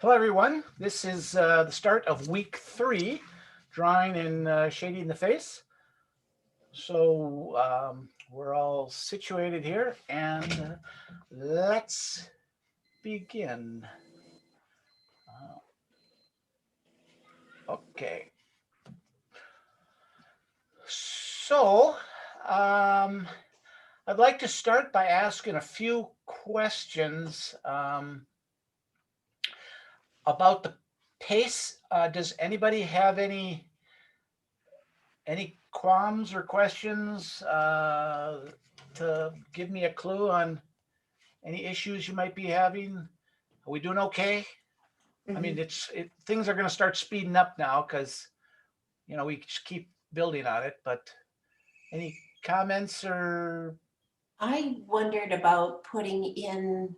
Hello, everyone. This is the start of week 3, drawing and shading the face. So we're all situated here, and let's begin. Okay. So I'd like to start by asking a few questions about the pace. Does anybody have any qualms or questions to give me a clue on any issues you might be having? Are we doing okay? I mean, things are going to start speeding up now because we just keep building on it. But any comments or I wondered about putting in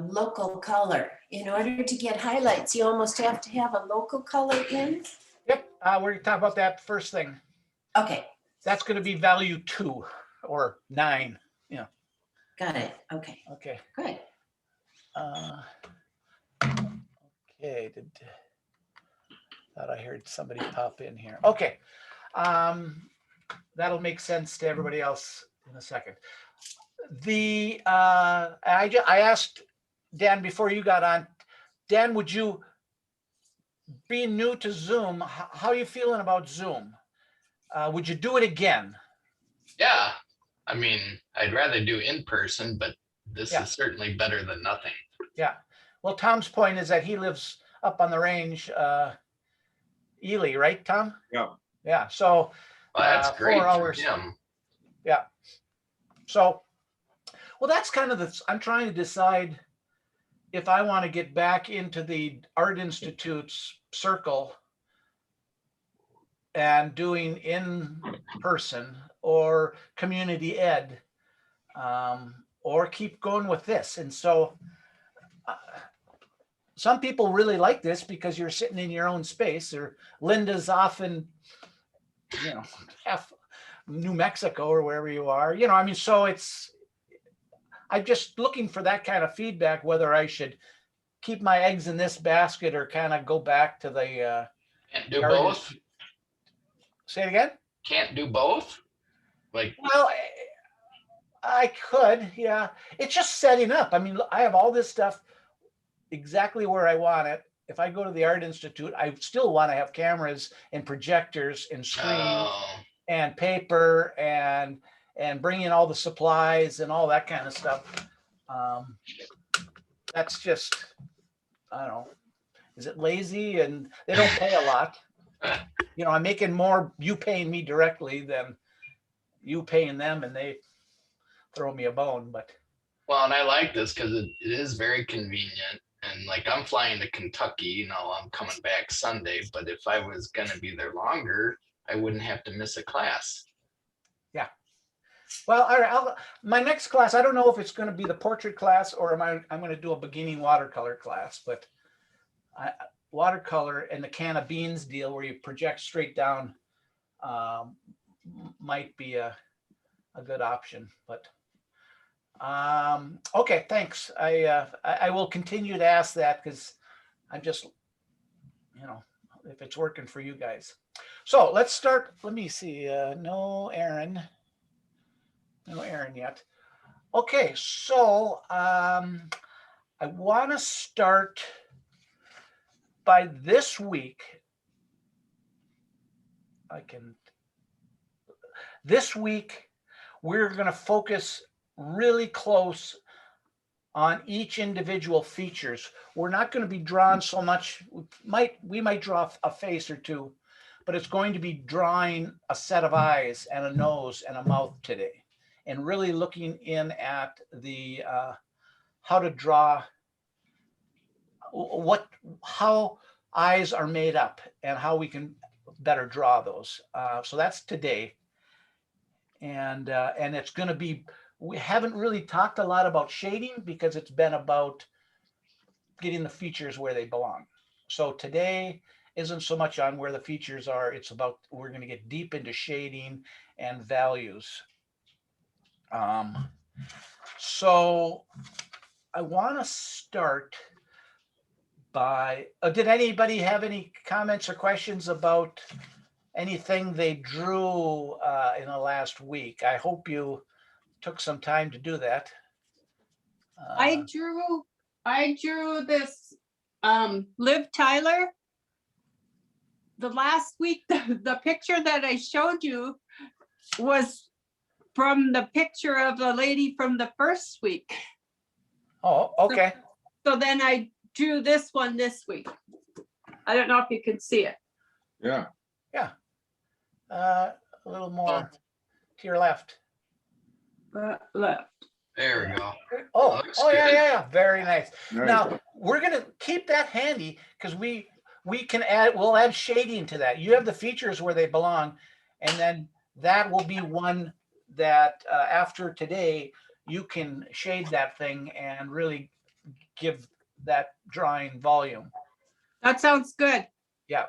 local color. In order to get highlights, you almost have to have a local color in. Yep, we're going to talk about that first thing. Okay, That's going to be value 2 or 9. got it. Okay, Okay. good. Okay. Thought I heard somebody pop in here. Okay. That'll make sense to everybody else in a second. I asked Dan before you got on. Dan, would you, being new to Zoom, how are you feeling about Zoom? Would you do it again? Yeah, I mean, I'd rather do in person, but this Yeah. is certainly better than nothing. Yeah. Well, Tom's point is that he lives up on the range, Ely, right, Tom? Yeah. Yeah. So Well, that's great 4 for hours. him. Yeah. So, well, that's kind of I'm trying to decide if I want to get back into the Art Institute's circle and doing in person or community ed, or keep going with this. And so some people really like this because you're sitting in your own space, or Linda's off in, half New Mexico or wherever you are, I mean, so I'm just looking for that kind of feedback, whether I should keep my eggs in this basket or kind of go back to the, Can't do the both. Say it again. Can't do both. Like, Well, I could, yeah. It's just setting up. I mean, I have all this stuff exactly where I want it. If I go to the Art Institute, I still want to have cameras and projectors and screens and paper and bring in all the supplies and all that kind of stuff. That's just, I don't know. Is it lazy? And they don't pay a lot. I'm making more you paying me directly than you paying them, and they throw me a bone. But well, and I like this because it is very convenient. And like, I'm flying to Kentucky, I'm coming back Sunday, but if I was going to be there longer, I wouldn't have to miss a class. Yeah. Well, all right. My next class, I don't know if it's going to be the portrait class or I'm going to do a beginning watercolor class, but watercolor and the can of beans deal where you project straight down might be a good option. But okay, thanks. I will continue to ask that because I'm just, if it's working for you guys. So let's start. Let me see. No Aaron yet. Okay, so I want to start by this week. This week, we're going to focus really close on each individual features. We're not going to be drawn so much. We might draw a face or two, but it's going to be drawing a set of eyes and a nose and a mouth today, and really looking in at the how to draw, how eyes are made up and how we can better draw those. So that's today. And it's going to be, we haven't really talked a lot about shading because it's been about getting the features where they belong. So today isn't so much on where the features are. It's about, we're going to get deep into shading and values. So I want to start by, did anybody have any comments or questions about anything they drew in the last week? I hope you took some time to do that. I drew this Liv Tyler. The last week, the picture that I showed you was from the picture of the lady from the first week. Oh, okay. So then I drew this one this week. I don't know if you can see it. Yeah, A little more to your left. Left. There we go. Oh, Looks oh yeah, good. yeah, yeah. Very nice. nice. Now we're gonna keep that handy because we can add, we'll add shading to that. You have the features where they belong, and then that will be one that after today you can shade that thing and really give that drawing volume. That sounds good. Yeah.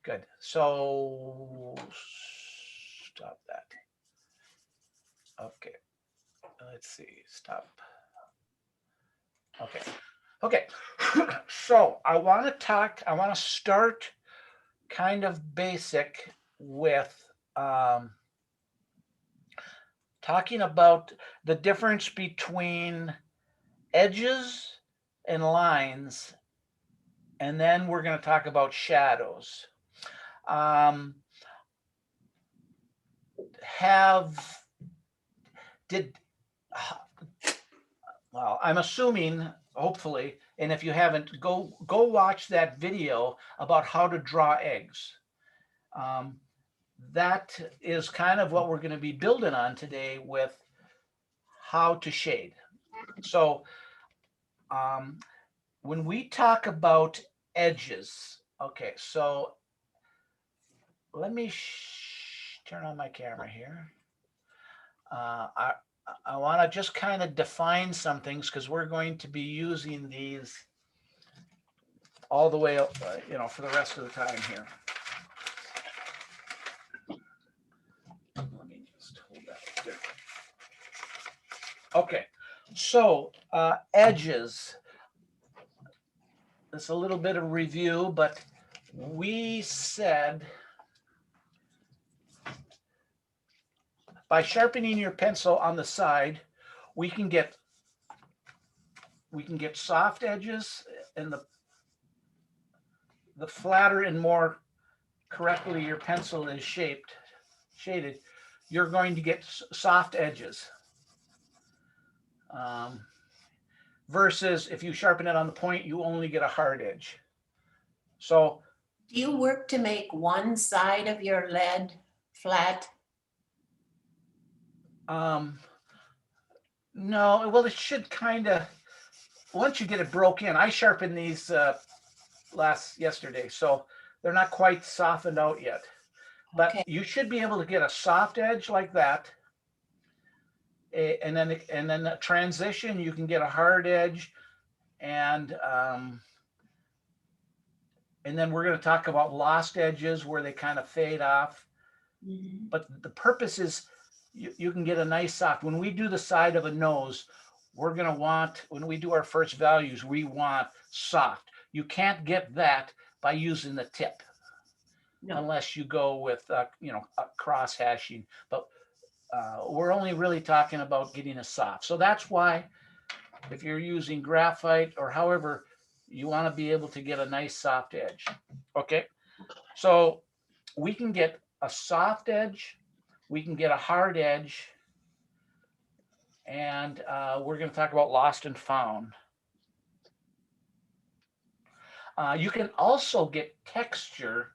Good. So stop that. Okay. Let's see. Stop. Okay. Okay. So I want to start kind of basic with talking about the difference between edges and lines, and then we're going to talk about shadows. Well, I'm assuming, hopefully, and if you haven't, go watch that video about how to draw eggs. That is kind of what we're going to be building on today with how to shade. So when we talk about edges, okay, so let me turn on my camera here. I want to just kind of define some things because we're going to be using these all the way up, for the rest of the time here. Let me just hold that there. Okay, so edges. It's a little bit of review, but we said by sharpening your pencil on the side, we can get soft edges, and the flatter and more correctly your pencil is shaded, you're going to get soft edges. Versus if you sharpen it on the point, you only get a hard edge. So Do you work to make one side of your lead flat? no, well, it should kind of, once you get it broke in, I sharpened these yesterday, so they're not quite softened out yet. But Okay. you should be able to get a soft edge like that. And then the transition, you can get a hard edge, and then we're going to talk about lost edges where they kind of fade off. Mhm. But the purpose is you can get a nice soft. When we do the side of a nose, we're going to want, when we do our first values, we want soft. You can't get that by using the tip. No. Unless you go with, cross hashing. But we're only really talking about getting a soft. So that's why if you're using graphite or however, you want to be able to get a nice soft edge. Okay. So we can get a soft edge, we can get a hard edge, and we're going to talk about lost and found. You can also get texture.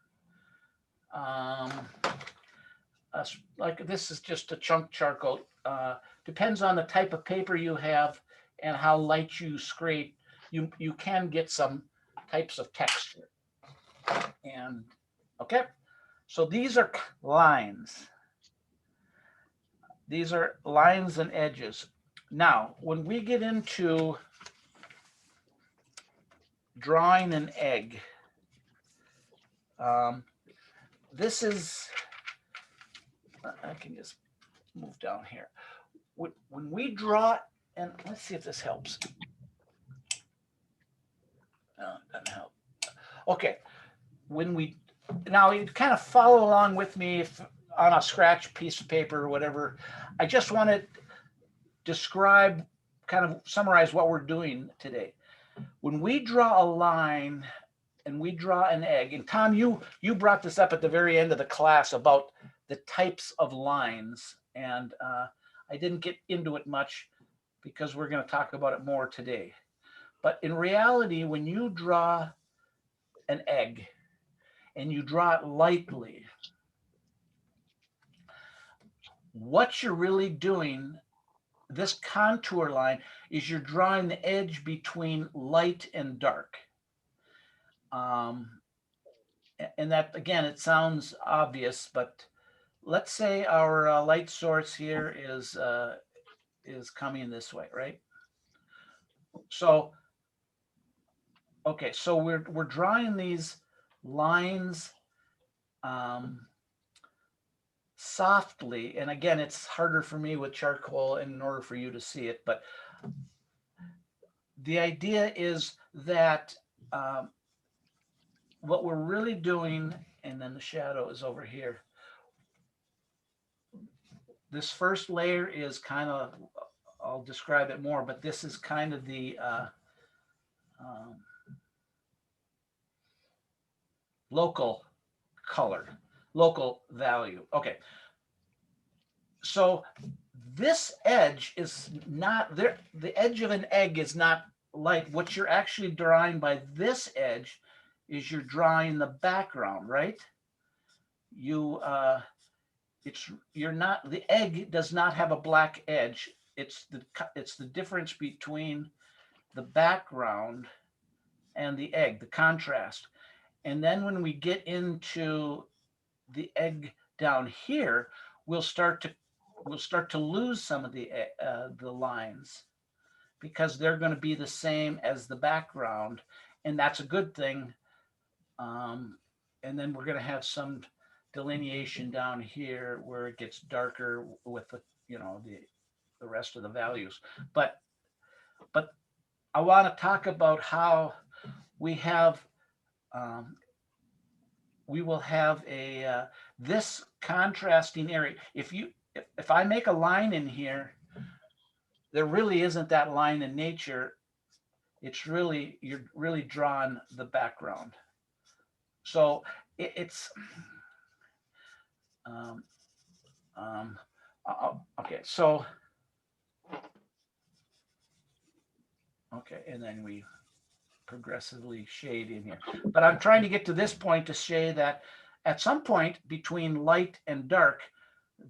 Like this is just a chunk charcoal. Depends on the type of paper you have and how light you scrape. You can get some types of texture. And okay, so these are lines. These are lines and edges. Now, when we get into drawing an egg, this is, I can just move down here. When we draw, and let's see if this helps. Doesn't help. Okay, when we, now you kind of follow along with me if on a scratch piece of paper or whatever. I just want to describe, kind of summarize what we're doing today. When we draw a line and we draw an egg, and Tom, you brought this up at the very end of the class about the types of lines, and I didn't get into it much because we're going to talk about it more today. But in reality, when you draw an egg and you draw it lightly, what you're really doing, this contour line, is you're drawing the edge between light and dark. And that, again, it sounds obvious, but let's say our light source here is coming this way, right? So, okay, so we're drawing these lines softly, and again, it's harder for me with charcoal in order for you to see it, but the idea is that what we're really doing, and then the shadow is over here. This first layer is kind of, I'll describe it more, but this is kind of the local color, local value. Okay. So this edge is not there. The edge of an egg is not like what you're actually drawing by this edge is you're drawing the background, right? You're not, the egg does not have a black edge. It's the difference between the background and the egg, the contrast. And then when we get into the egg down here, we'll start to lose some of the lines because they're going to be the same as the background, and that's a good thing. And then we're going to have some delineation down here where it gets darker with the the rest of the values. But I want to talk about how we will have a this contrasting area. If I make a line in here, there really isn't that line in nature. It's really, you're really drawing the background. So it's okay. So okay, and then we progressively shade in here. But I'm trying to get to this point to say that at some point between light and dark,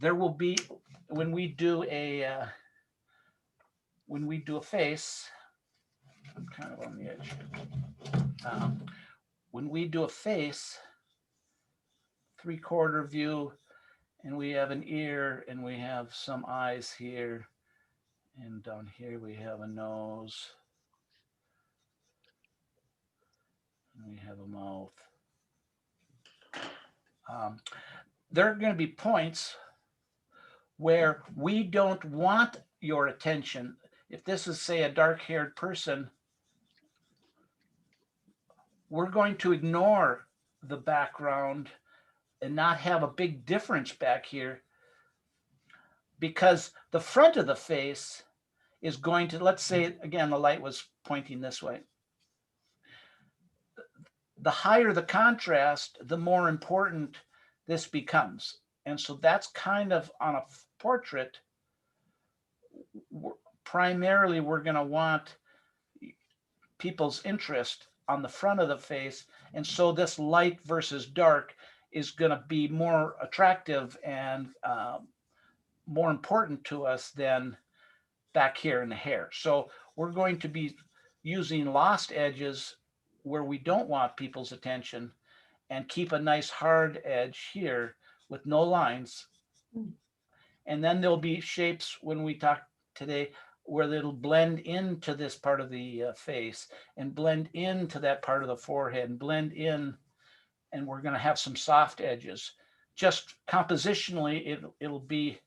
there will be, when we do a face, I'm kind of on the edge. When we do a face, 3/4 view, and we have an ear, and we have some eyes here, and down here we have a nose, and we have a mouth. There are going to be points where we don't want your attention. If this is, say, a dark-haired person, we're going to ignore the background and not have a big difference back here, because the front of the face is going to, let's say, again, the light was pointing this way. The higher the contrast, the more important this becomes. And so that's kind of on a portrait. Primarily, we're going to want people's interest on the front of the face. And so this light versus dark is going to be more attractive and more important to us than back here in the hair. So we're going to be using lost edges where we don't want people's attention, and keep a nice hard edge here with no lines. And then there'll be shapes when we talk today where it'll blend into this part of the face and blend into that part of the forehead and blend in, and we're going to have some soft edges. Just compositionally, it'll be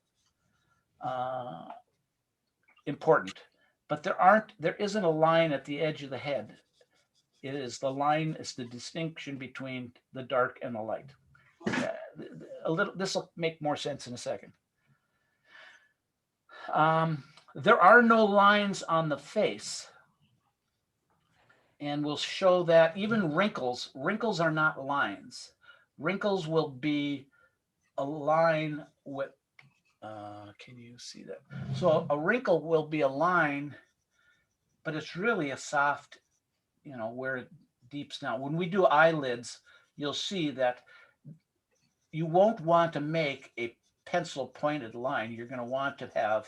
important, but there isn't a line at the edge of the head. It is the line, it's the distinction between the dark and the light. A little, this will make more sense in a second. There are no lines on the face. And we'll show that even wrinkles are not lines. Wrinkles will be a line with, can you see that? So a wrinkle will be a line, but it's really a soft, you know, where it deeps down. When we do eyelids, you'll see that you won't want to make a pencil pointed line. You're going to want to have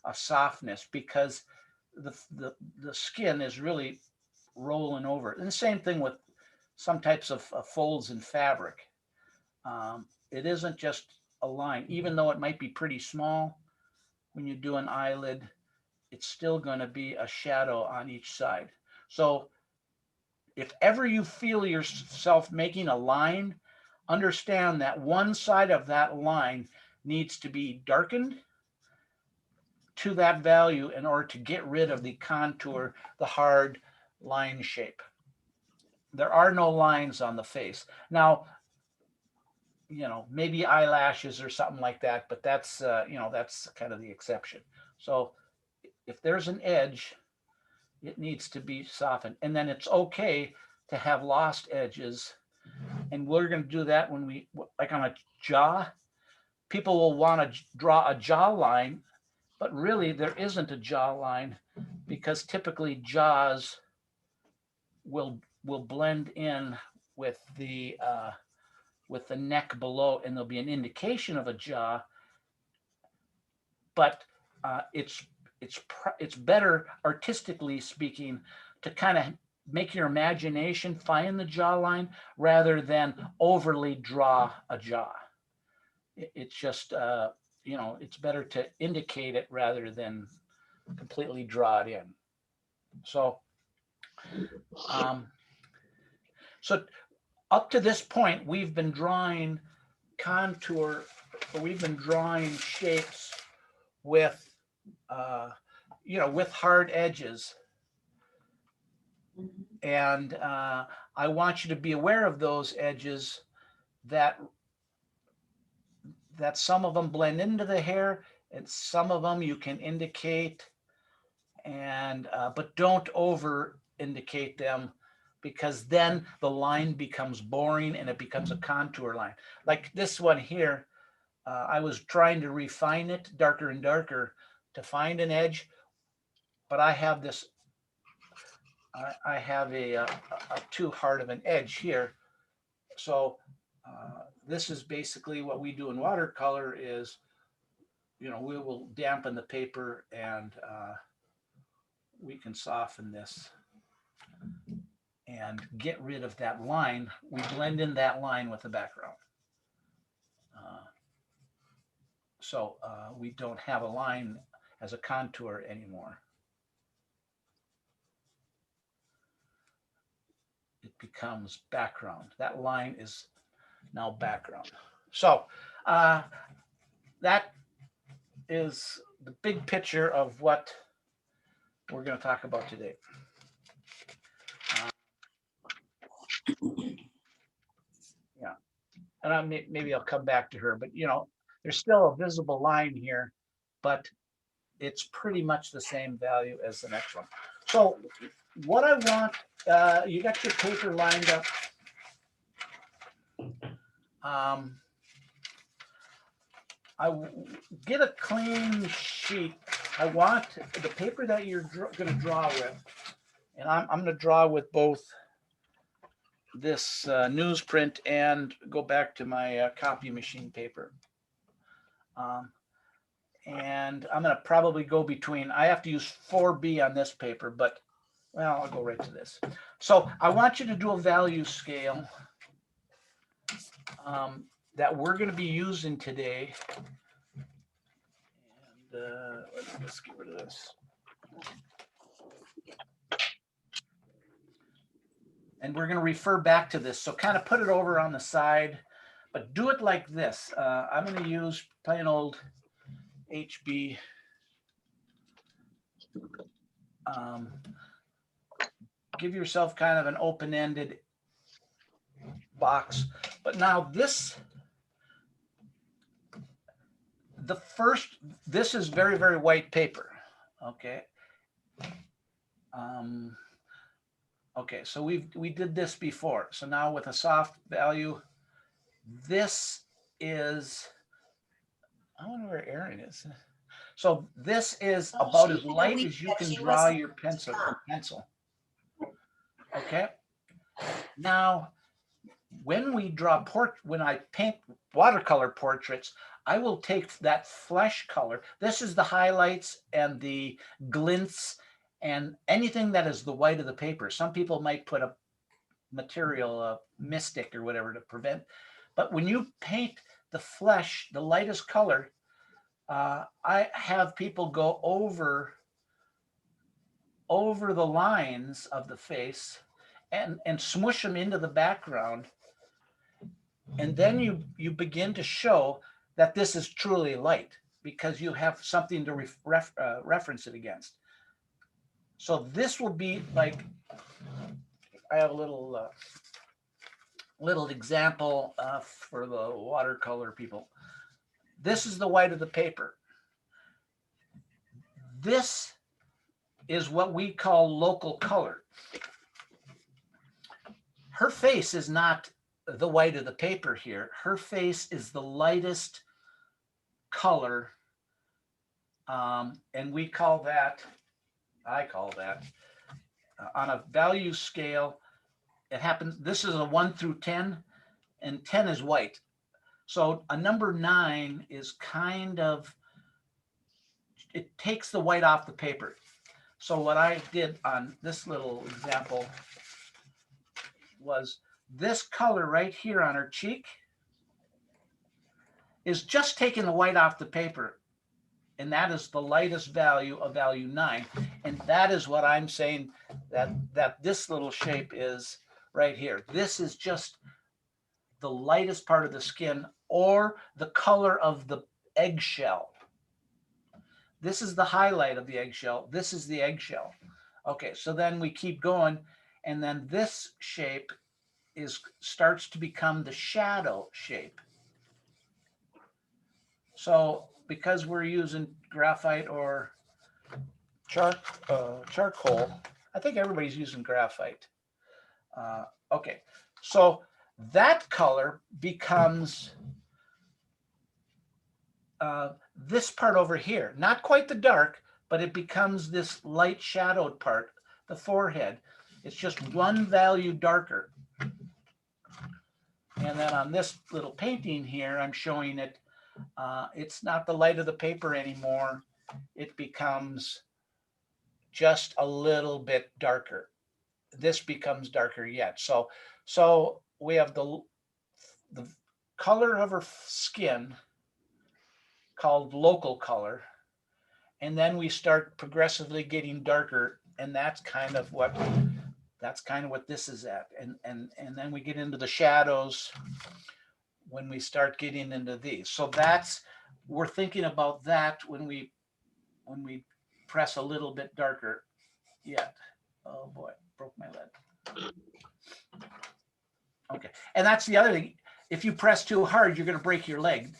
a softness because the skin is really rolling over. And the same thing with some types of folds in fabric. It isn't just a line, even though it might be pretty small. When you do an eyelid, it's still going to be a shadow on each side. So if ever you feel yourself making a line, understand that one side of that line needs to be darkened to that value in order to get rid of the contour, the hard line shape. There are no lines on the face. Now, you know, maybe eyelashes or something like that, but that's, you know, that's kind of the exception. So if there's an edge, it needs to be softened. And then it's okay to have lost edges. And we're going to do that when we, like on a jaw, people will want to draw a jaw line, but really there isn't a jaw line because typically jaws will blend in with the neck below, and there'll be an indication of a jaw, but it's better, artistically speaking, to kind of make your imagination find the jawline rather than overly draw a jaw. It's just, you know, it's better to indicate it rather than completely draw it in. So, so up to this point, we've been drawing contour, or we've been drawing shapes with, you know, with hard edges. And I want you to be aware of those edges, that some of them blend into the hair and some of them you can indicate, and but don't over indicate them, because then the line becomes boring and it becomes a contour line. Like this one here, I was trying to refine it darker and darker to find an edge, but I have this, I have a too hard of an edge here. So this is basically what we do in watercolor is, you know, we will dampen the paper and we can soften this and get rid of that line. We blend in that line with the background. So we don't have a line as a contour anymore. It becomes background. That line is now background. So that is the big picture of what we're going to talk about today. Yeah, and maybe I'll come back to her, but you know, there's still a visible line here, but it's pretty much the same value as the next one. So what I want, you got your paper lined up. Get a clean sheet. I want the paper that you're going to draw with, and I'm going to draw with both this newsprint and go back to my copy machine paper. And I'm going to probably go between, I have to use 4B on this paper, but well, I'll go right to this. So I want you to do a value scale that we're going to be using today. And let's get rid of this. And we're going to refer back to this. So kind of put it over on the side, but do it like this. I'm going to use plain old HB. give yourself kind of an open-ended box. But now this is very, very white paper. Okay. Okay, so we did this before. So now with a soft value, this is, I wonder where Erin is. So this is Oh, about she as had a light week as you that can she draw wasn't your able to pencil. come. Okay. Now, when I paint watercolor portraits, I will take that flesh color. This is the highlights and the glints and anything that is the white of the paper. Some people might put a material, a mystic or whatever to prevent. But when you paint the flesh, the lightest color, I have people go over the lines of the face and smush them into the background. And then you begin to show that this is truly light because you have something to reference it against. So this will be like, I have a little example for the watercolor people. This is the white of the paper. This is what we call local color. Her face is not the white of the paper here. Her face is the lightest color. And we call that, I call that, on a value scale, it happens, this is a 1 through 10, and 10 is white. So a number 9 is kind of, it takes the white off the paper. So what I did on this little example was this color right here on her cheek is just taking the white off the paper. And that is the lightest value of value 9. And that is what I'm saying that this little shape is right here. This is just the lightest part of the skin or the color of the eggshell. This is the highlight of the eggshell. This is the eggshell. Okay, so then we keep going. And then this shape starts to become the shadow shape. So because we're using graphite or charcoal, I think everybody's using graphite. Okay, so that color becomes this part over here, not quite the dark, but it becomes this light shadowed part, the forehead. It's just one value darker. And then on this little painting here, I'm showing it, it's not the light of the paper anymore. It becomes just a little bit darker. This becomes darker yet. So we have the color of her skin called local color. And then we start progressively getting darker. And that's kind of what this is at. And then we get into the shadows when we start getting into these. So we're thinking about that when we press a little bit darker yet. Oh boy, broke my lead. Okay, and that's the other thing. If you press too hard, you're going to break your lead.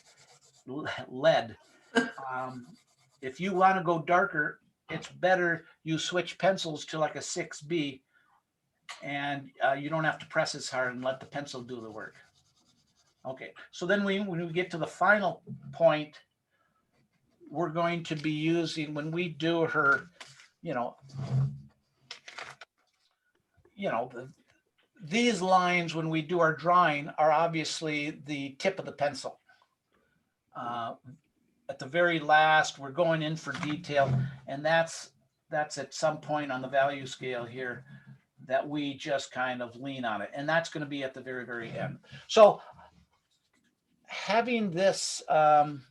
If you want to go darker, it's better you switch pencils to like a 6B, and you don't have to press as hard and let the pencil do the work. Okay, so then when we get to the final point, we're going to be using, when we do her, these lines, when we do our drawing, are obviously the tip of the pencil. At the very last, we're going in for detail, and that's at some point on the value scale here that we just kind of lean on it, and that's going to be at the very, very end. So having this in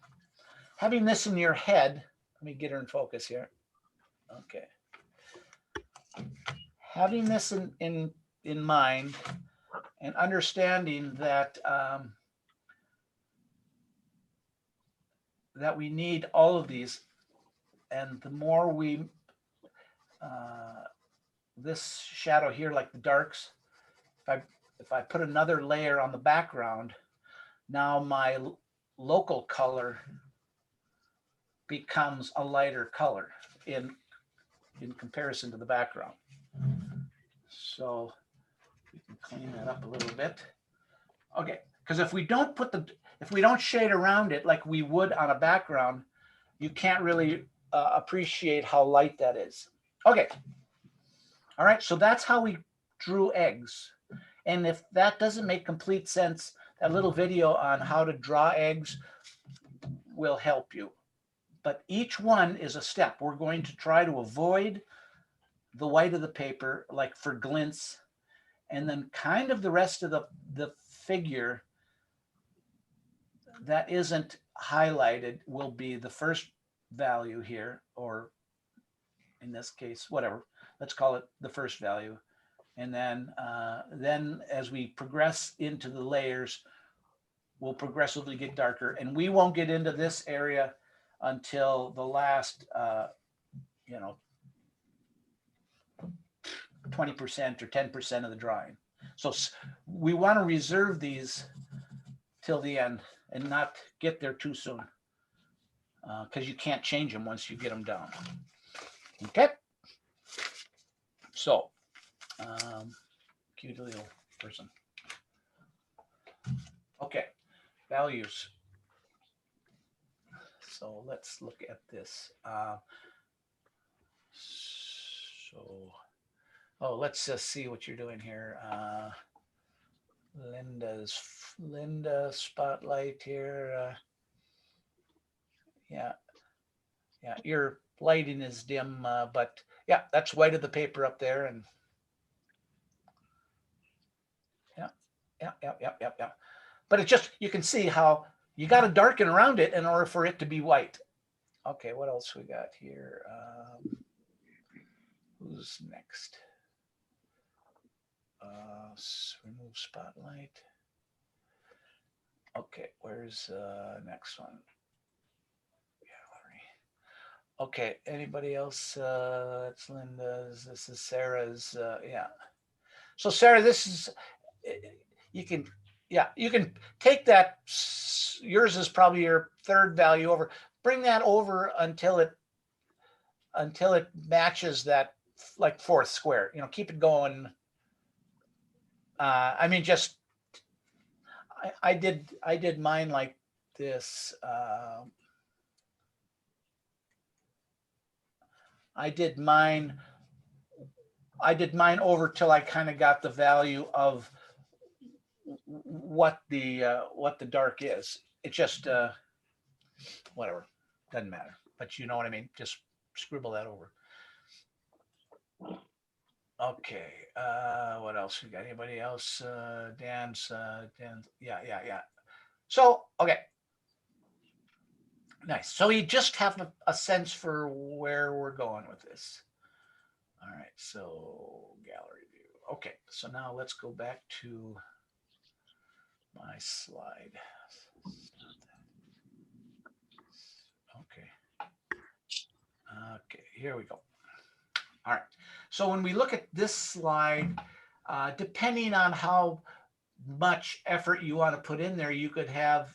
your head, let me get her in focus here. Okay. Having this in mind and understanding that that we need all of these, and the more we this shadow here, like the darks, if I put another layer on the background, now my local color becomes a lighter color in comparison to the background. So we can clean that up a little bit. Okay, because if we don't shade around it like we would on a background, you can't really appreciate how light that is. Okay. All right, so that's how we drew eggs. And if that doesn't make complete sense, that little video on how to draw eggs will help you. But each one is a step. We're going to try to avoid the white of the paper, like for glints, and then kind of the rest of the figure that isn't highlighted will be the first value here, or in this case, whatever, let's call it the first value. And then as we progress into the layers, we'll progressively get darker, and we won't get into this area until the last, 20% or 10% of the drawing. So we want to reserve these till the end and not get there too soon, because you can't change them once you get them down. Okay. So, cute little person. Okay, values. So let's look at this. Let's just see what you're doing here. Linda spotlight here. Yeah, your lighting is dim, but yeah, that's white of the paper up there, and yeah. But it's just, you can see how you got to darken around it in order for it to be white. Okay, what else we got here? Who's next? Remove spotlight. Okay, where's next one? Gallery. Okay, anybody else? That's Linda's. This is Sarah's. Yeah. So Sarah, this is, you can take that. Yours is probably your third value over. Bring that over until it matches that, like, fourth square. Keep it going. I mean, just I did mine like this. I did mine over till I kind of got the value of what the dark is. It just whatever, doesn't matter. But you know what I mean. Just scribble that over. Okay, what else we got? Anybody else? Dan's, yeah. So, okay. Nice. So you just have a sense for where we're going with this. All right, so gallery view. Okay, so now let's go back to my slide. Okay, here we go. All right. So when we look at this slide, depending on how much effort you want to put in there, you could have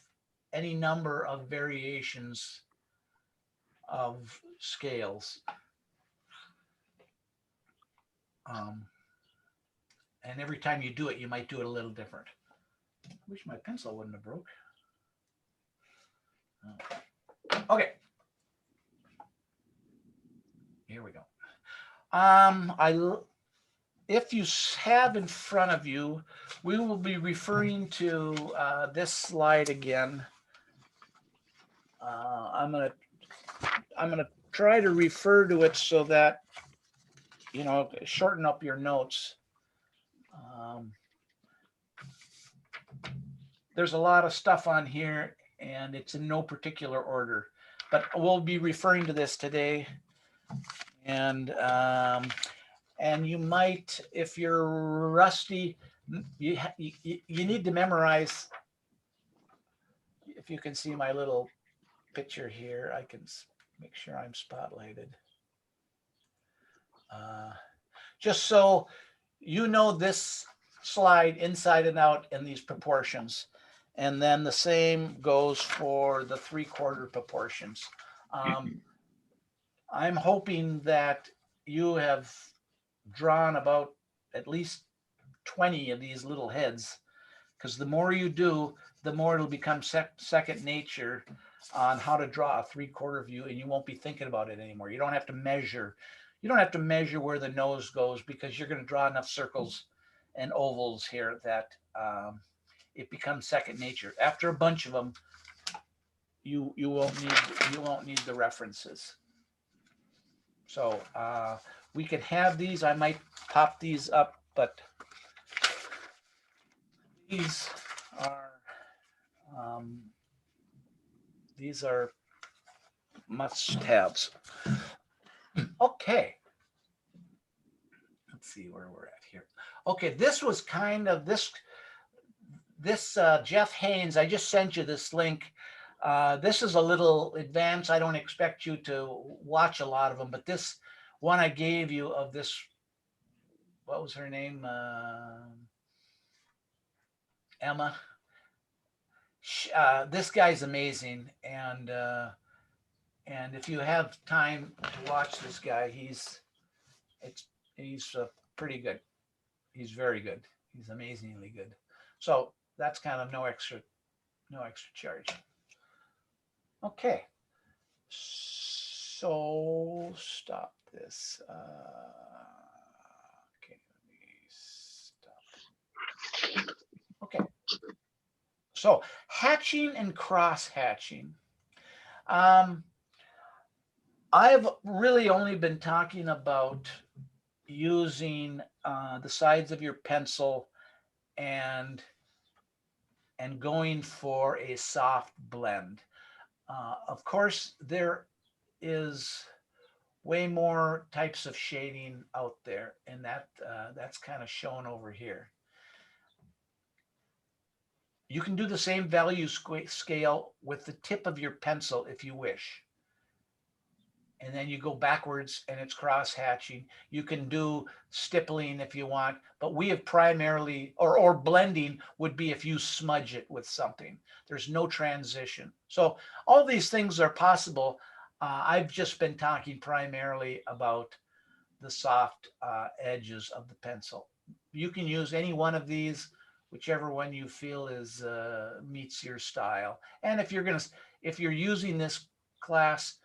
any number of variations of scales. And every time you do it, you might do it a little different. I wish my pencil wouldn't have broke. Okay. Here we go. If you have in front of you, we will be referring to this slide again. I'm gonna try to refer to it so that shorten up your notes. There's a lot of stuff on here, and it's in no particular order, but we'll be referring to this today. And you might, if you're rusty, you need to memorize. If you can see my little picture here, I can make sure I'm spotlighted. just so you know this slide inside and out in these proportions. And then the same goes for the 3/4 proportions. I'm hoping that you have drawn about at least 20 of these little heads, because the more you do, the more it'll become second nature on how to draw a 3/4 view, and you won't be thinking about it anymore. You don't have to measure. You don't have to measure where the nose goes, because you're going to draw enough circles and ovals here that it becomes second nature. After a bunch of them, you won't need the references. So we could have these. I might pop these up, but these are must-haves. Okay. Let's see where we're at here. Okay, this was kind of this Jeff Haynes. I just sent you this link. This is a little advanced. I don't expect you to watch a lot of them, but this one I gave you of this, what was her name? Emma. This guy's amazing, and if you have time to watch this guy, he's pretty good. He's very good. He's amazingly good. So that's kind of no extra charge. Okay, so stop this. Okay, let me stop. Okay, so hatching and cross hatching. I've really only been talking about using the sides of your pencil and going for a soft blend. Of course, there is way more types of shading out there, and that's kind of shown over here. You can do the same value scale with the tip of your pencil if you wish. And then you go backwards and it's cross hatching. You can do stippling if you want, but we have primarily, or blending would be if you smudge it with something. There's no transition. So all these things are possible. I've just been talking primarily about the soft edges of the pencil. You can use any one of these, whichever one you feel is meets your style. And if you're using this class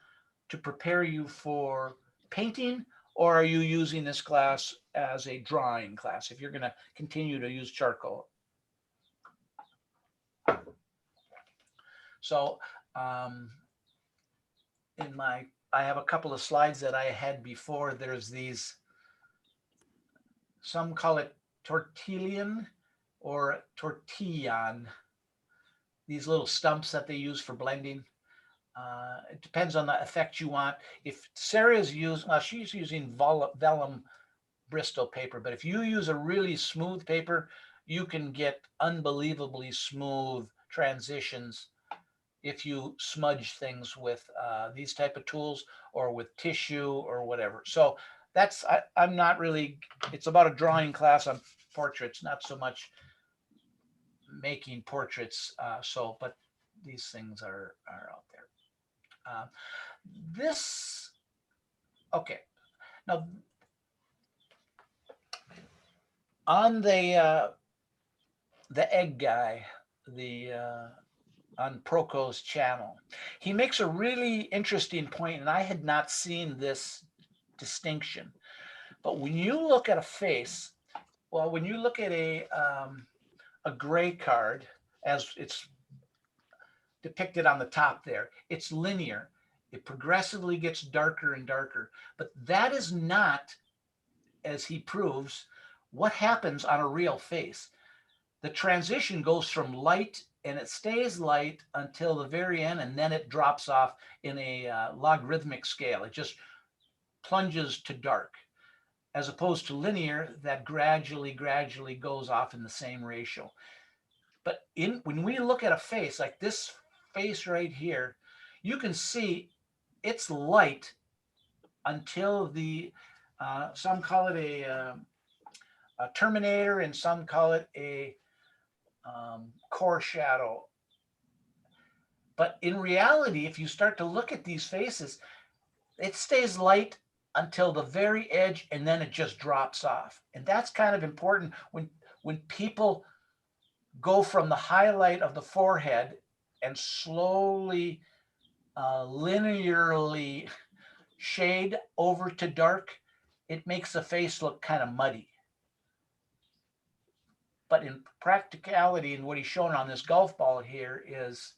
to prepare you for painting, or are you using this class as a drawing class if you're going to continue to use charcoal? So I have a couple of slides that I had before. There's these, some call it tortillon or tortillon, these little stumps that they use for blending. It depends on the effect you want. If Sarah's she's using vellum Bristol paper, but if you use a really smooth paper, you can get unbelievably smooth transitions if you smudge things with these type of tools or with tissue or whatever. So that's, I'm not really, it's about a drawing class on portraits, not so much making portraits. But these things are out there. Okay. Now, on the egg guy, on Proko's channel, he makes a really interesting point, and I had not seen this distinction. But when you look at a face, well, when you look at a gray card, as it's depicted on the top there, it's linear. It progressively gets darker and darker, but that is not, as he proves, what happens on a real face. The transition goes from light, and it stays light until the very end, and then it drops off in a logarithmic scale. It just plunges to dark, as opposed to linear that gradually goes off in the same ratio. But when we look at a face like this face right here, you can see it's light until the Some call it a terminator, and some call it a core shadow. But in reality, if you start to look at these faces, it stays light until the very edge, and then it just drops off. And that's kind of important when people go from the highlight of the forehead and slowly, linearly shade over to dark, it makes the face look kind of muddy. But in practicality, and what he's showing on this golf ball here is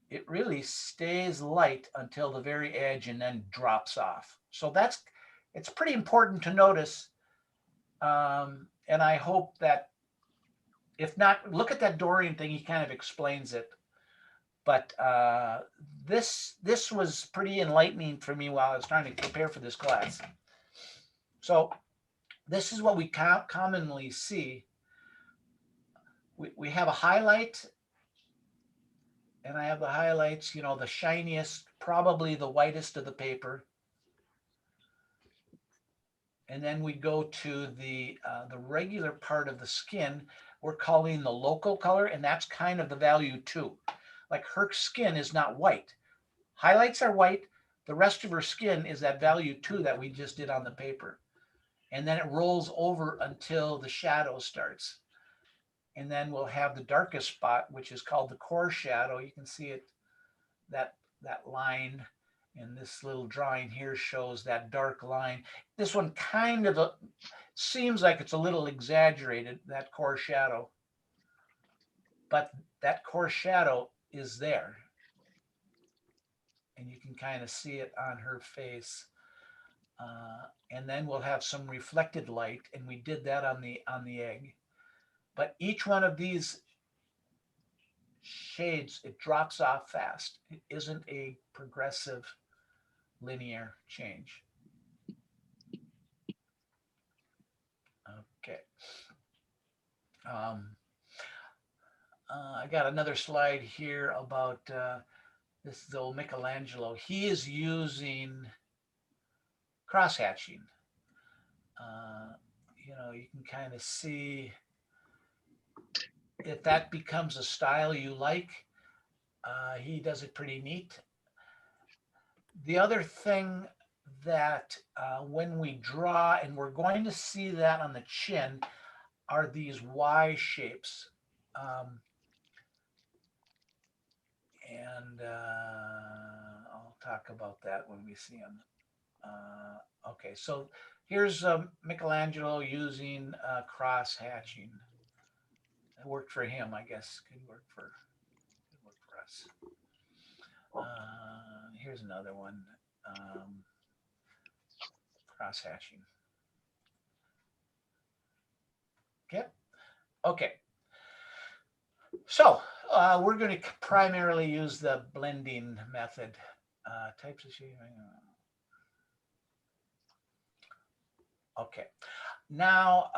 it really stays light until the very edge and then drops off. So it's pretty important to notice. And I hope that, if not, look at that Dorian thing, he kind of explains it. But this was pretty enlightening for me while I was trying to prepare for this class. So this is what we commonly see. We have a highlight, and I have the highlights, the shiniest, probably the whitest of the paper. And then we go to the regular part of the skin, we're calling the local color, and that's kind of the value 2. Like her skin is not white. Highlights are white. The rest of her skin is that value 2 that we just did on the paper. And then it rolls over until the shadow starts. And then we'll have the darkest spot, which is called the core shadow. You can see it, that line, and this little drawing here shows that dark line. This one kind of seems like it's a little exaggerated, that core shadow. But that core shadow is there. And you can kind of see it on her face. And then we'll have some reflected light, and we did that on the egg. But each one of these shades, it drops off fast. It isn't a progressive linear change. Okay. I got another slide here about this is old Michelangelo. He is using cross-hatching. You can kind of see if that becomes a style you like. He does it pretty neat. The other thing that when we draw, and we're going to see that on the chin, are these Y shapes. And I'll talk about that when we see them. Okay, so here's Michelangelo using cross-hatching. It worked for him, I guess. Could work for us. Here's another one. Cross-hatching. Okay. So we're going to primarily use the blending method. Types of shading. Okay. Now,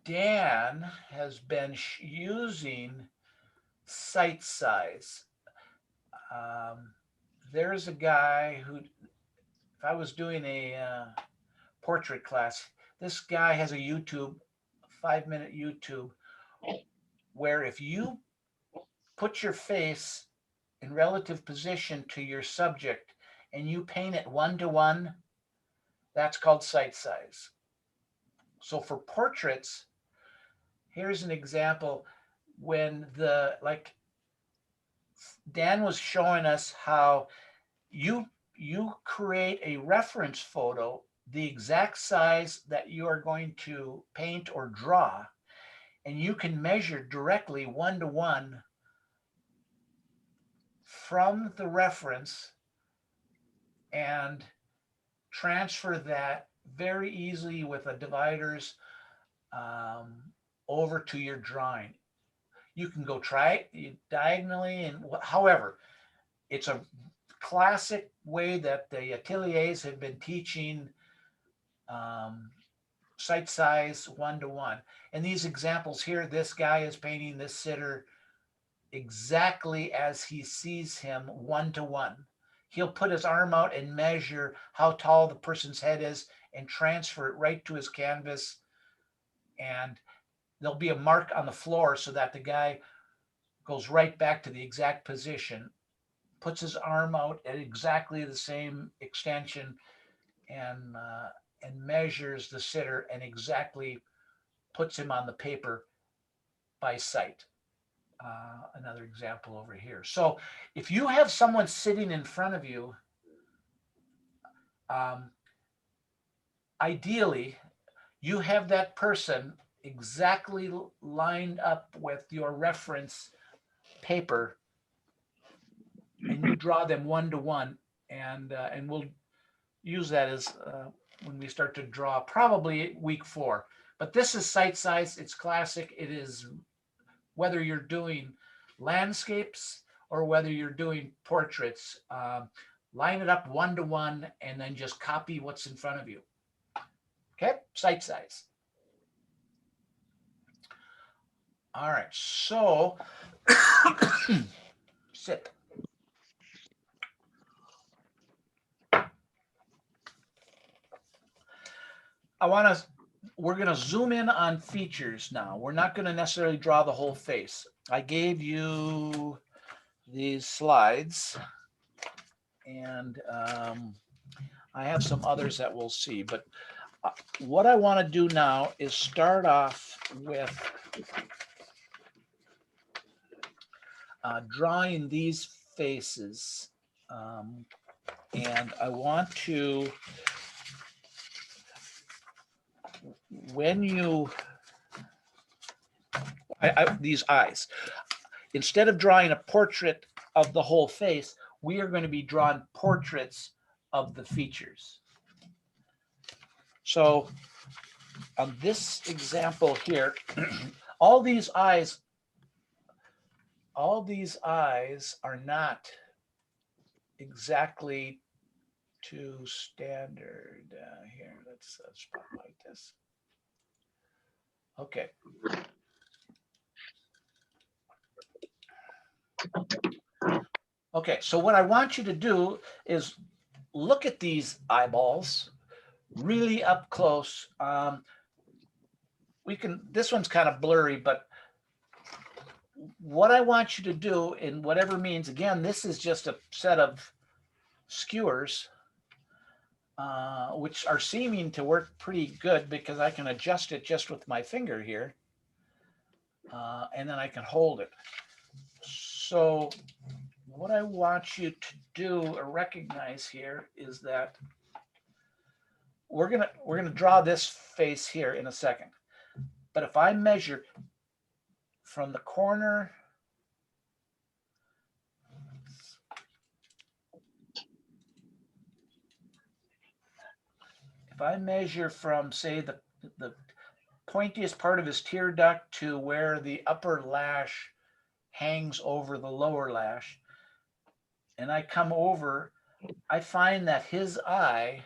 Dan has been using sight size. There's a guy who, if I was doing a portrait class, this guy has a 5-minute YouTube, where if you put your face in relative position to your subject and you paint it 1-to-1, that's called sight size. So for portraits, here's an example when Dan was showing us how you create a reference photo, the exact size that you are going to paint or draw, and you can measure directly 1-to-1 from the reference and transfer that very easily with a dividers over to your drawing. You can go try it diagonally, and however, it's a classic way that the ateliers have been teaching sight size 1-to-1. And these examples here, this guy is painting this sitter exactly as he sees him 1-to-1. he'll put his arm out and measure how tall the person's head is and transfer it right to his canvas. And there'll be a mark on the floor so that the guy goes right back to the exact position, puts his arm out at exactly the same extension, and measures the sitter and exactly puts him on the paper by sight. Another example over here. So if you have someone sitting in front of you, ideally, you have that person exactly lined up with your reference paper, and you draw them one to one, and we'll use that as when we start to draw, probably week 4. But this is sight size. It's classic. It is whether you're doing landscapes or whether you're doing portraits. Line it up one to one and then just copy what's in front of you. Okay, sight size. All right, so sit. We're going to zoom in on features now. We're not going to necessarily draw the whole face. I gave you these slides, and I have some others that we'll see. But what I want to do now is start off with drawing these faces. And I want to, when you, these eyes, instead of drawing a portrait of the whole face, we are going to be drawing portraits of the features. So on this example here, all these eyes are not exactly to standard. Here, let's spotlight this. Okay. Okay, so what I want you to do is look at these eyeballs really up close. This one's kind of blurry, but what I want you to do, in whatever means, again, this is just a set of skewers, which are seeming to work pretty good because I can adjust it just with my finger here, and then I can hold it. So what I want you to do or recognize here is that we're gonna draw this face here in a second. But if I measure from the corner, if I measure from, say, the pointiest part of his tear duct to where the upper lash hangs over the lower lash, and I come over, I find that his eye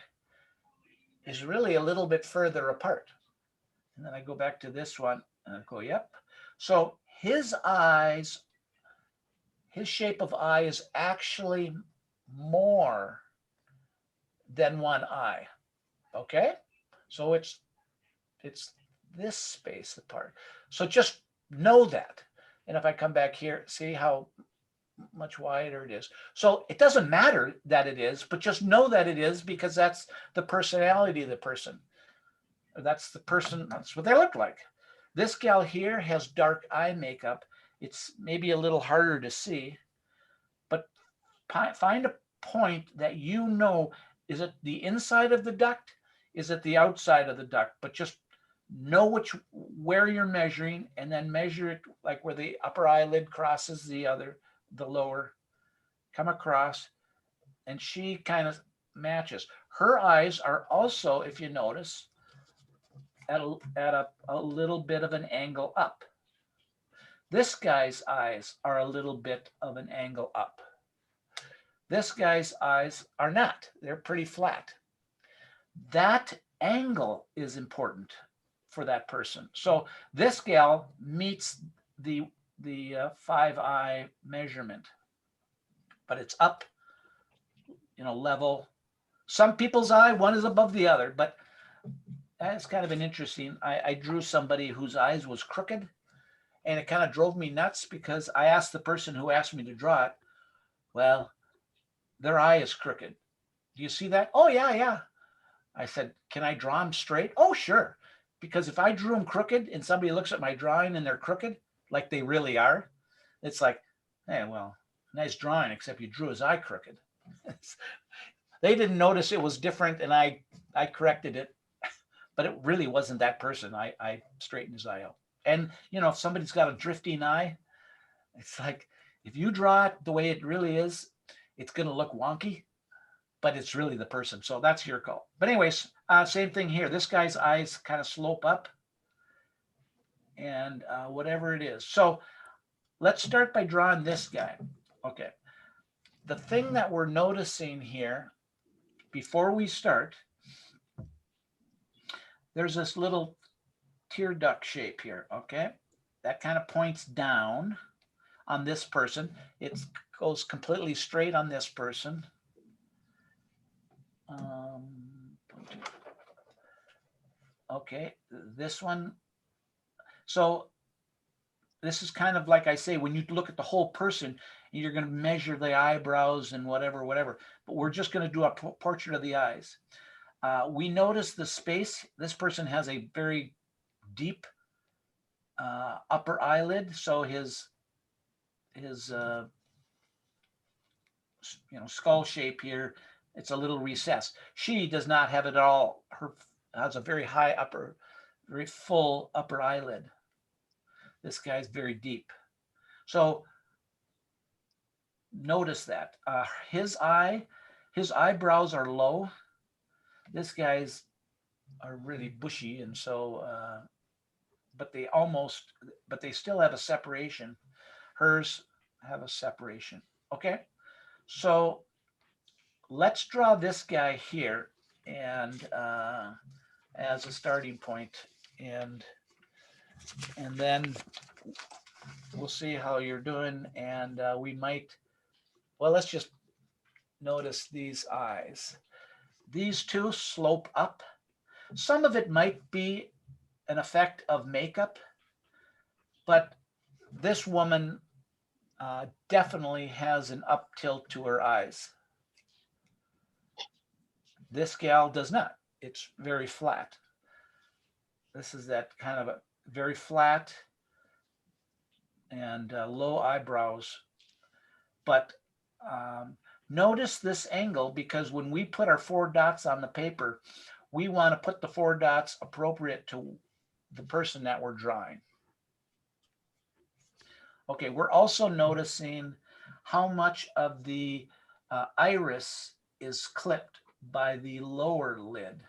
is really a little bit further apart. And then I go back to this one and I go, yep. So his eyes, his shape of eye is actually more than one eye. Okay? So it's this space apart. So just know that. And if I come back here, see how much wider it is. So it doesn't matter that it is, but just know that it is, because that's the personality of the person. That's the person, that's what they look like. This gal here has dark eye makeup. It's maybe a little harder to see, but find a point that you know, is it the inside of the duct? Is it the outside of the duct? But just know where you're measuring, and then measure it like where the upper eyelid crosses the lower, come across, and she kind of matches. Her eyes are also, if you notice, at a little bit of an angle up. This guy's eyes are a little bit of an angle up. This guy's eyes are not. They're pretty flat. That angle is important for that person. So this gal meets the 5-eye measurement, but it's up level. Some people's eye, one is above the other, but that's kind of an interesting. I drew somebody whose eyes was crooked, and it kind of drove me nuts because I asked the person who asked me to draw it, well, their eye is crooked. Do you see that? Oh, yeah, yeah. I said, can I draw them straight? Oh, sure. Because if I drew them crooked and somebody looks at my drawing and they're crooked, like they really are, it's like, hey, well, nice drawing, except you drew his eye crooked. They didn't notice it was different, and I corrected it, but it really wasn't that person. I straightened his eye out. And, if somebody's got a drifting eye, it's like, if you draw it the way it really is, it's going to look wonky, but it's really the person. So that's your call. But anyways, same thing here. This guy's eyes kind of slope up and whatever it is. So let's start by drawing this guy. Okay. The thing that we're noticing here before we start, there's this little tear duct shape here. Okay. That kind of points down on this person. It goes completely straight on this person. Okay, this one. So this is kind of like I say, when you look at the whole person, you're going to measure the eyebrows and whatever. But we're just going to do a portrait of the eyes. We notice the space. This person has a very deep upper eyelid, so his skull shape here, it's a little recessed. She does not have it at all. Her has a very high very full upper eyelid. This guy's very deep. So notice that his eyebrows are low. This guy's are really bushy, and so but they still have a separation. Hers have a separation. Okay, so let's draw this guy here and as a starting point, and then we'll see how you're doing, and we might, well, let's just notice these eyes. These two slope up. Some of it might be an effect of makeup, but this woman definitely has an up tilt to her eyes. This gal does not. It's very flat. This is that kind of a very flat and low eyebrows. But notice this angle, because when we put our 4 dots on the paper, we want to put the 4 dots appropriate to the person that we're drawing. Okay, we're also noticing how much of the iris is clipped by the lower lid,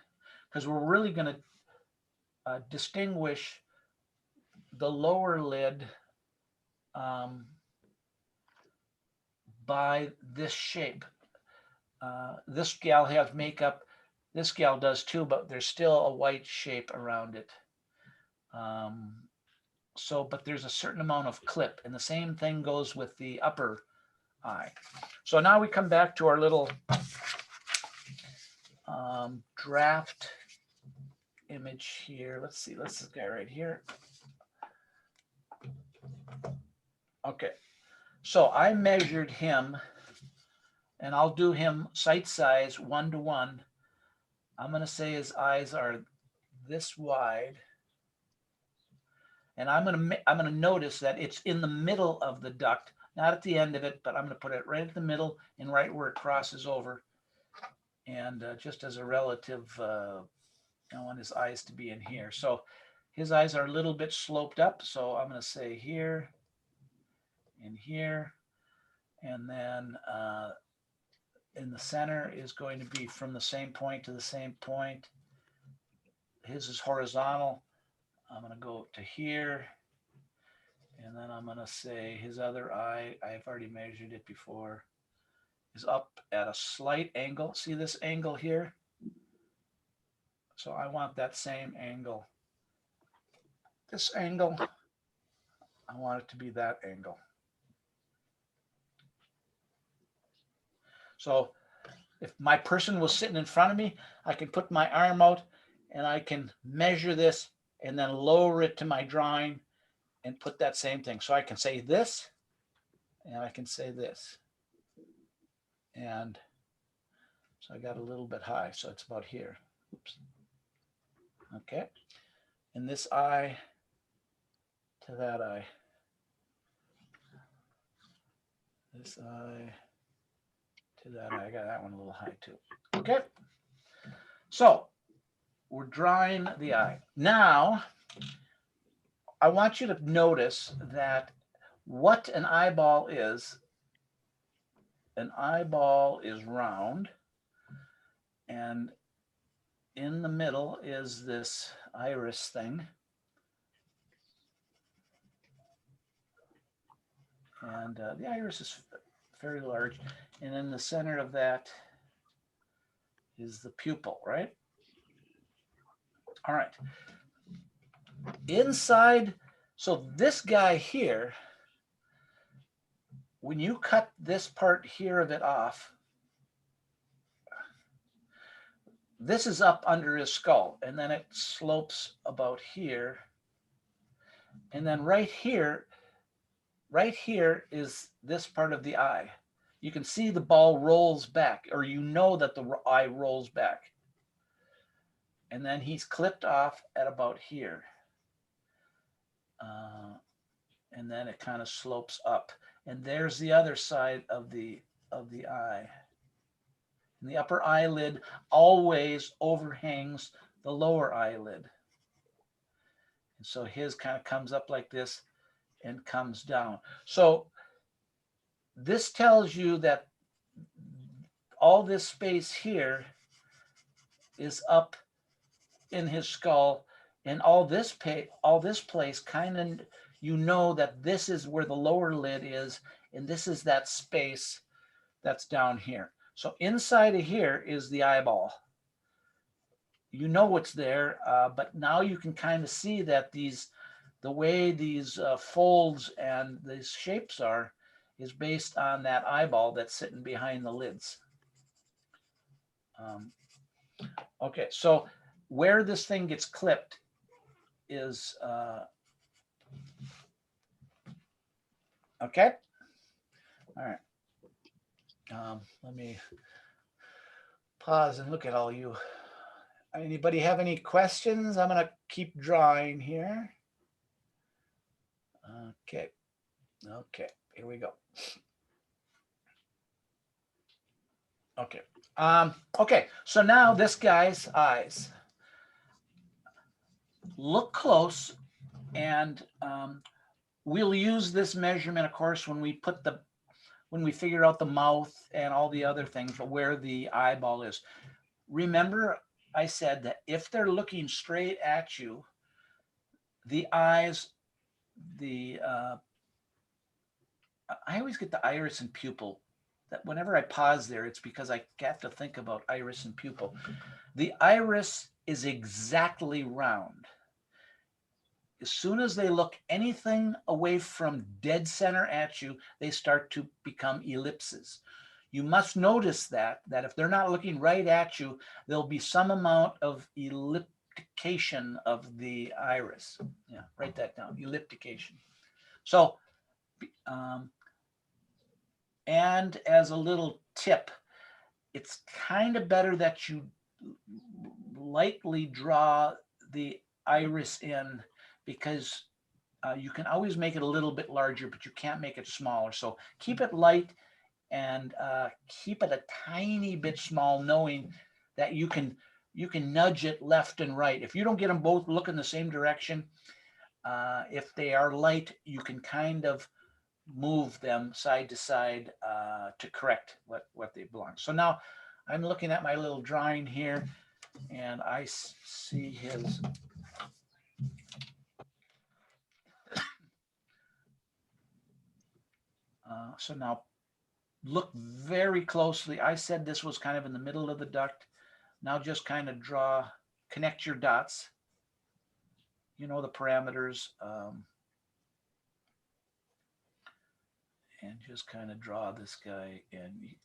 because we're really going to distinguish the lower lid by this shape. This gal has makeup. This gal does too, but there's still a white shape around it. But there's a certain amount of clip, and the same thing goes with the upper eye. So now we come back to our little draft image here. Let's see, this guy right here. Okay, so I measured him, and I'll do him sight size 1:1. I'm going to say his eyes are this wide, and I'm going to notice that it's in the middle of the duct, not at the end of it, but I'm going to put it right at the middle and right where it crosses over. And just as a relative, I want his eyes to be in here. So his eyes are a little bit sloped up. So I'm going to say here and here. And then in the center is going to be from the same point to the same point. His is horizontal. I'm going to go to here. And then I'm going to say his other eye, I've already measured it before, is up at a slight angle. See this angle here? So I want that same angle. This angle, I want it to be that angle. So if my person was sitting in front of me, I can put my arm out and I can measure this and then lower it to my drawing and put that same thing. So I can say this and I can say this. And so I got a little bit high, so it's about here. Oops. Okay. And this eye to that eye. This eye to that eye. I got that one a little high too. Okay. So we're drawing the eye. Now, I want you to notice that what an eyeball is round, and in the middle is this iris thing. And the iris is very large. And in the center of that is the pupil, right? All right. Inside, so this guy here, when you cut this part here of it off, this is up under his skull, and then it slopes about here. And then right here is this part of the eye. You can see the ball rolls back, or you know that the eye rolls back. And then he's clipped off at about here. And then it kind of slopes up. And there's the other side of the eye. And the upper eyelid always overhangs the lower eyelid. And so his kind of comes up like this and comes down. So this tells you that all this space here is up in his skull, and all this place kind of, you know that this is where the lower lid is, and this is that space that's down here. So inside of here is the eyeball. You know what's there, but now you can kind of see that the way these folds and these shapes are is based on that eyeball that's sitting behind the lids. Okay, so where this thing gets clipped is, okay, all right. Let me pause and look at all you. Anybody have any questions? I'm gonna keep drawing here. Okay, here we go. Okay, okay, so now this guy's eyes. Look close, and we'll use this measurement, of course, when we figure out the mouth and all the other things, where the eyeball is. Remember, I said that if they're looking straight at you, the eyes, I always get the iris and pupil. That whenever I pause there, it's because I have to think about iris and pupil. The iris is exactly round. As soon as they look anything away from dead center at you, they start to become ellipses. You must notice that if they're not looking right at you, there'll be some amount of elliptication of the iris. Yeah, write that down, elliptication. So, and as a little tip, it's kind of better that you lightly draw the iris in, because you can always make it a little bit larger, but you can't make it smaller. So keep it light and keep it a tiny bit small, knowing that you can nudge it left and right. If you don't get them both looking the same direction, if they are light, you can kind of move them side to side to correct what they belong. So now I'm looking at my little drawing here, and I see his so now look very closely. I said this was kind of in the middle of the duct. Now just kind of connect your dots. You know the parameters. And just kind of draw this guy in.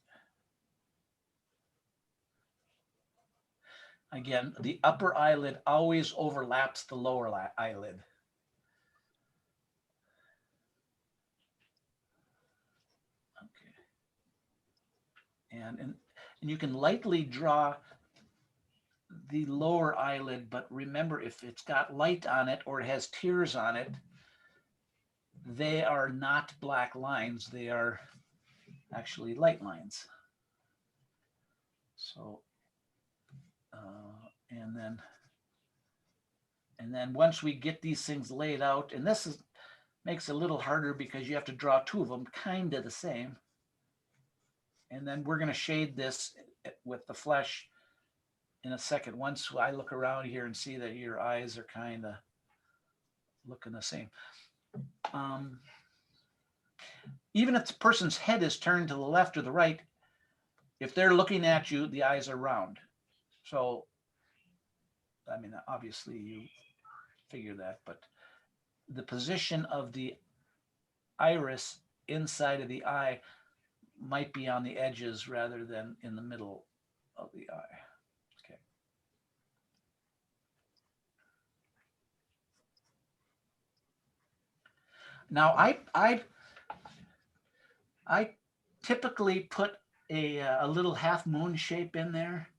Again, the upper eyelid always overlaps the lower eyelid. Okay. And you can lightly draw the lower eyelid, but remember, if it's got light on it or it has tears on it, they are not black lines. They are actually light lines. So, and then once we get these things laid out, and this makes it a little harder because you have to draw two of them kind of the same. And then we're going to shade this with the flesh in a second. Once I look around here and see that your eyes are kind of looking the same. Even if the person's head is turned to the left or the right, if they're looking at you, the eyes are round. So, I mean, obviously you figure that, but the position of the iris inside of the eye might be on the edges rather than in the middle of the eye. Okay. Now, I typically put a little half moon shape in there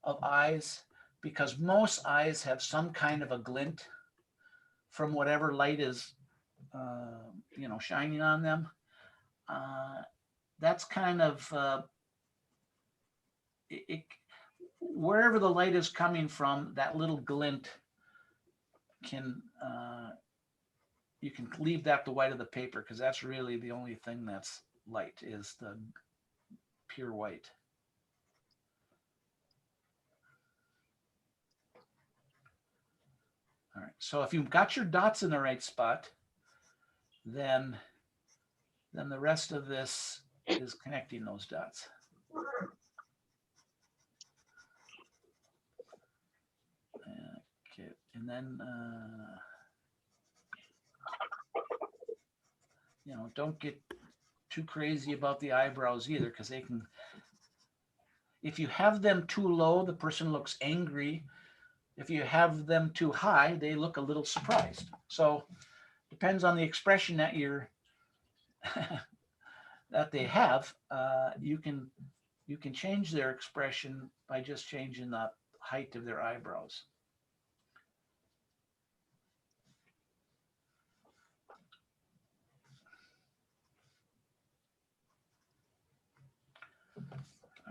of eyes because most eyes have some kind of a glint from whatever light is, shining on them. That's kind of wherever the light is coming from, that little glint can you can leave that the white of the paper because that's really the only thing that's light is the pure white. All right, so if you've got your dots in the right spot, then the rest of this is connecting those dots. Okay, and then, don't get too crazy about the eyebrows either, because they can, if you have them too low, the person looks angry. If you have them too high, they look a little surprised. So depends on the expression that you're that they have. You can change their expression by just changing the height of their eyebrows.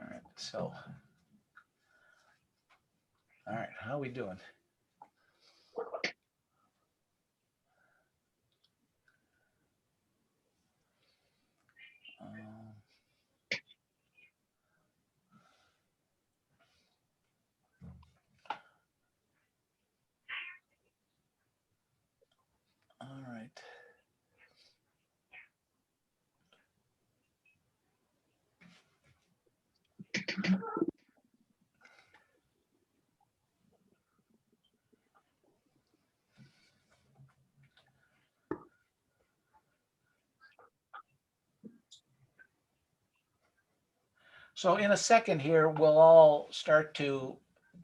All right, so, all right, how are we doing? All right. So in a second here, we'll all start to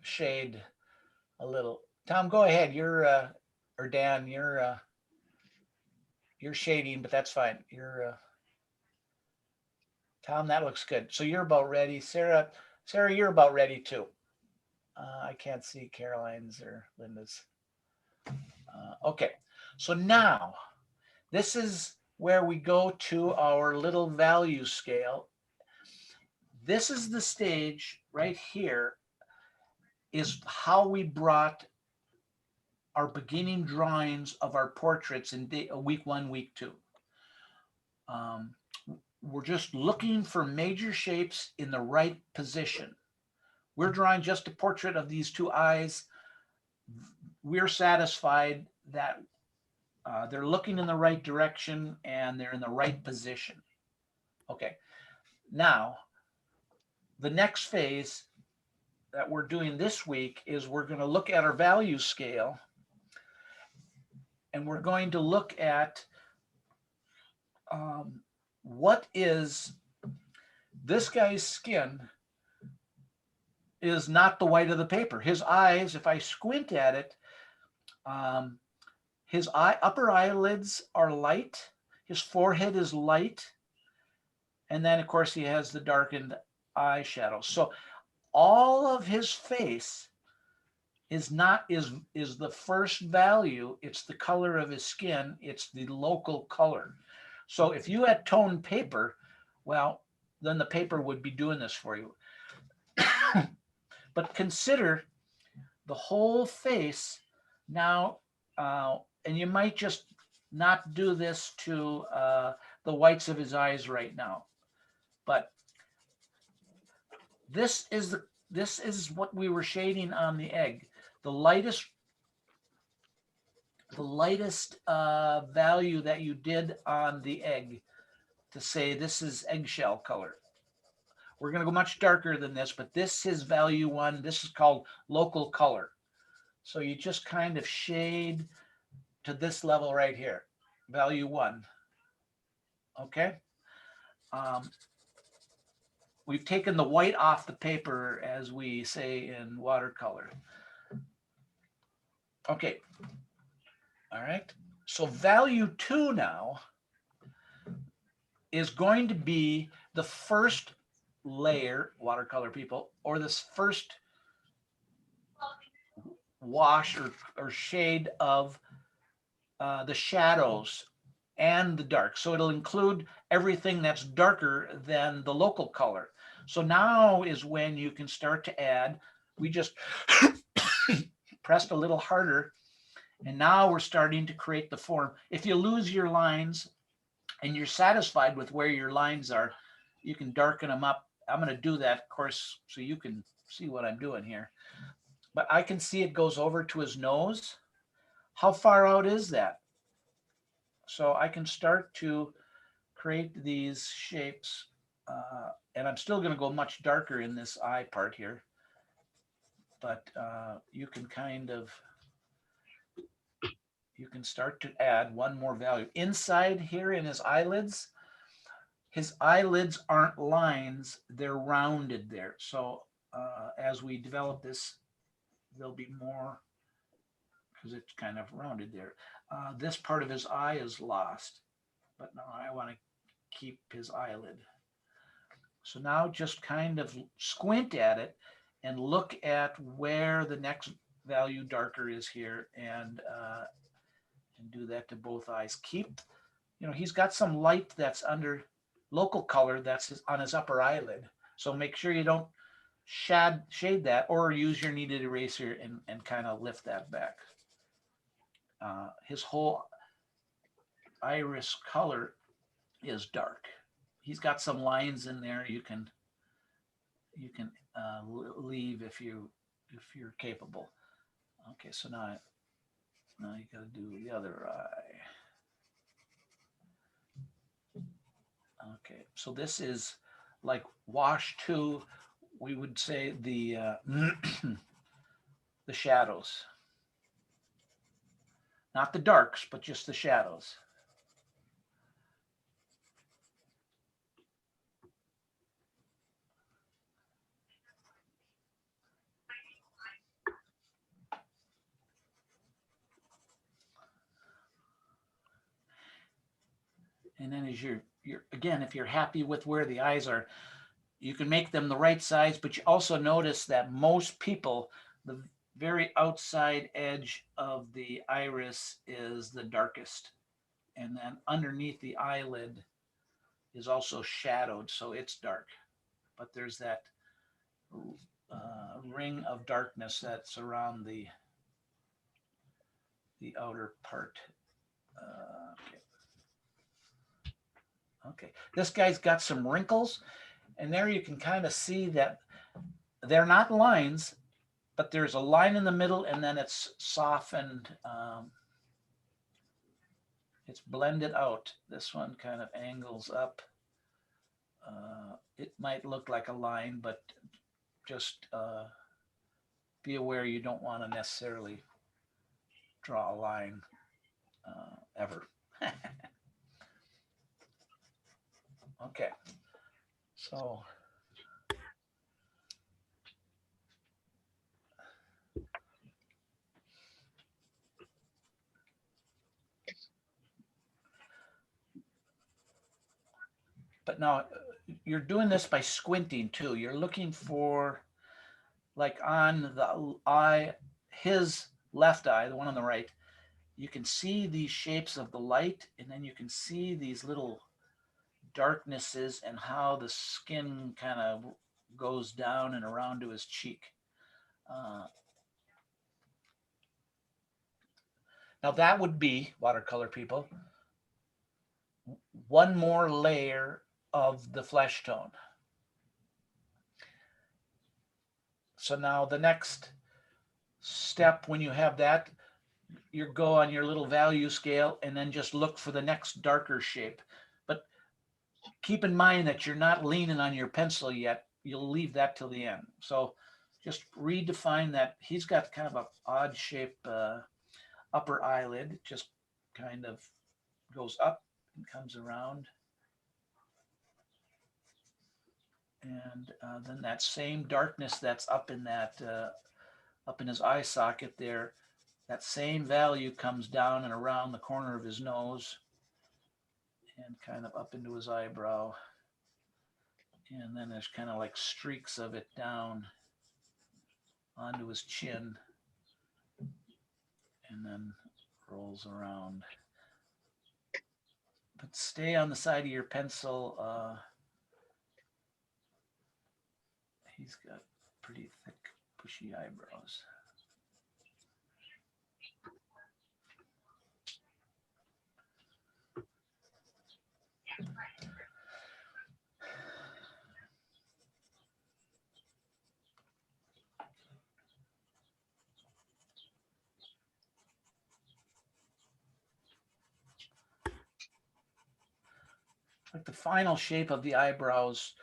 shade a little. Tom, go ahead. You're, or Dan, you're shading, but that's fine. You're, Tom, that looks good. So you're about ready. Sarah, you're about ready too. I can't see Caroline's or Linda's. Okay, so now this is where we go to our little value scale. This is the stage right here is how we brought our beginning drawings of our portraits in week 1, week 2. We're just looking for major shapes in the right position. We're drawing just a portrait of these two eyes. We're satisfied that they're looking in the right direction and they're in the right position. Okay, now the next phase that we're doing this week is we're going to look at our value scale, and we're going to look at what is this guy's skin is not the white of the paper. His eyes, if I squint at it, his upper eyelids are light. His forehead is light. And then of course he has the darkened eyeshadow. So all of his face is the first value. It's the color of his skin. It's the local color. So if you had toned paper, well, then the paper would be doing this for you. But consider the whole face now, and you might just not do this to the whites of his eyes right now. But this is what we were shading on the egg. The lightest value that you did on the egg to say this is eggshell color. We're going to go much darker than this, but this is value 1. This is called local color. So you just kind of shade to this level right here, value 1. Okay. We've taken the white off the paper, as we say in watercolor. Okay. All right. So value 2 now is going to be the first layer, watercolor people, or this first wash or shade of the shadows and the dark. So it'll include everything that's darker than the local color. So now is when you can start to add. We just pressed a little harder, and now we're starting to create the form. If you lose your lines and you're satisfied with where your lines are, you can darken them up. I'm going to do that, of course, so you can see what I'm doing here. But I can see it goes over to his nose. How far out is that? So I can start to create these shapes, and I'm still going to go much darker in this eye part here. But you can start to add one more value. Inside here in his eyelids aren't lines, they're rounded there. So as we develop this, there'll be more, because it's kind of rounded there. This part of his eye is lost, but now I want to keep his eyelid. So now just kind of squint at it and look at where the next value darker is here, and do that to both eyes. Keep, he's got some light that's under local color that's on his upper eyelid. So make sure you don't shade that, or use your kneaded eraser and kind of lift that back. His whole iris color is dark. He's got some lines in there you can leave if you're capable. Okay, so now you got to do the other eye. Okay, so this is like wash 2. We would say the the shadows, not the darks, but just the shadows. And then as you're again, if you're happy with where the eyes are, you can make them the right size, but you also notice that most people, the very outside edge of the iris is the darkest. And then underneath the eyelid is also shadowed, so it's dark. But there's that ring of darkness that's around the outer part. Okay, this guy's got some wrinkles, and there you can kind of see that they're not lines, but there's a line in the middle, and then it's softened. It's blended out. This one kind of angles up. It might look like a line, but just be aware you don't want to necessarily draw a line ever. Okay, so But now you're doing this by squinting too. You're looking for, like on the eye, his left eye, the one on the right, you can see these shapes of the light, and then you can see these little darknesses and how the skin kind of goes down and around to his cheek. Now that would be, watercolor people, one more layer of the flesh tone. So now the next step, when you have that, you go on your little value scale and then just look for the next darker shape. But keep in mind that you're not leaning on your pencil yet. You'll leave that till the end. So just redefine that. He's got kind of an odd shape upper eyelid. It just kind of goes up and comes around. And then that same darkness that's up in that up in his eye socket there, that same value comes down and around the corner of his nose and kind of up into his eyebrow. And then there's kind of like streaks of it down onto his chin and then rolls around. But stay on the side of your pencil. He's got pretty thick, bushy eyebrows. Like the final shape of the eyebrows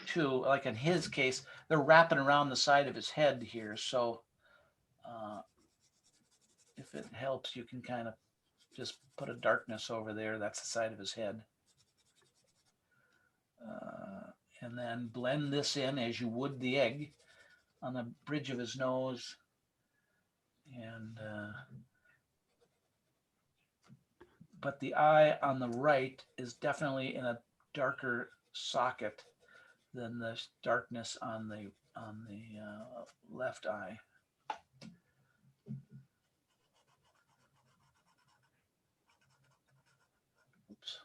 too, like in his case, they're wrapping around the side of his head here. So if it helps, you can kind of just put a darkness over there. That's the side of his head. And then blend this in as you would the egg on the bridge of his nose. And but the eye on the right is definitely in a darker socket than the darkness on the left eye. Oops.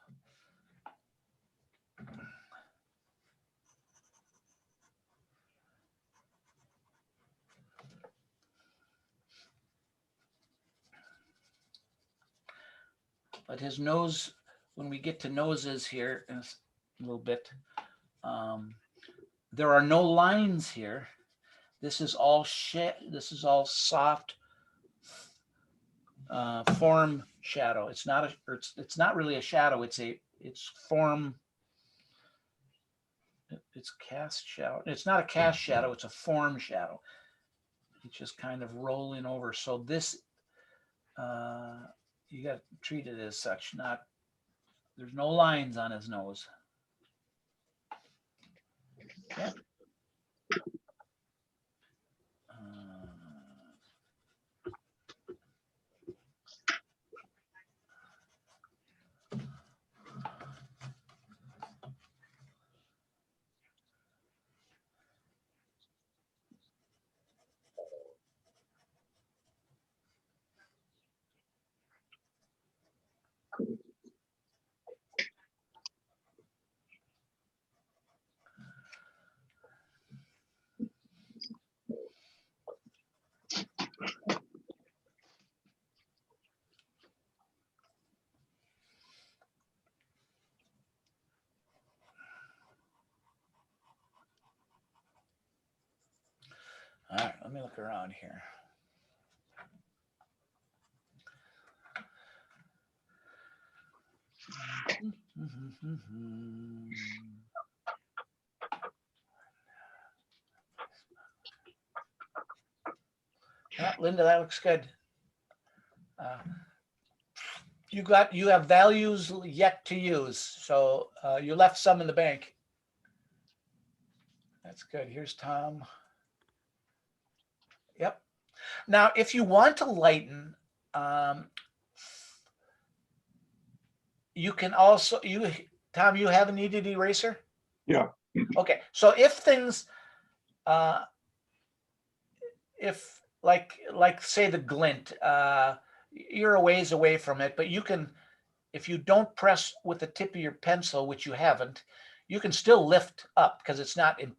But his nose, when we get to noses here in a little bit, there are no lines here. This is all this is all soft form shadow. It's not it's not really a shadow. It's form. It's cast shadow. It's not a cast shadow. It's a form shadow. It's just kind of rolling over. So this, you got to treat it as such. Not, there's no lines on his nose. Yeah. All right, let me look around here. Yeah, Linda, that looks good. You have values yet to use, so you left some in the bank. That's good. Here's Tom. Yep. Now, if you want to lighten, you can also Tom, you have a kneaded eraser? Yeah. Okay, so if things, if like say the glint, you're a ways away from it, but you can, if you don't press with the tip of your pencil, which you haven't, you can still lift up because it's not in,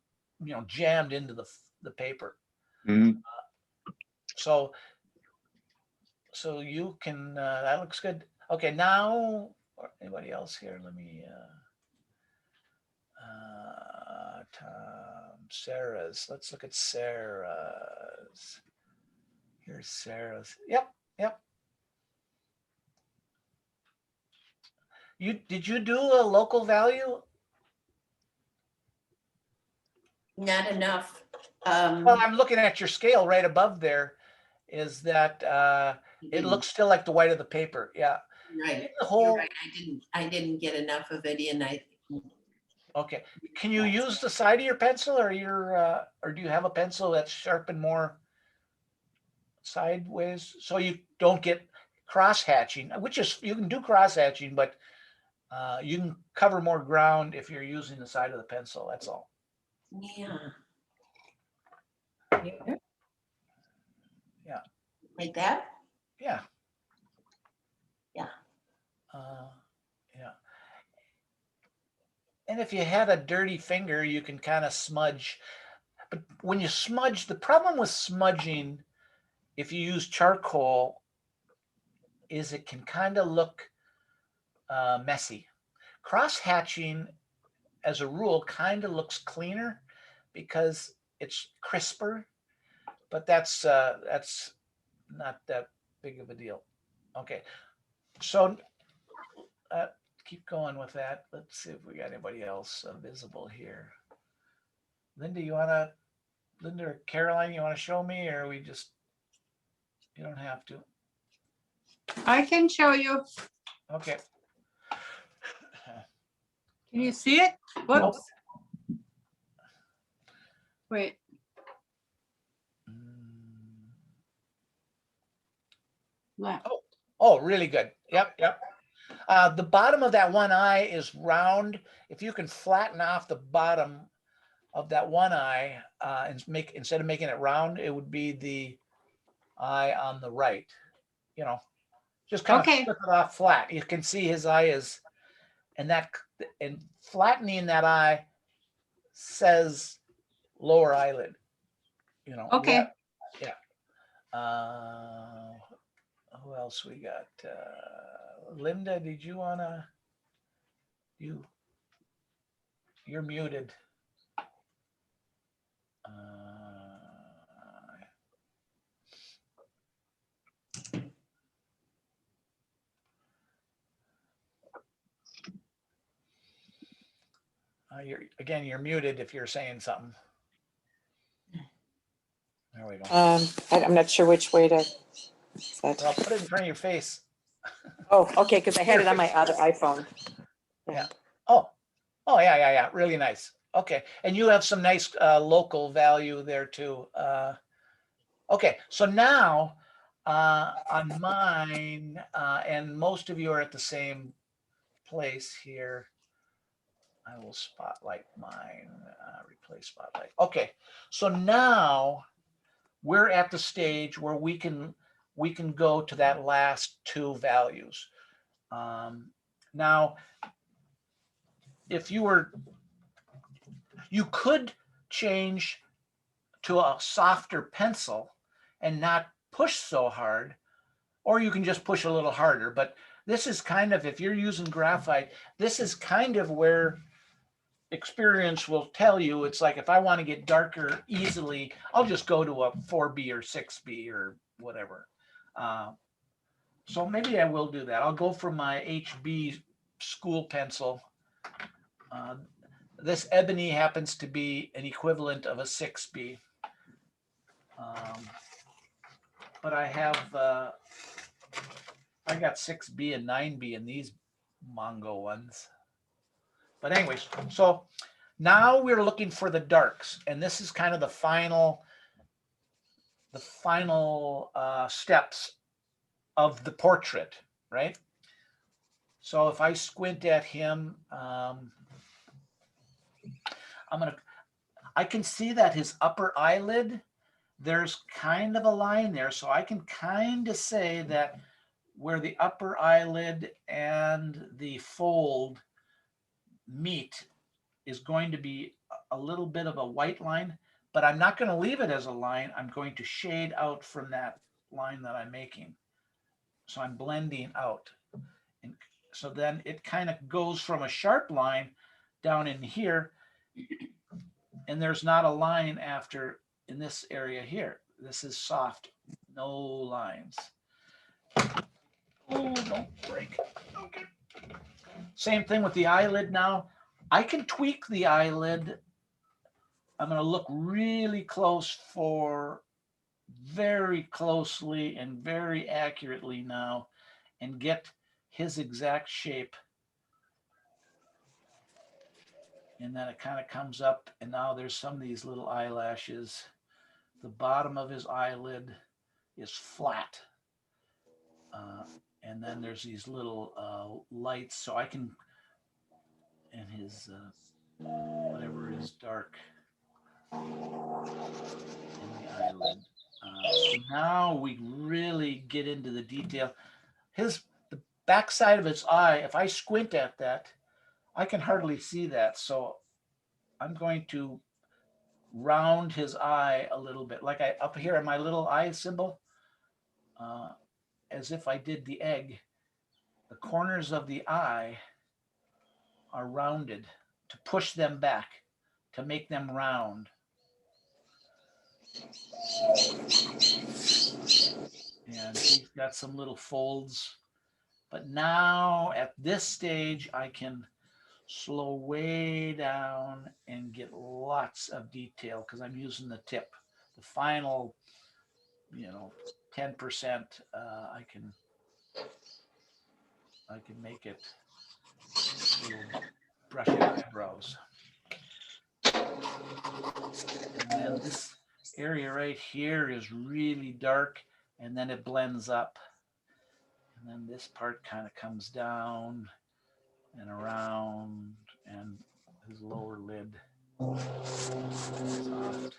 jammed into the paper. Mhm. So you can, that looks good. Okay, now, or anybody else here? Let me, Tom, Sarah's. Let's look at Sarah's. Here's Sarah's. Yep, yep. Did you do a local value? Not enough. Well, I'm looking at your scale right above there. Is that it looks still like the white of the paper? Yeah. Right. The You're whole. right. I didn't get enough of it in. Okay. Can you use the side of your pencil, or or do you have a pencil that's sharpened more sideways so you don't get cross hatching? Which is, you can do cross hatching, but you can cover more ground if you're using the side of the pencil. That's all. Yeah. Yeah. Like that? Yeah. Yeah. Yeah. And if you had a dirty finger, you can kind of smudge. But when you smudge, the problem with smudging, if you use charcoal, is it can kind of look messy. Cross hatching, as a rule, kind of looks cleaner because it's crisper, but that's not that big of a deal. Okay, so keep going with that. Let's see if we got anybody else visible here. Linda, Linda or Caroline, you want to show me, or we just, you don't have to. I can show you. Okay. Can you see it? Whoops. Wait. Left. Oh, really good. Yep, yep. The bottom of that one eye is round. If you can flatten off the bottom of that one eye and instead of making it round, it would be the eye on the right. Just kind of Okay. flip it off flat. You can see his eye is, and flattening that eye says lower eyelid. Okay. Yeah. Who else we got? Linda, did you wanna? You're muted. You're muted if you're saying something. There we go. I'm not sure which way to. is that- Well, put it in front of your face. Oh, okay, because I had it on my other iPhone. Oh, yeah. Really nice. Okay, and you have some nice local value there too. Okay, so now on mine, and most of you are at the same place here. I will spotlight mine, replace spotlight. Okay, so now we're at the stage where we can go to that last two values. Now, if you could change to a softer pencil and not push so hard, or you can just push a little harder. But this is kind of, if you're using graphite, this is kind of where experience will tell you, it's like, if I want to get darker easily, I'll just go to a 4B or 6B or whatever. So maybe I will do that. I'll go for my HB school pencil. This ebony happens to be an equivalent of a 6B. But I have, I got 6B and 9B in these Mongo ones. But anyways, so now we're looking for the darks, and this is kind of the final steps of the portrait, right? So if I squint at him, I can see that his upper eyelid, there's kind of a line there. So I can kind of say that where the upper eyelid and the fold meet is going to be a little bit of a white line, but I'm not going to leave it as a line. I'm going to shade out from that line that I'm making. So I'm blending out. And so then it kind of goes from a sharp line down in here, and there's not a line after in this area here. This is soft, no lines. Oh, don't break. Okay. Same thing with the eyelid now. I can tweak the eyelid. I'm going to look really close for very closely and very accurately now and get his exact shape. And then it kind of comes up, and now there's some of these little eyelashes. The bottom of his eyelid is flat. And then there's these little lights, so I can, and his, whatever is dark in the eyelid. So now we really get into the detail. The back side of his eye, if I squint at that, I can hardly see that. So I'm going to round his eye a little bit, like up here in my little eye symbol, as if I did the egg. The corners of the eye are rounded to push them back, to make them round. And he's got some little folds. But now at this stage, I can slow way down and get lots of detail because I'm using the tip. The final, 10%, I can make it little brushy eyebrows. And then this area right here is really dark, and then it blends up. And then this part kind of comes down and around, and his lower lid. Soft.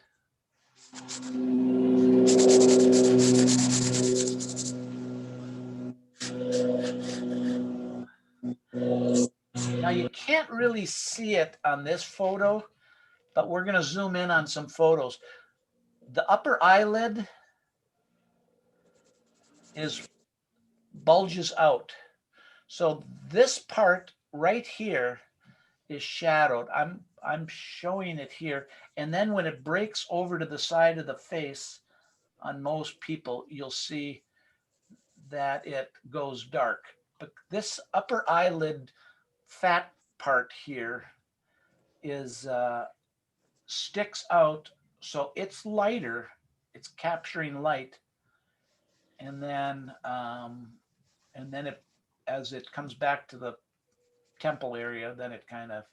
Now you can't really see it on this photo, but we're going to zoom in on some photos. The upper eyelid bulges out. So this part right here is shadowed. I'm showing it here. And then when it breaks over to the side of the face on most people, you'll see that it goes dark. But this upper eyelid fat part here is sticks out, so it's lighter. It's capturing light, and then it, as it comes back to the temple area, then it kind of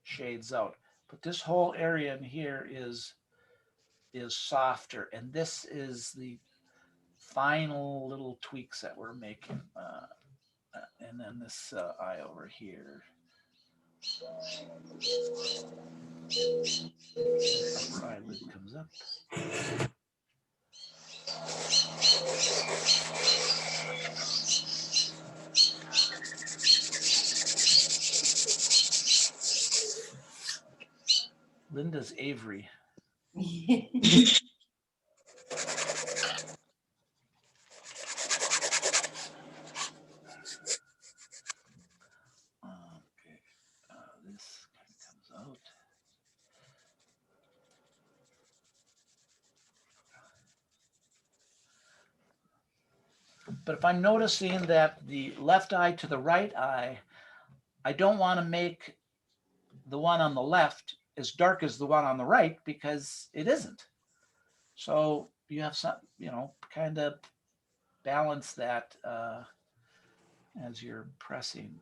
shades out. But this whole area in here is softer, and this is the final little tweaks that we're making. And then this eye over here. Upper eyelid comes up. Linda's Avery. This kind of comes out. But if I'm noticing that the left eye to the right eye, I don't want to make the one on the left as dark as the one on the right, because it isn't. So you have some, kind of balance that as you're pressing.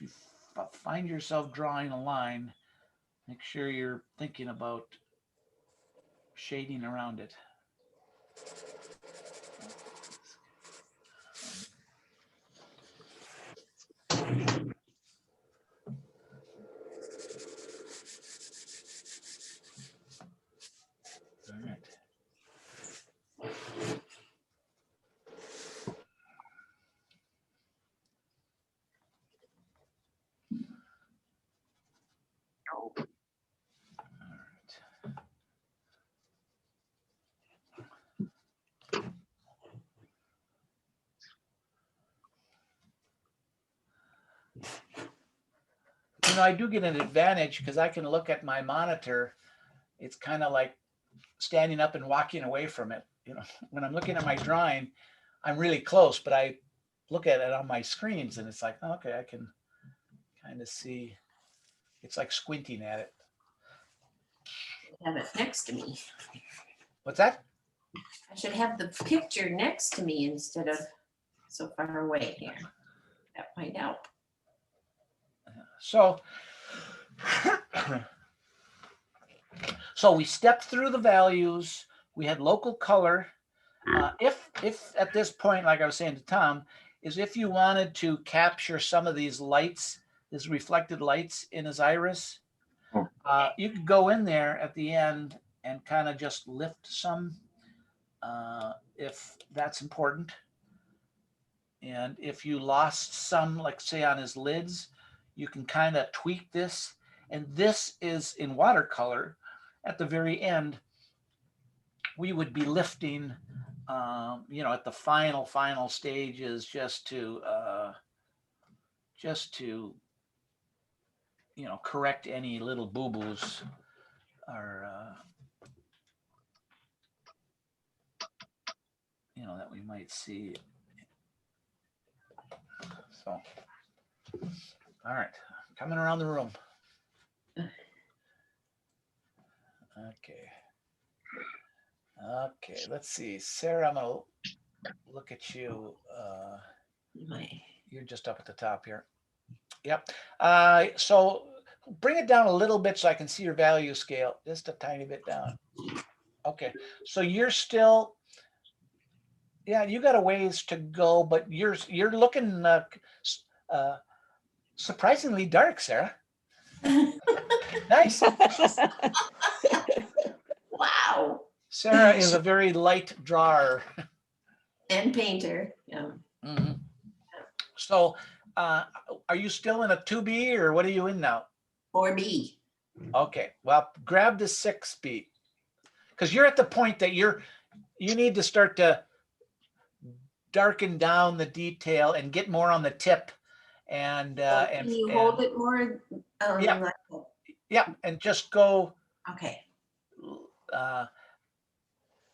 if you find yourself drawing a line, make sure you're thinking about shading around it. All right. All right. You know, I do get an advantage because I can look at my monitor. It's kind of like standing up and walking away from it. You know, when I'm looking at my drawing, I'm really close, but I look at it on my screens and it's like, oh, okay, I can kind of see. It's like squinting at it. Have it next to me. What's that? I should have the picture next to me instead of so far away here. That might help. So, so we stepped through the values. We had local color. If at this point, like I was saying to Tom, is if you wanted to capture some of these lights, these reflected lights in his iris, you could go in there at the end and kind of just lift some, if that's important. And if you lost some, like say on his lids, you can kind of tweak this. And this is in watercolor. At the very end, we would be lifting, you know, at the final stages just to, you know, correct any little boo-boos or, you know, that we might see. So, all right, coming around the room. Okay. Okay, let's see. Sarah, I'm gonna look at you. You're just up at the top here. Yep. So bring it down a little bit so I can see your value scale, just a tiny bit down. Okay, so you're still, yeah, you got a ways to go, but you're looking surprisingly dark, Sarah. Nice. Wow. Sarah is a very light drawer. And painter, yeah. Mm-hmm. So are you still in a 2B or what are you in now? 4B. Okay, well, grab the 6B because you're at the point that you need to start to darken down the detail and get more on the tip and Can you hold it more? Yeah. Like that? Yeah, and just go, Okay.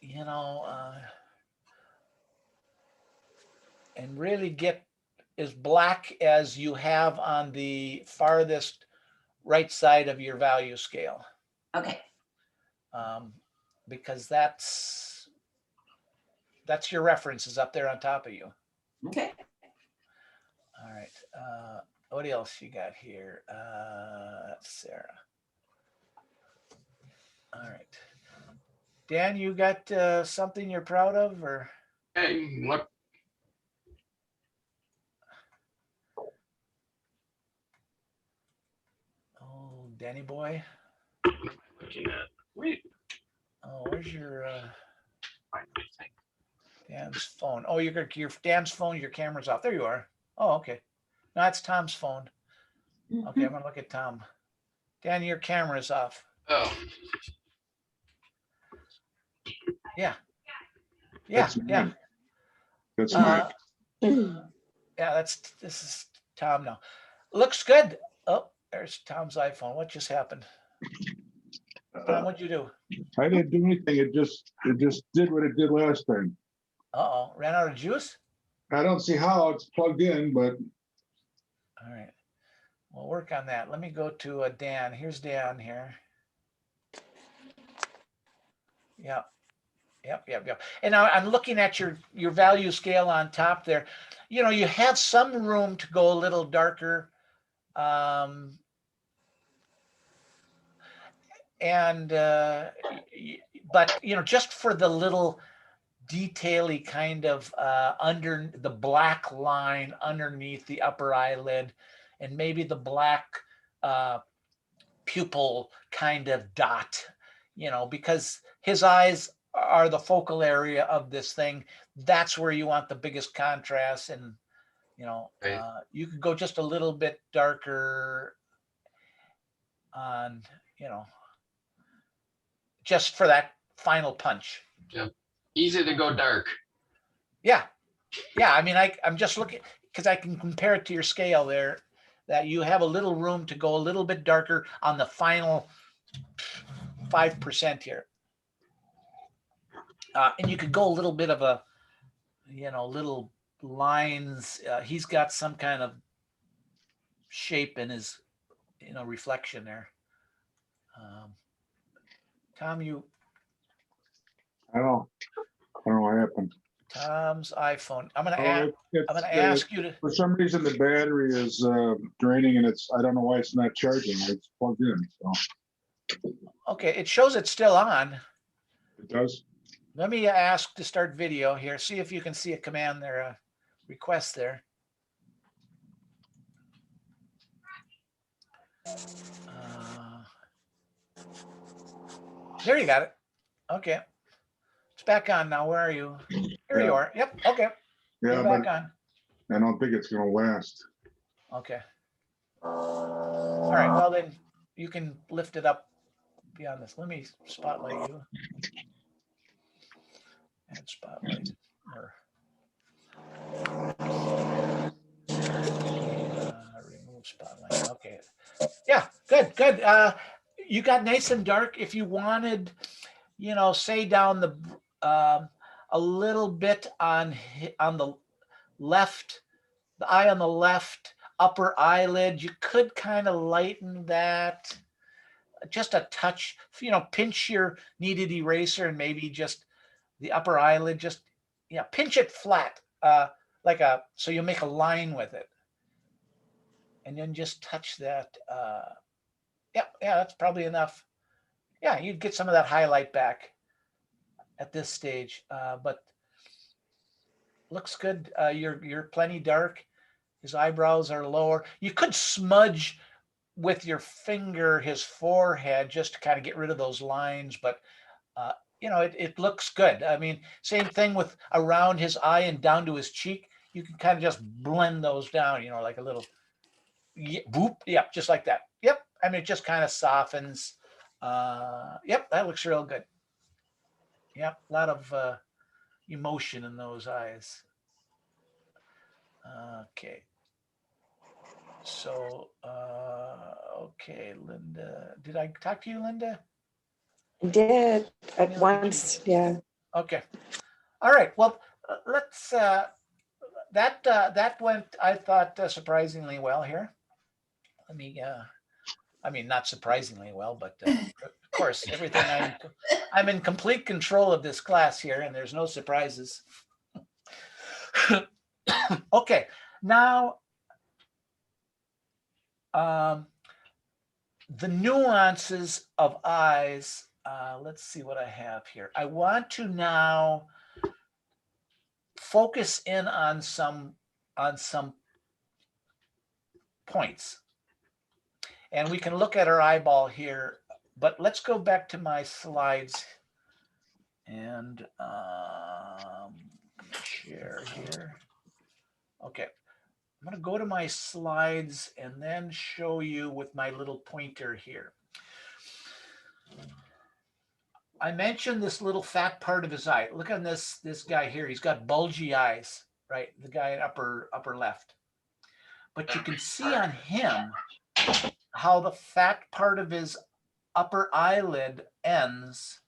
you know, and really get as black as you have on the farthest right side of your value scale. Okay. Because that's your references up there on top of you. Okay. All right. What else you got here? That's Sarah. All right. Dan, you got something you're proud of, or? Hey, look, Oh, Danny boy. looking at, wait, Oh, where's your Dan's phone? Oh, your Dan's phone. Your camera's off. There you are. Oh, okay. No, that's Tom's phone. Okay, I'm gonna look at Tom. Dan, your camera's off. oh, Yeah. That's Yeah. mine. That's mine. Yeah, this is Tom now. Looks good. Oh, there's Tom's iPhone. What just happened? Tom, what'd you do? I didn't do anything. It just did what it did last time. Uh-oh, ran out of juice? I don't see how it's plugged in, but All right. We'll work on that. Let me go to Dan. Here's Dan here. Yeah. Yep. And now I'm looking at your value scale on top there. You know, you have some room to go a little darker And, but, just for the little detail-y kind of under the black line underneath the upper eyelid, and maybe the black pupil kind of dot, because his eyes are the focal area of this thing. That's where you want the biggest contrast. And, Right. you could go just a little bit darker on, just for that final punch. Easy to go dark. Yeah. I mean, I'm just looking because I can compare it to your scale there, that you have a little room to go a little bit darker on the final 5% here. And you could go a little bit of a, little lines. He's got some kind of shape in his, reflection there. Tom, I don't know what happened. Tom's iPhone. I'm gonna Oh, ask you to. For some reason, the battery is draining and I don't know why it's not charging. It's plugged in, so Okay, it shows it's still on. it does. Let me ask to start video here. See if you can see a command there, a request there. There you got it. Okay. It's back on now. Where are you? Here you Yeah. are. Yep. Okay. Yeah, You're back but on. I don't think it's gonna last. Okay. All right. Well, then you can lift it up beyond this. Let me spotlight you. And spotlight. Or remove spotlight. Okay. Yeah. Good. You got nice and dark. If you wanted, say down the a little bit on the left, the eye on the left upper eyelid, you could kind of lighten that just a touch. Pinch your kneaded eraser and maybe just the upper eyelid, just pinch it flat, so you make a line with it, and then just touch that. Yeah, that's probably enough. Yeah, you'd get some of that highlight back at this stage, but looks good. You're plenty dark. His eyebrows are lower. You could smudge with your finger his forehead just to kind of get rid of those lines, but it looks good. I mean, same thing with around his eye and down to his cheek. You can kind of just blend those down, like a little boop. Yep, just like that. Yep. I mean, it just kind of softens. Yep, that looks real good. Yep, a lot of emotion in those eyes. Okay. So, okay, Linda. Did I talk to you, Linda? I did at once, yeah. Okay. All right. Well, let's. That went, I thought, surprisingly well here. Let me. I mean, not surprisingly well, but of course, everything I'm in complete control of this class here, and there's no surprises. Okay, now the nuances of eyes. Let's see what I have here. I want to now focus in on some points. And we can look at our eyeball here, but let's go back to my slides and share here. Okay, I'm going to go to my slides and then show you with my little pointer here. I mentioned this little fat part of his eye. Look on this guy here. He's got bulgy eyes, right? The guy in upper left. But you can see on him how the fat part of his upper eyelid ends,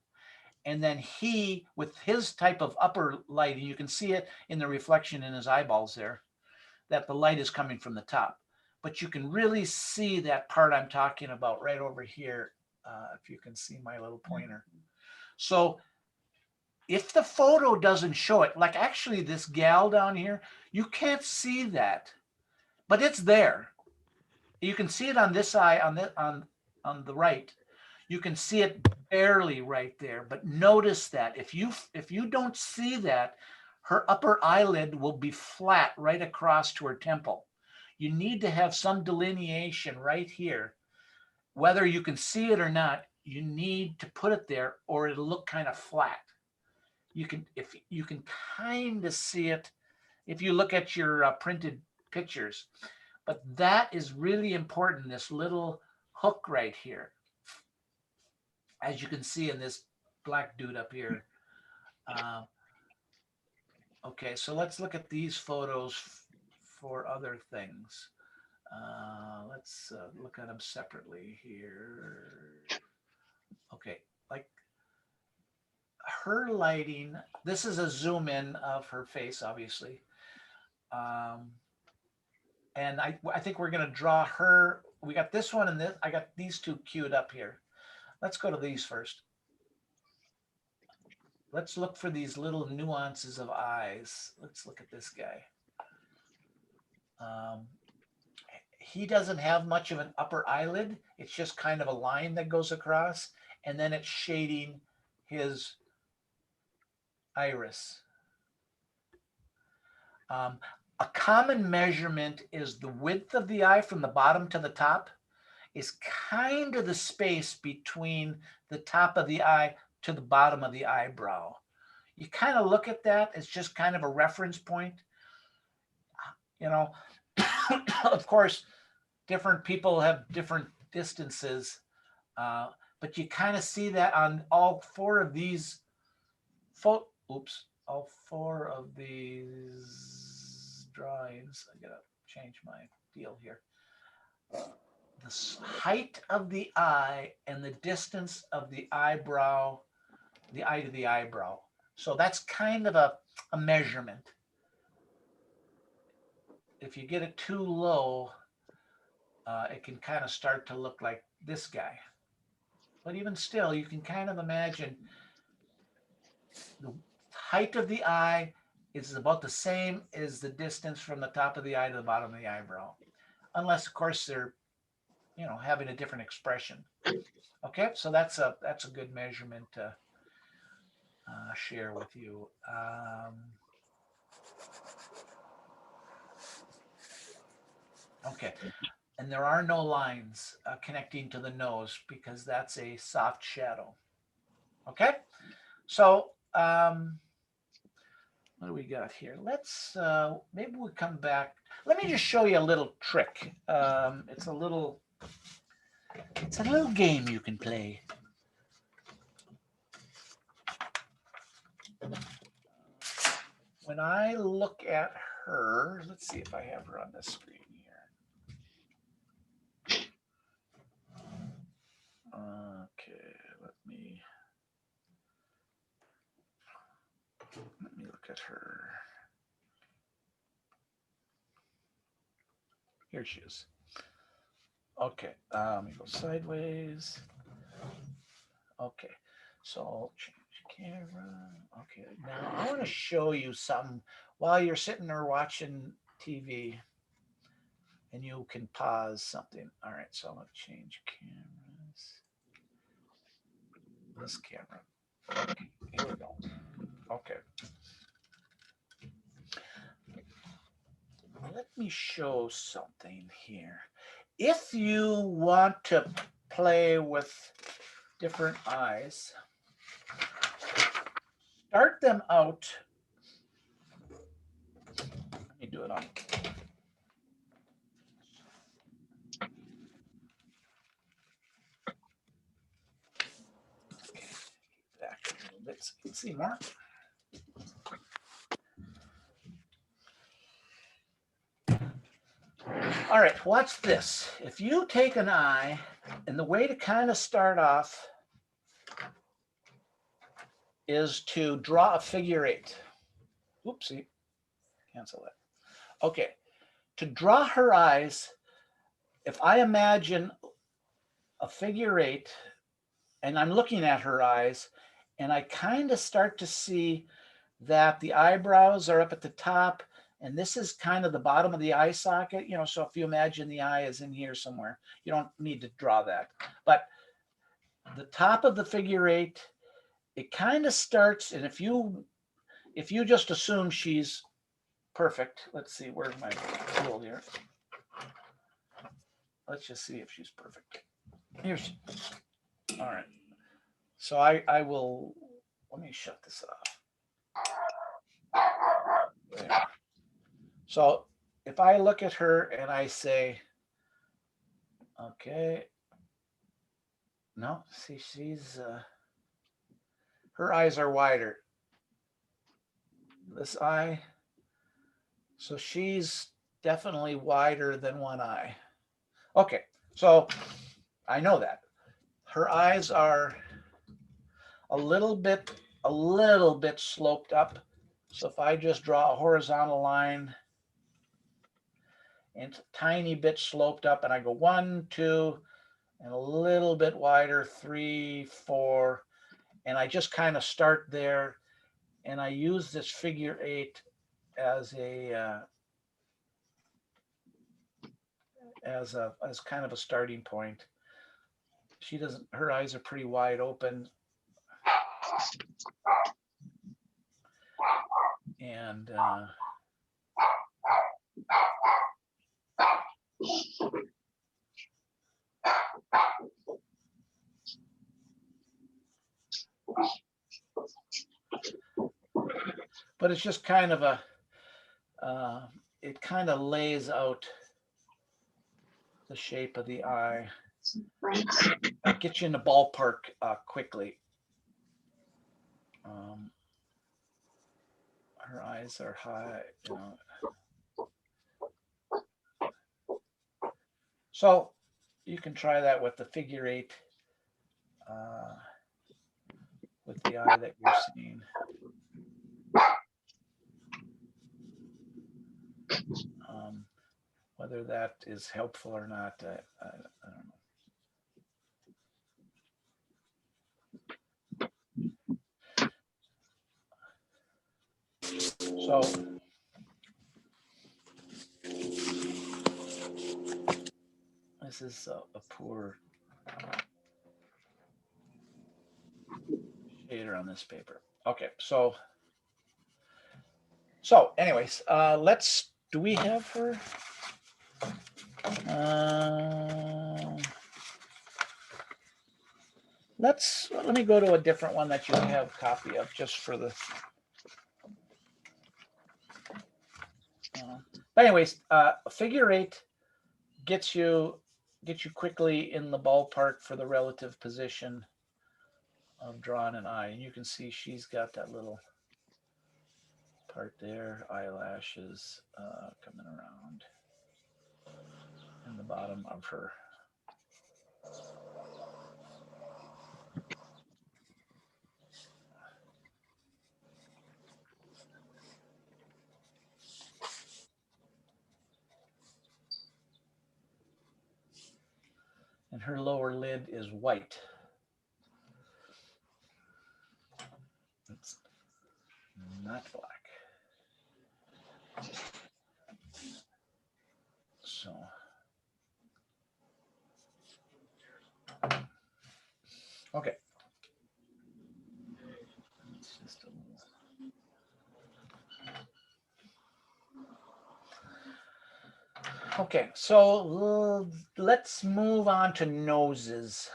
and then he, with his type of upper light, and you can see it in the reflection in his eyeballs there, that the light is coming from the top. But you can really see that part I'm talking about right over here, if you can see my little pointer. So if the photo doesn't show it, like actually this gal down here, you can't see that, but it's there. You can see it on this eye, on the right. You can see it barely right there, but notice that if you don't see that, her upper eyelid will be flat right across to her temple. You need to have some delineation right here. Whether you can see it or not, you need to put it there or it'll look kind of flat. If you can kind of see it if you look at your printed pictures, but that is really important, this little hook right here, as you can see in this black dude up here. Okay, so let's look at these photos for other things. Let's look at them separately here. Okay, like her lighting, this is a zoom in of her face, obviously. And I think we're gonna draw her. We got this one and this, I got these two queued up here. Let's go to these first. Let's look for these little nuances of eyes. Let's look at this guy. He doesn't have much of an upper eyelid. It's just kind of a line that goes across, and then it's shading his iris. A common measurement is the width of the eye from the bottom to the top is kind of the space between the top of the eye to the bottom of the eyebrow. You kind of look at that as just kind of a reference point. You know, of course, different people have different distances, but you kind of see that on all four of these, all four of these drawings. I gotta change my deal here. The height of the eye and the distance of the eyebrow, the eye to the eyebrow. So that's kind of a measurement. If you get it too low, it can kind of start to look like this guy. But even still, you can kind of imagine the height of the eye is about the same as the distance from the top of the eye to the bottom of the eyebrow. Unless, of course, they're, you know, having a different expression. Okay, so that's a good measurement to share with you. Okay, and there are no lines connecting to the nose because that's a soft shadow. Okay, so what do we got here? Let's maybe we'll come back. Let me just show you a little trick. It's a little game you can play. When I look at her, let's see if I have her on the screen here. Okay, let me look at her. Here she is. Okay, let me go sideways. Okay, so I'll change camera. Okay, now I want to show you something while you're sitting there watching TV, and you can pause something. All right, so I'm going to change cameras. This camera. Okay, here we go. Okay. Let me show something here. If you want to play with different eyes, start them out. Let me do it on. Back a little bit so you can see more. All right, watch this. If you take an eye, and the way to kind of start off is to draw a figure eight. Oopsie, cancel that. Okay, to draw her eyes, if I imagine a figure eight and I'm looking at her eyes, and I kind of start to see that the eyebrows are up at the top, And this is kind of the bottom of the eye socket, you know, so if you imagine the eye is in here somewhere, you don't need to draw that. But the top of the figure 8, it kind of starts, and if you just assume she's perfect, let's see, where's my tool here? Let's just see if she's perfect. Here she, all right. So I will, let me shut this off. There. So if I look at her and I say, okay, no, see, she's, her eyes are wider. This eye, so she's definitely wider than one eye. Okay, so I know that. Her eyes are a little bit sloped up. So if I just draw a horizontal line and it's a tiny bit sloped up and I go 1, 2, and a little bit wider, 3, 4, and I just kind of start there and I use this figure 8 as a as kind of a starting point. She doesn't, her eyes are pretty wide open. And but it's just kind of a, it kind of lays out the shape of the eye. Get you in the ballpark quickly. Her eyes are high, you know. So you can try that with the figure 8, with the eye that you're seeing. Whether that is helpful or not, I don't know. So this is a poor shader on this paper. Okay, so anyways, do we have her? Let me go to a different one that you have a copy of just for the. But anyways, figure 8 gets you quickly in the ballpark for the relative position of drawing an eye, and you can see she's got that little part there, eyelashes coming around in the bottom of her. And her lower lid is white. It's not black. So okay. It's just a little. Okay, so let's move on to noses.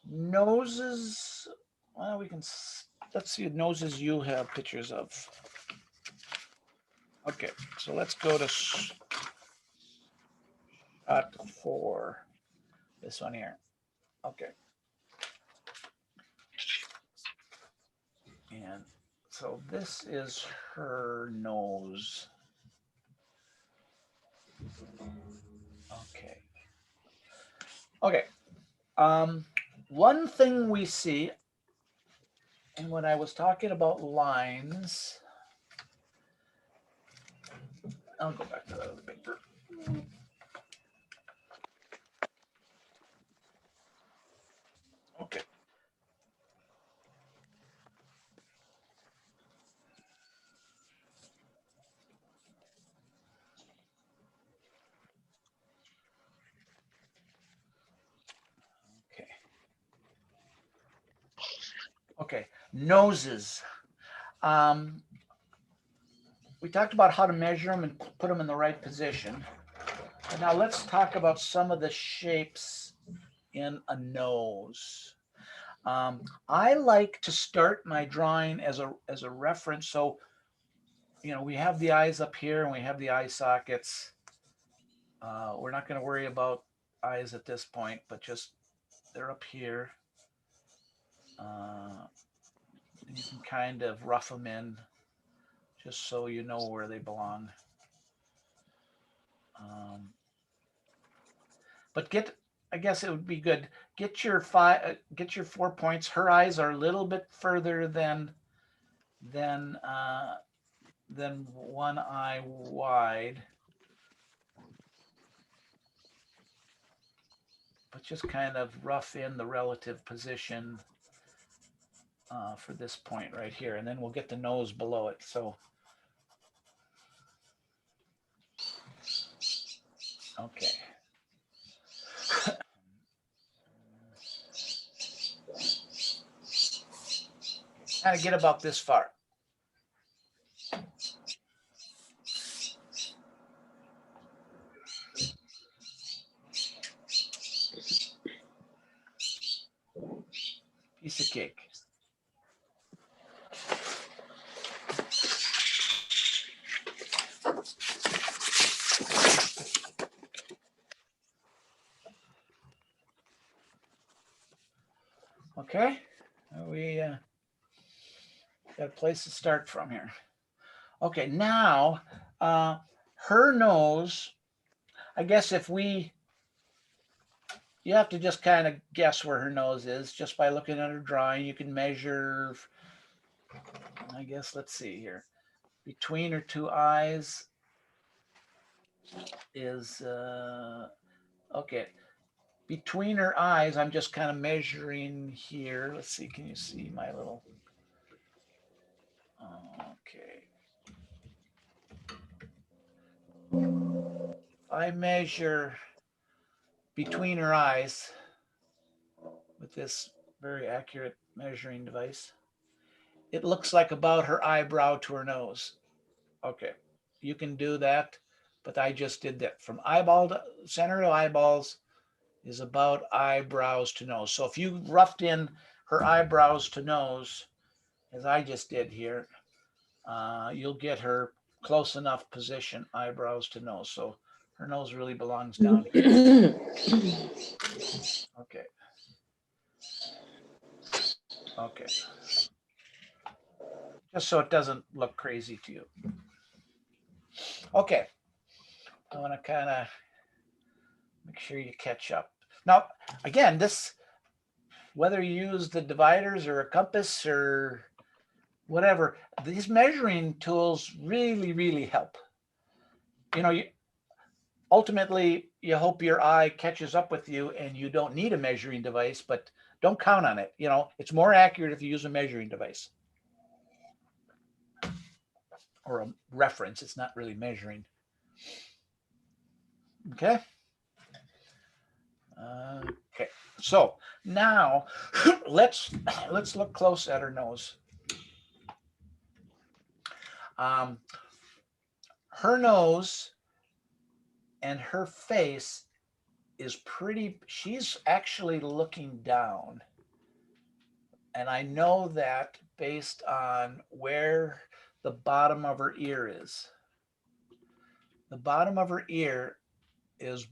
Noses, well, let's see noses you have pictures of. Okay, so let's go to shot 4, this one here. Okay. And so this is her nose. Okay. Okay. One thing we see, and when I was talking about lines, I'll go back to the other paper. Okay. Okay, noses. We talked about how to measure them and put them in the right position. And now let's talk about some of the shapes in a nose. I like to start my drawing as a reference. So, you know, we have the eyes up here and we have the eye sockets. We're not going to worry about eyes at this point, but just they're up here. You can kind of rough them in just so you know where they belong. But I guess it would be good. Get your 4 points. Her eyes are a little bit further than one eye wide. But just kind of rough in the relative position for this point right here. And then we'll get the nose below it. So, okay. Kind of get about this far. Piece of cake. Okay, we got a place to start from here. Okay, now her nose, I guess you have to just kind of guess where her nose is just by looking at her drawing. You can measure, I guess, let's see here. Between her two eyes is, okay. Between her eyes, I'm just kind of measuring here. Let's see, can you see my little, okay. I measure between her eyes with this very accurate measuring device. It looks like about her eyebrow to her nose. Okay, you can do that, but I just did that. From eyeball to center to eyeballs is about eyebrows to nose. So if you roughed in her eyebrows to nose, as I just did here, you'll get her close enough position, eyebrows to nose. So her nose really belongs down here. Okay. Okay. Just so it doesn't look crazy to you. Okay. I want to kind of make sure you catch up. Now, again, this, whether you use the dividers or a compass or whatever, these measuring tools really, really help. You know, ultimately, you hope your eye catches up with you and you don't need a measuring device, but don't count on it. You know, it's more accurate if you use a measuring device or a reference. It's not really measuring. Okay. Okay. So now let's look close at her nose. Her nose and her face is pretty, she's actually looking down. And I know that based on where the bottom of her ear is. The bottom of her ear is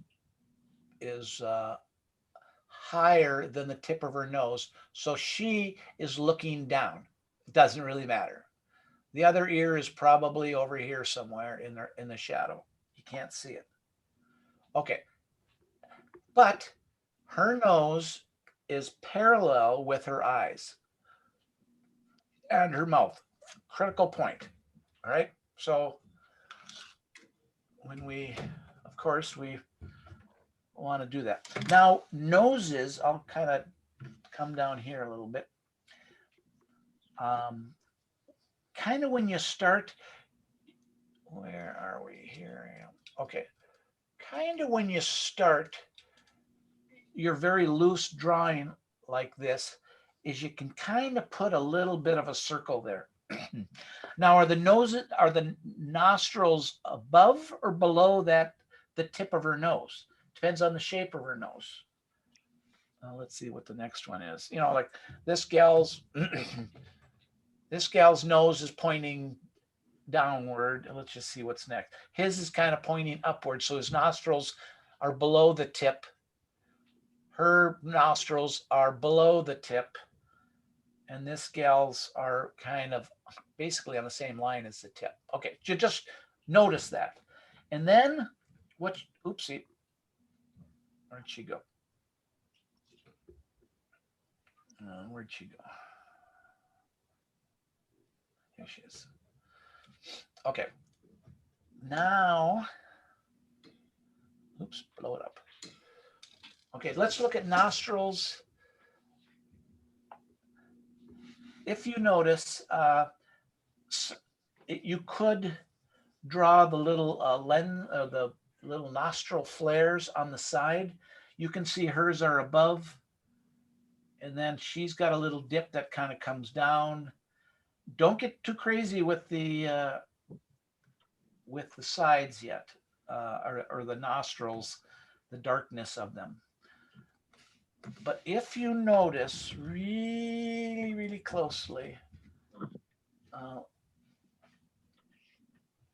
higher than the tip of her nose. So she is looking down. It doesn't really matter. The other ear is probably over here somewhere in the shadow. You can't see it. Okay. But her nose is parallel with her eyes and her mouth. Critical point. All right. So when of course, we want to do that. Now, noses, I'll kind of come down here a little bit. Kind of when you start, where are we here? Okay. Kind of when you start your very loose drawing like this, is you can kind of put a little bit of a circle there. Now, are the nostrils above or below the tip of her nose? Depends on the shape of her nose. Let's see what the next one is. You know, like this gal's this gal's nose is pointing downward. Let's just see what's next. His is kind of pointing upward, so his nostrils are below the tip. Her nostrils are below the tip, and this gal's are kind of basically on the same line as the tip. Okay, just notice that. And then what, oopsie, where'd she go? Where'd she go? Here she is. Okay, now, oops, blow it up. Okay, let's look at nostrils. If you notice, you could draw the little the little nostril flares on the side. You can see hers are above, and then she's got a little dip that kind of comes down. Don't get too crazy with the sides yet, or the nostrils, the darkness of them. But if you notice really, really closely,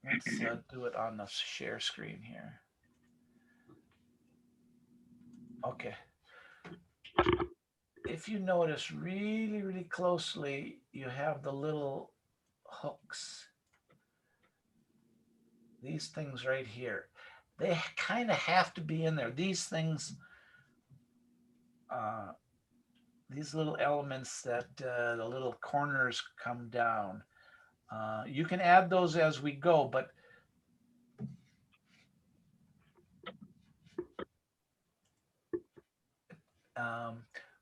let's do it on the share screen here. Okay. If you notice really, really closely, you have the little hooks. These things right here. They kind of have to be in there. These things, these little elements that the little corners come down. You can add those as we go, but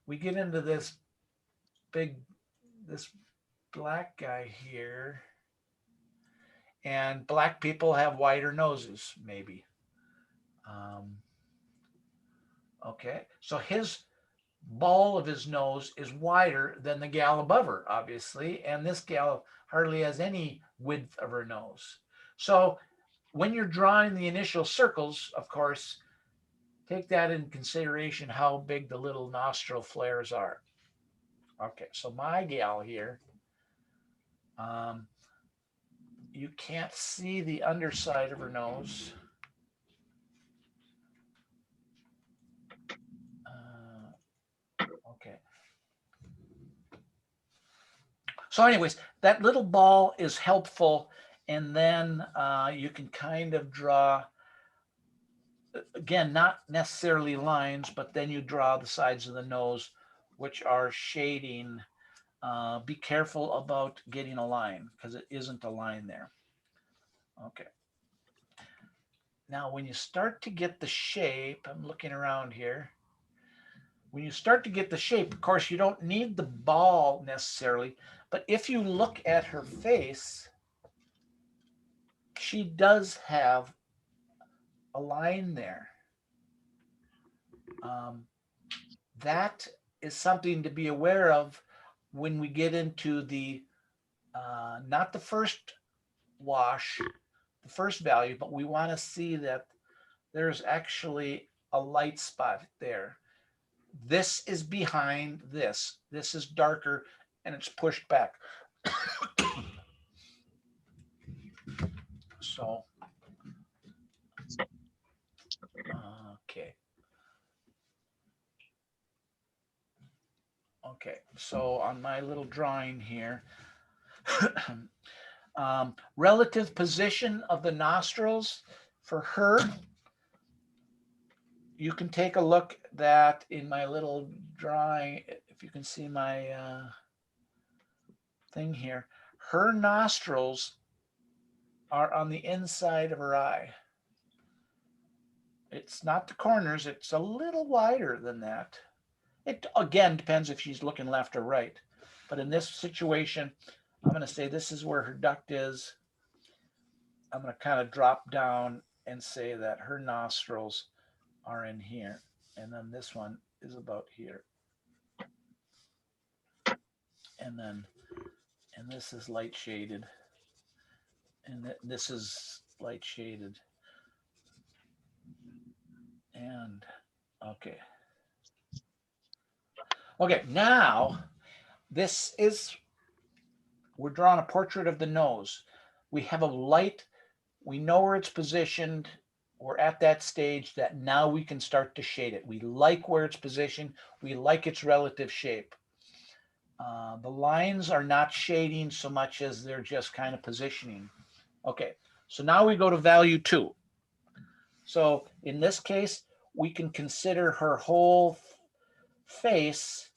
we get into this black guy here, and black people have wider noses, maybe. Okay, so his ball of his nose is wider than the gal above her, obviously, and this gal hardly has any width of her nose. So when you're drawing the initial circles, of course, take that in consideration, how big the little nostril flares are. Okay, so my gal here, you can't see the underside of her nose. Okay. So anyways, that little ball is helpful. And then you can kind of draw, again, not necessarily lines, but then you draw the sides of the nose, which are shading. Be careful about getting a line because it isn't a line there. Okay. Now, when you start to get the shape, I'm looking around here. When you start to get the shape, of course, you don't need the ball necessarily, but if you look at her face, she does have a line there. That is something to be aware of when we get into the, not the first wash, the first value, but we want to see that there's actually a light spot there. This is behind this. This is darker and it's pushed back. So, okay. Okay, so on my little drawing here, relative position of the nostrils for her, you can take a look at that in my little drawing. If you can see my thing here, her nostrils are on the inside of her eye. It's not the corners, it's a little wider than that. It again depends if she's looking left or right. But in this situation, I'm going to say this is where her duct is. I'm going to kind of drop down and say that her nostrils are in here. And then this one is about here. and this is light shaded, and this is light shaded. And okay. Okay, now this is, we're drawing a portrait of the nose. We have a light, we know where it's positioned. We're at that stage that now we can start to shade it. We like where it's positioned. We like its relative shape. The lines are not shading so much as they're just kind of positioning. Okay, so now we go to value 2. So in this case, we can consider her whole face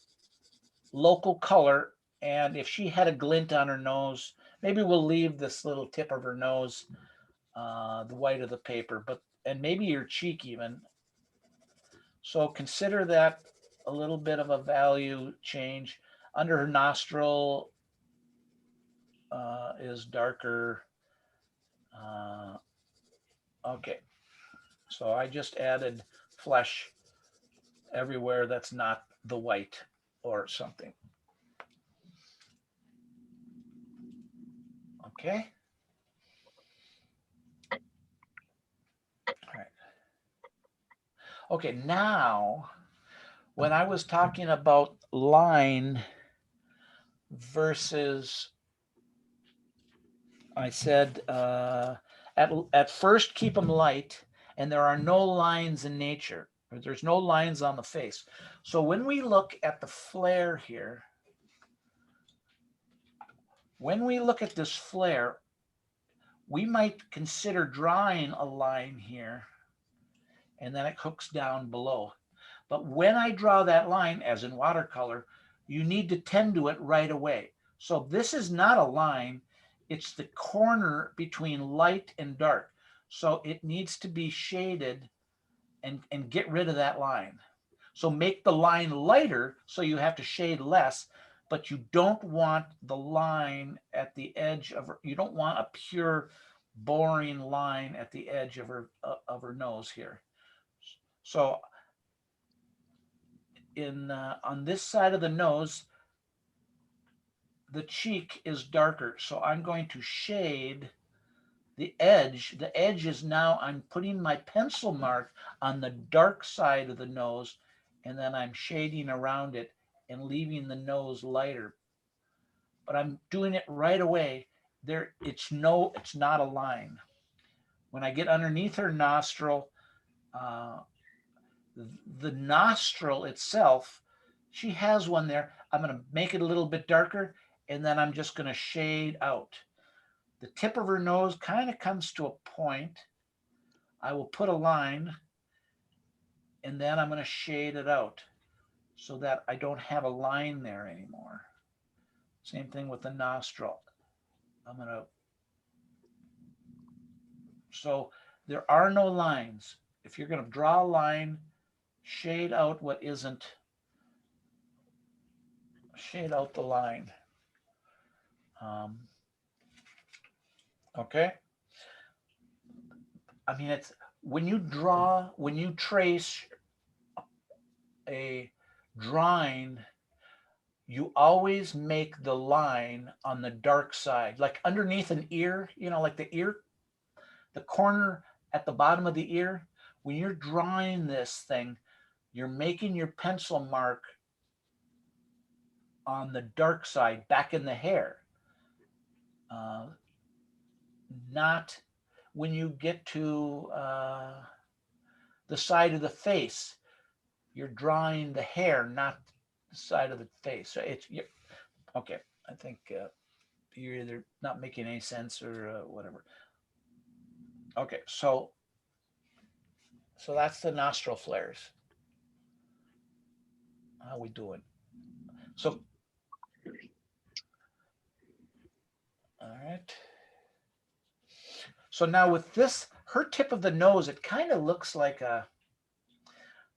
local color. And if she had a glint on her nose, maybe we'll leave this little tip of her nose, the white of the paper, and maybe your cheek even. So consider that a little bit of a value change. Under her nostril is darker. Okay, so I just added flesh everywhere that's not the white or something. Okay. All right. Okay, now when I was talking about line versus, I said at first keep them light, and there are no lines in nature. There's no lines on the face. So when we look at the flare here, when we look at this flare, we might consider drawing a line here, and then it hooks down below. But when I draw that line, as in watercolor, you need to tend to it right away. So this is not a line, it's the corner between light and dark. So it needs to be shaded and get rid of that line. So make the line lighter so you have to shade less, but you don't want the line at the edge of her, you don't want a pure boring line at the edge of her nose here. So on this side of the nose, the cheek is darker. So I'm going to shade the edge. The edge is now, I'm putting my pencil mark on the dark side of the nose, and then I'm shading around it and leaving the nose lighter. But I'm doing it right away. It's not a line. When I get underneath her nostril, the nostril itself, she has one there. I'm going to make it a little bit darker, and then I'm just going to shade out. The tip of her nose kind of comes to a point. I will put a line, and then I'm going to shade it out so that I don't have a line there anymore. Same thing with the nostril. So there are no lines. If you're going to draw a line, shade out what isn't. Shade out the line. Okay. I mean, it's when you trace a drawing, you always make the line on the dark side, like underneath an ear, like the ear, the corner at the bottom of the ear. When you're drawing this thing, you're making your pencil mark on the dark side, back in the hair. Not when you get to the side of the face, you're drawing the hair, not the side of the face. So okay. I think you're either not making any sense or whatever. Okay, so that's the nostril flares. How we doing? So, all right. So now with this, her tip of the nose, it kind of looks like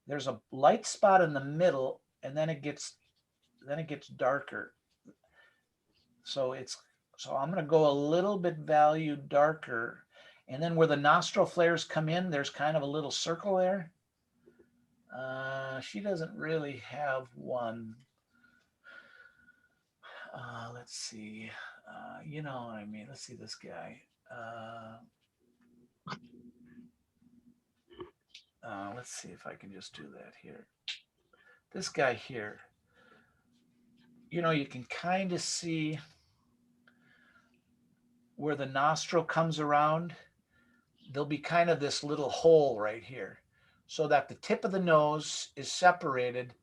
there's a light spot in the middle, and then it gets darker. So I'm going to go a little bit value darker, and then where the nostril flares come in, there's kind of a little circle there. She doesn't really have one. let's see, you know what I mean? Let's see this guy. Let's see if I can just do that here. This guy here, you know, you can kind of see where the nostril comes around. There'll be kind of this little hole right here so that the tip of the nose is separated.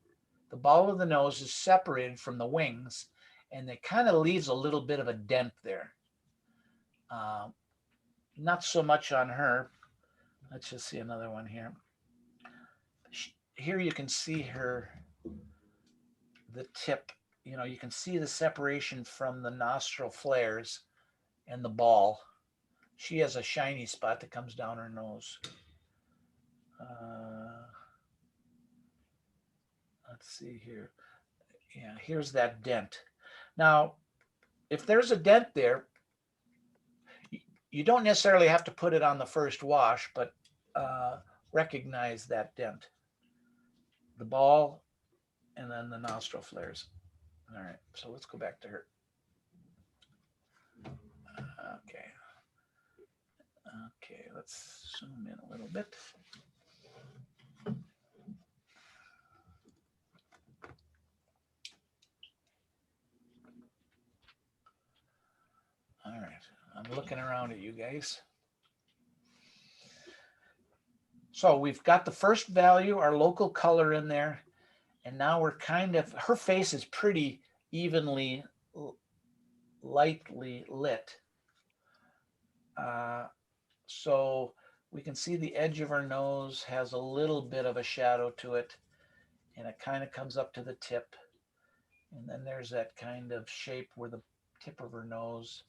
The ball of the nose is separated from the wings, and it kind of leaves a little bit of a dent there. Not so much on her. Let's just see another one here. Here you can see her, the tip, you know, you can see the separation from the nostril flares and the ball. She has a shiny spot that comes down her nose. Let's see here. Yeah, here's that dent. Now, if there's a dent there, you don't necessarily have to put it on the first wash, but recognize that dent. The ball and then the nostril flares. All right, so let's go back to her. Okay. Okay, let's zoom in a little bit. All right, I'm looking around at you guys. So we've got the first value, our local color in there, and now we're kind of, her face is pretty evenly, lightly lit. So we can see the edge of her nose has a little bit of a shadow to it, and it kind of comes up to the tip. And then there's that kind of shape where the tip of her nose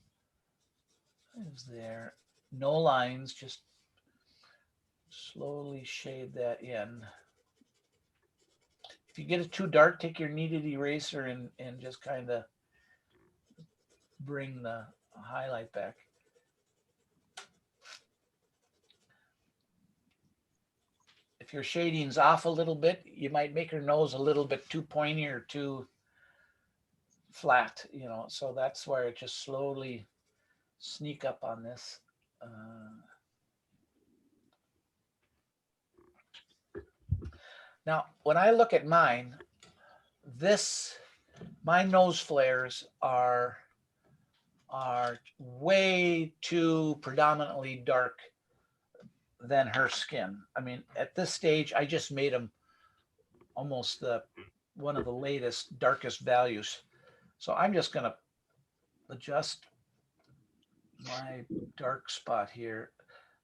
is there. No lines, just slowly shade that in. If you get it too dark, take your kneaded eraser and just kind of bring the highlight back. If your shading's off a little bit, you might make her nose a little bit too pointy or too flat, you know, so that's where it just slowly sneak up on this. Now, when I look at mine, my nose flares are way too predominantly dark than her skin. I mean, at this stage, I just made them almost one of the latest, darkest values. So I'm just going to adjust my dark spot here.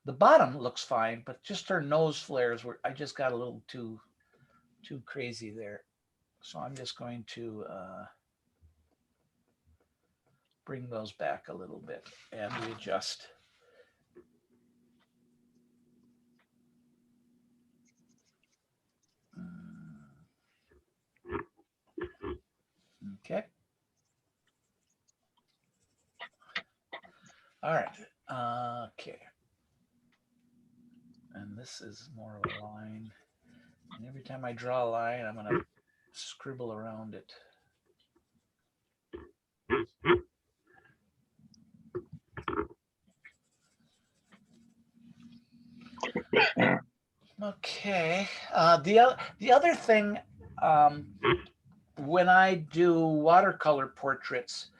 The bottom looks fine, but just her nose flares I just got a little too crazy there. So I'm just going to bring those back a little bit and readjust. Okay. All right. Okay. And this is more of a line. And every time I draw a line, I'm going to scribble around it. Okay. The other thing, when I do watercolor portraits,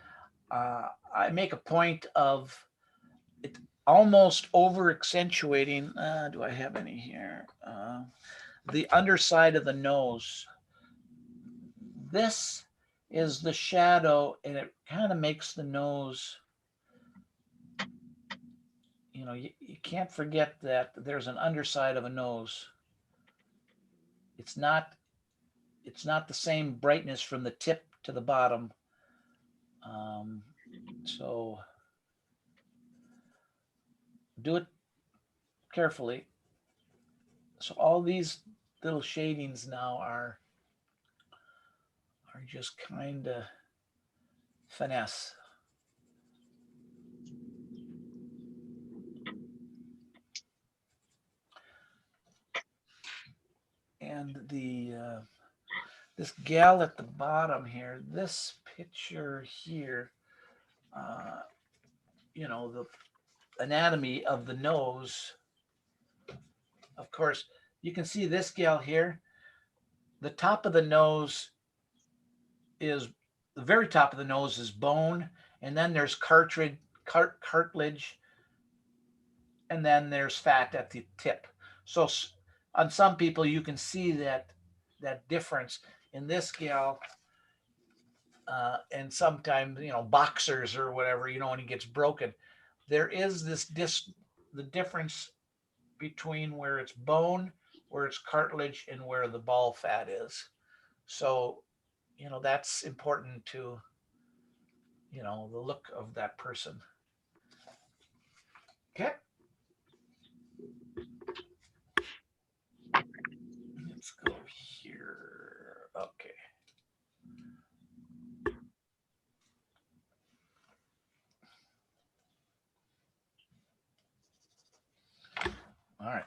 I make a point of it almost over accentuating. Do I have any here? The underside of the nose. This is the shadow, and it kind of makes the nose, you know, you can't forget that there's an underside of a nose. It's not the same brightness from the tip to the bottom. So do it carefully. So all these little shadings now are just kind of finesse. And this gal at the bottom here, this picture here, you know, the anatomy of the nose. Of course, you can see this gal here. The top of the nose is, the very top of the nose is bone, and then there's cartilage, and then there's fat at the tip. So on some people, you can see that difference. In this gal, and sometimes, you know, boxers or whatever, you know, when he gets broken, there is the difference between where it's bone, where it's cartilage, and where the ball fat is. So, you know, that's important to, you know, the look of that person. Okay. Let's go here. Okay. All right,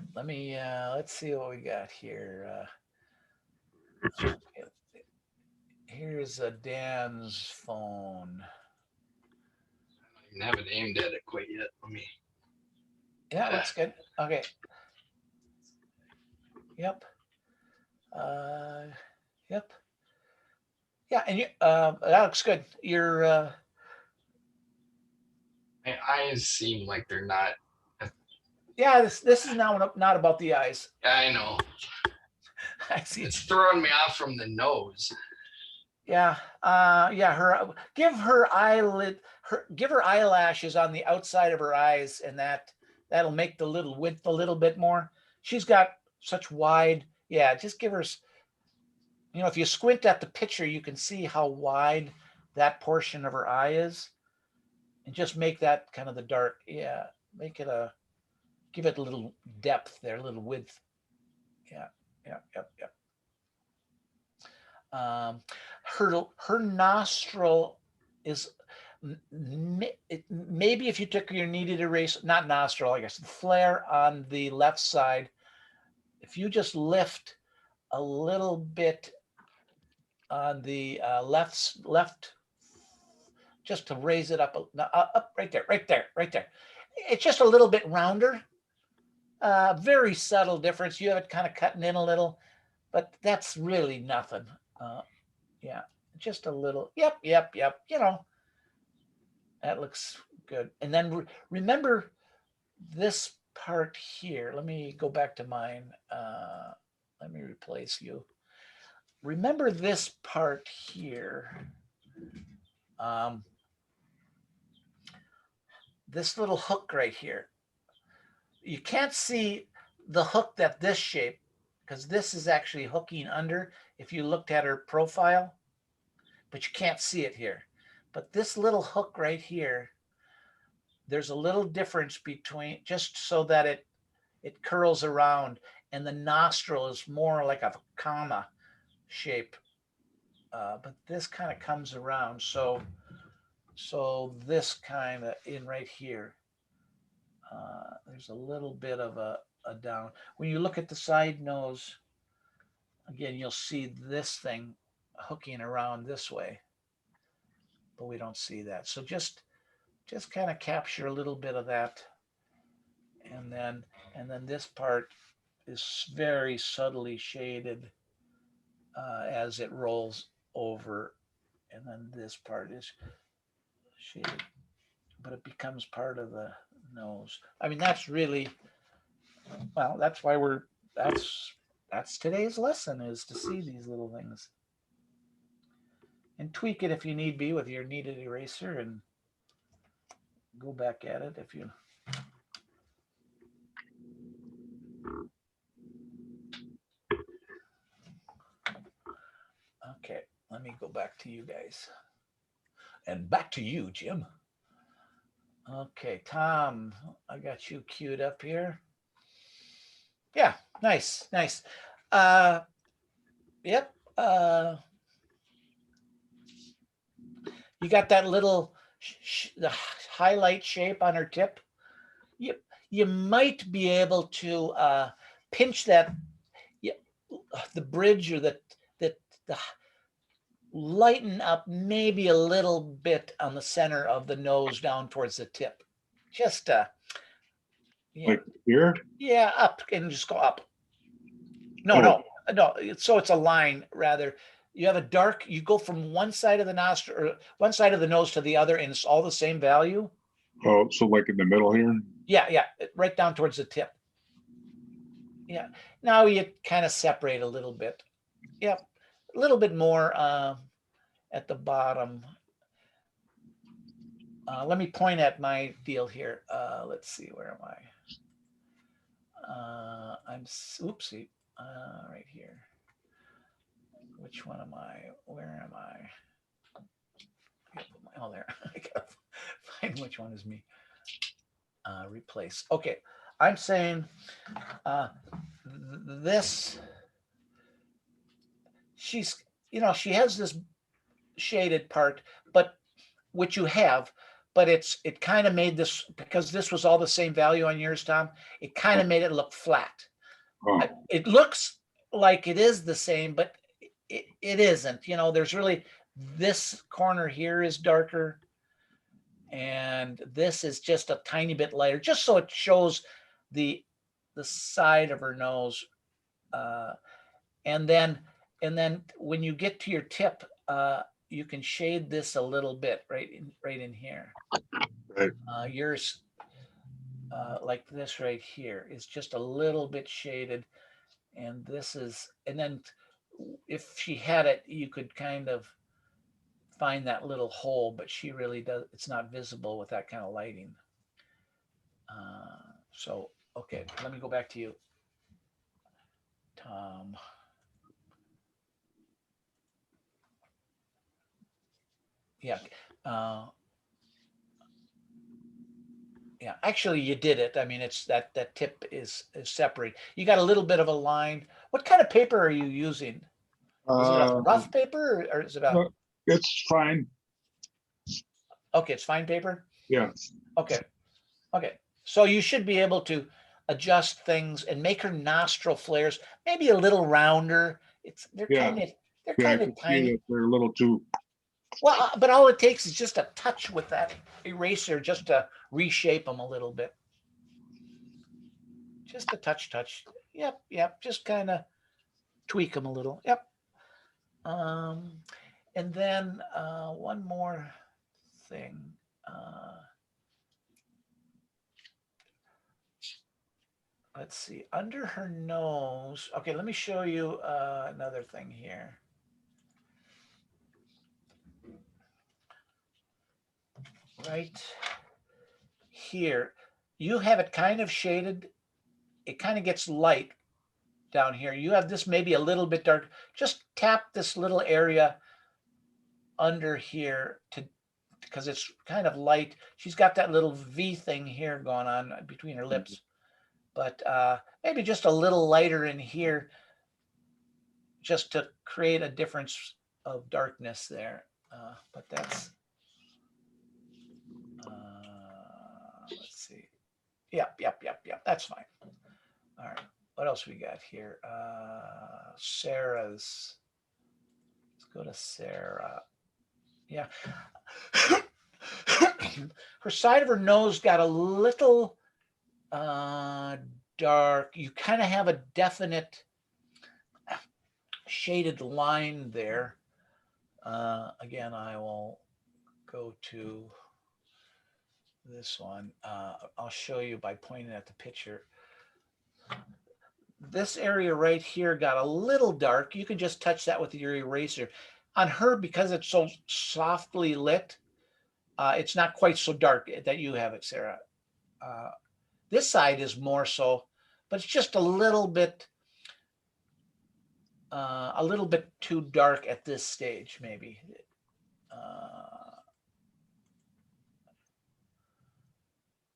let's see what we got here. Here's Dan's phone. I don't even have it aimed at it quite yet. Let me. Yeah, looks good. Okay. Yep. Yep. Yeah, and that looks good. My eyes seem like they're not. Yeah, this is now not about the eyes. I know. I see. It's throwing me off from the nose. Yeah. Yeah. Give her eyelashes on the outside of her eyes, and that'll make the little width a little bit more. She's got such wide. Yeah. Just give her. You know, if you squint at the picture, you can see how wide that portion of her eye is, and just make that kind of the dark. Yeah. Make it give it a little depth there, a little width. Yeah. Her nostril is maybe if you took your kneaded eraser, not nostril, I guess, the flare on the left side, if you just lift a little bit on the left, just to raise it up, up right there. It's just a little bit rounder. Very subtle difference. You have it kind of cutting in a little, but that's really nothing. Yeah, just a little. Yep. You know, that looks good. And then remember this part here. Let me go back to mine. Let me replace you. Remember this part here. This little hook right here. You can't see the hook that this shape, because this is actually hooking under if you looked at her profile, but you can't see it here. But this little hook right here, there's a little difference between, just so that it curls around, and the nostril is more like a comma shape. But this kind of comes around. So this kind of in right here. There's a little bit of a down. When you look at the side nose, again, you'll see this thing hooking around this way, but we don't see that. So just kind of capture a little bit of that. And then this part is very subtly shaded as it rolls over. And then this part is shaded, but it becomes part of the nose. I mean, that's really, well, that's why that's today's lesson, is to see these little things and tweak it if you need be with your kneaded eraser, and go back at it if you. Okay, let me go back to you guys. And back to you, Jim. Okay, Tom, I got you queued up here. Yeah, nice. Yep. You got that little the highlight shape on her tip. You might be able to pinch that, the bridge, or the lighten up maybe a little bit on the center of the nose down towards the tip. Just yeah, Like here? yeah, up and just go up. No, Oh. so it's a line rather. You have a dark, you go from one side of the nostril or one side of the nose to the other and it's all the same value. Oh, so like in the middle here? Yeah, right down towards the tip. Yeah, now you kind of separate a little bit. Yep, a little bit more at the bottom. Let me point at my deal here. Let's see, where am I? Oopsie, right here. Which one am I? Where am I? Oh, there. I gotta find which one is me. Replace. Okay, I'm saying this. She's, she has this shaded part, but which you have, but it kind of made this, because this was all the same value on yours, Tom, it kind of made it look flat. Oh, It looks like it is the same, but it isn't. There's really, this corner here is darker and this is just a tiny bit lighter, just so it shows the side of her nose. And then when you get to your tip, you can shade this a little bit right in here. Right. Yours, like this right here, is just a little bit shaded, and this is, and then if she had it, you could kind of find that little hole, but she really does. It's not visible with that kind of lighting. So okay, let me go back to you, Tom. Yeah. Yeah, actually you did it. I mean, it's that tip is separate. You got a little bit of a line. What kind of paper are you using? Is it a rough paper or is it a, no, it's fine. okay, it's fine paper? Yeah. Okay. So you should be able to adjust things and make her nostril flares maybe a little rounder. They're Yeah. kind of Yeah, I kind can of see tiny. that they're a little too. Well, but all it takes is just a touch with that eraser just to reshape them a little bit. Just a touch. Yep. Just kind of tweak them a little. Yep. And then one more thing. Let's see, under her nose. Okay, let me show you another thing here. Right here, you have it kind of shaded. It kind of gets light down here. You have this maybe a little bit dark. Just tap this little area under here because it's kind of light. She's got that little V thing here going on between her lips, but maybe just a little lighter in here just to create a difference of darkness there. But that's, let's see. Yep. That's fine. All right. What else we got here? Sarah's. Let's go to Sarah. Yeah. Her side of her nose got a little dark. You kind of have a definite shaded line there. Again, I will go to this one. I'll show you by pointing at the picture. This area right here got a little dark. You can just touch that with your eraser. On her, because it's so softly lit, it's not quite so dark that you have it, Sarah. This side is more so, but it's just a little bit too dark at this stage, maybe.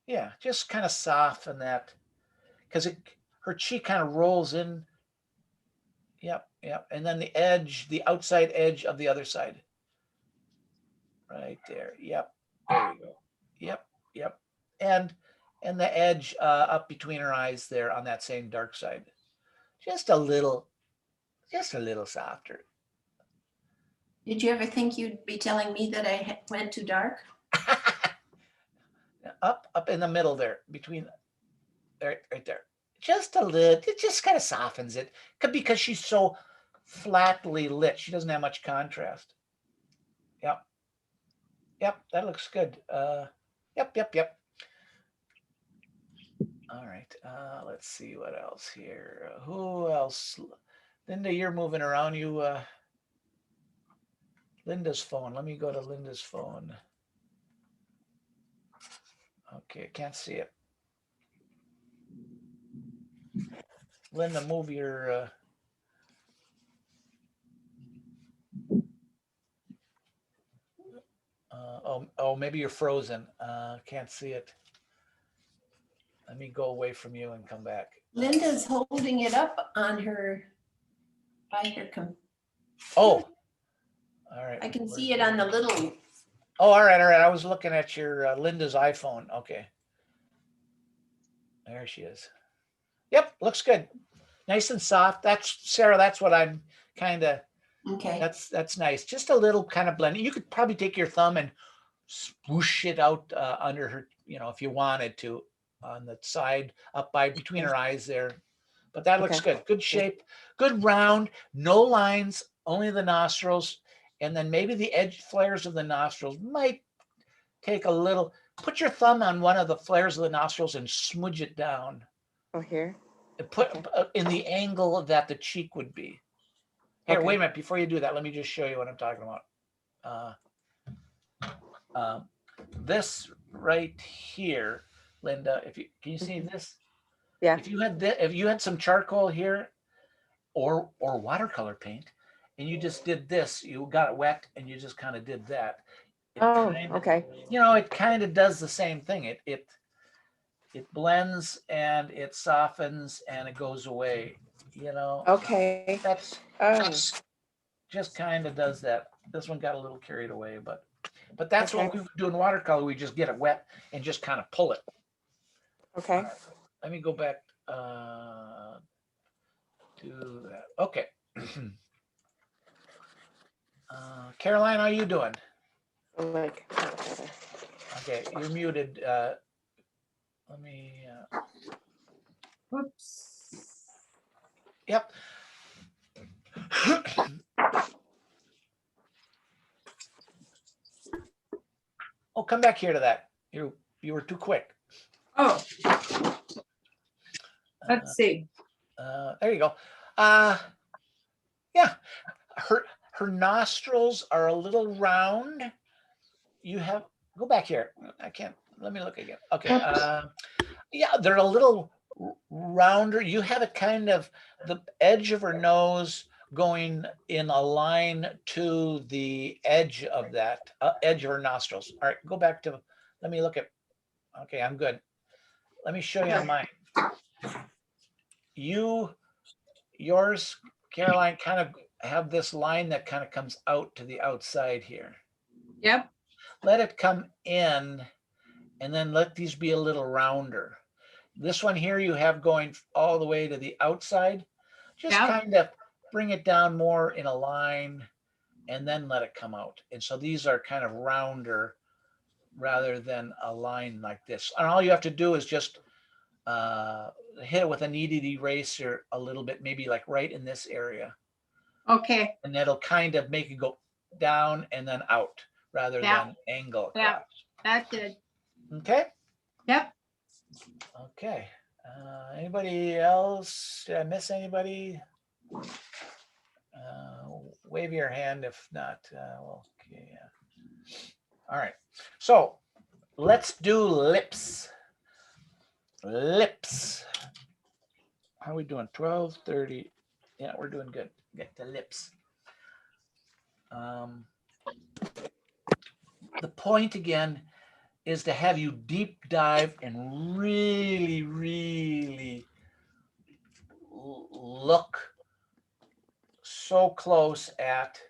Yeah, just kind of soften that, because her cheek kind of rolls in. Yep. And then the edge, the outside edge of the other side. Right there. Yep. There we go. Yep. And the edge up between her eyes there on that same dark side. Just a little softer. Did you ever think you'd be telling me that I went too dark? Up in the middle there, between, right there. Just a little, it just kind of softens it. Could because she's so flatly lit. She doesn't have much contrast. Yep. Yep, that looks good. Yep. All right. Let's see what else here. Who else? Linda, you're moving around. Linda's phone. Let me go to Linda's phone. Okay, can't see it. Linda, move your. Oh, maybe you're frozen. Can't see it. Let me go away from you and come back. Linda's holding it up on her, by her, Oh, all right. I can see it on the little, Oh, all right. I was looking at your Linda's iPhone. Okay. There she is. Yep, looks good. Nice and soft. That's Sarah. That's what I'm kind of. okay. That's nice. Just a little kind of blending. You could probably take your thumb and swoosh it out under her, if you wanted to, on the side up by between her eyes there. But that looks good. Good shape, good round, no lines, only the nostrils. And then maybe the edge flares of the nostrils might take a little, put your thumb on one of the flares of the nostrils and smudge it down. Oh, here. And put in the angle that the cheek would be. Here, wait a minute. Before you do that, let me just show you what I'm talking about. This right here, Linda, can you see this? Yeah. If you had some charcoal here or watercolor paint and you just did this, you got it wet and you just kind of did that. Okay. It kind of does the same thing. It blends and it softens and it goes away, Okay. That's Oh, just kind of does that. This one got a little carried away, but that's what we do in watercolor. We just get it wet and just kind of pull it. okay. Let me go back to that. Okay. Caroline, how are you doing? Like, Okay, you're muted. Let me. Whoops. Yep. Oh, come back here to that. You were too quick. Oh, let's see. There you go. Yeah, her nostrils are a little round. Go back here. I can't. Let me look again. Okay. Yeah, they're a little rounder. You have a kind of the edge of her nose going in a line to the edge of that edge of her nostrils. All right, go back to. Let me look at. Okay, I'm good. Let me show you on mine. Yours, Caroline, kind of have this line that kind of comes out to the outside here. Yep. Let it come in and then let these be a little rounder. This one here you have going all the way to the outside. Just kind of bring it down more in a line and then let it come out. And so these are kind of rounder rather than a line like this. And all you have to do is just hit it with a kneaded eraser a little bit, maybe like right in this area. Okay. And that'll kind of make it go down and then out rather than angle. Yeah, that's it. Okay. Yep. Okay. Anybody else? Did I miss anybody? Wave your hand if not. Okay. All right. So let's do lips. Lips. How are we doing? 12:30. Yeah, we're doing good. Get the lips. The point again is to have you deep dive and really, really look so close at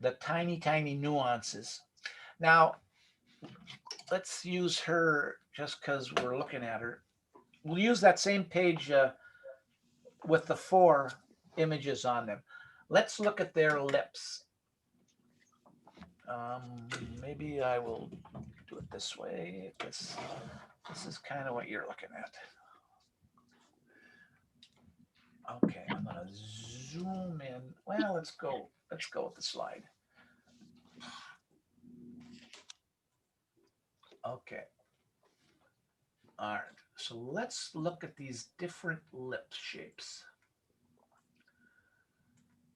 the tiny, tiny nuances. Now, let's use her just because we're looking at her. We'll use that same page with the 4 images on them. Let's look at their lips. Maybe I will do it this way. This is kind of what you're looking at. Okay, I'm gonna zoom in. Well, let's go with the slide. Okay. All right, so let's look at these different lip shapes.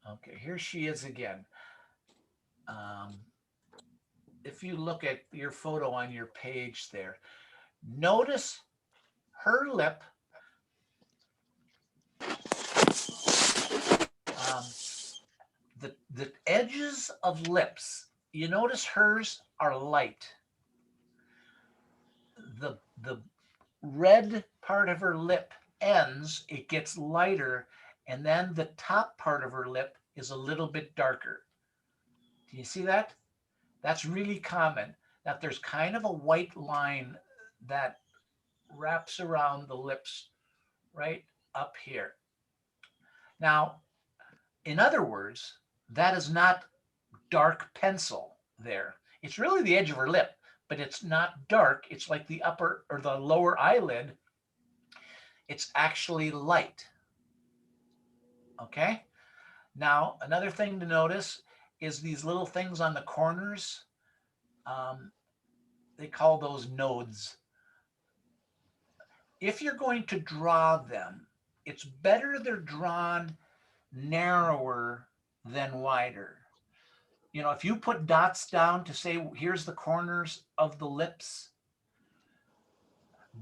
Okay, here she is again. If you look at your photo on your page there, notice her lip. The edges of lips, you notice hers are light. The red part of her lip ends, it gets lighter, and then the top part of her lip is a little bit darker. Do you see that? That's really common, that there's kind of a white line that wraps around the lips right up here. Now, in other words, that is not dark pencil there. It's really the edge of her lip, but it's not dark. It's like the upper or the lower eyelid. It's actually light. Okay. Now, another thing to notice is these little things on the corners. They call those nodes. If you're going to draw them, it's better they're drawn narrower than wider. You know, if you put dots down to say, here's the corners of the lips,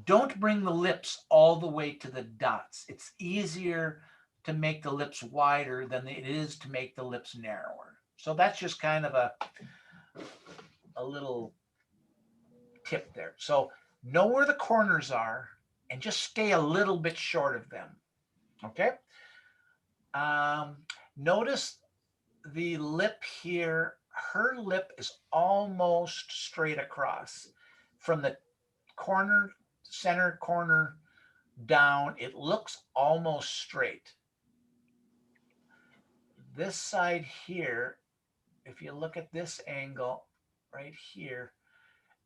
don't bring the lips all the way to the dots. It's easier to make the lips wider than it is to make the lips narrower. So that's just kind of a little tip there. So know where the corners are and just stay a little bit short of them. Okay. Notice the lip here. Her lip is almost straight across from the corner, center corner down. It looks almost straight. This side here, if you look at this angle right here,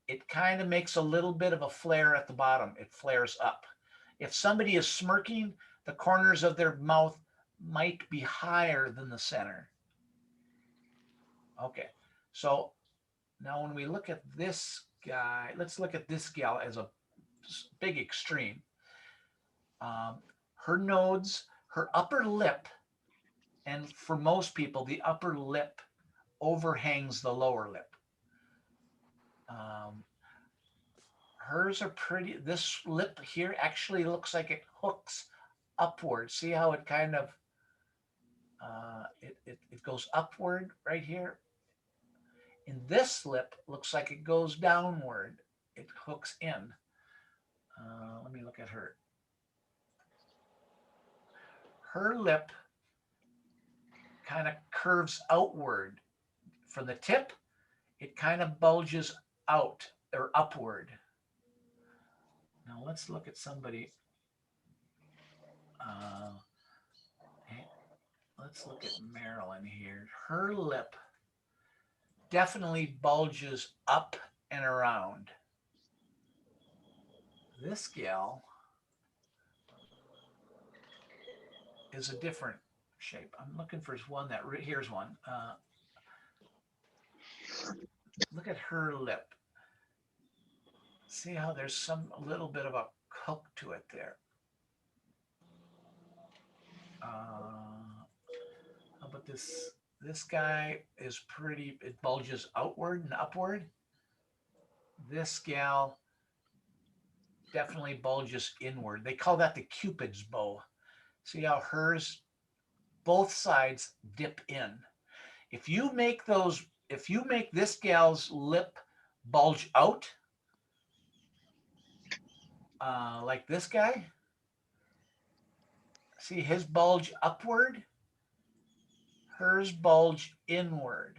it kind of makes a little bit of a flare at the bottom. It flares up. If somebody is smirking, the corners of their mouth might be higher than the center. Okay, so now when we look at this guy, let's look at this gal as a big extreme. Her nodes, her upper lip, and for most people, the upper lip overhangs the lower lip. Hers are pretty, this lip here actually looks like it hooks upward. See how it kind of, it goes upward right here. And this lip looks like it goes downward. It hooks in. Let me look at her. Her lip kind of curves outward. From the tip, it kind of bulges out or upward. Now let's look at somebody. Let's look at Marilyn here. Her lip definitely bulges up and around. This gal is a different shape. I'm looking for one that, here's one. Look at her lip. See how there's a little bit of a hook to it there. How about this? This guy is pretty, it bulges outward and upward. This gal definitely bulges inward. They call that the Cupid's bow. See how hers, both sides dip in. If you make this gal's lip bulge out, like this guy, see his bulge upward, hers bulge inward.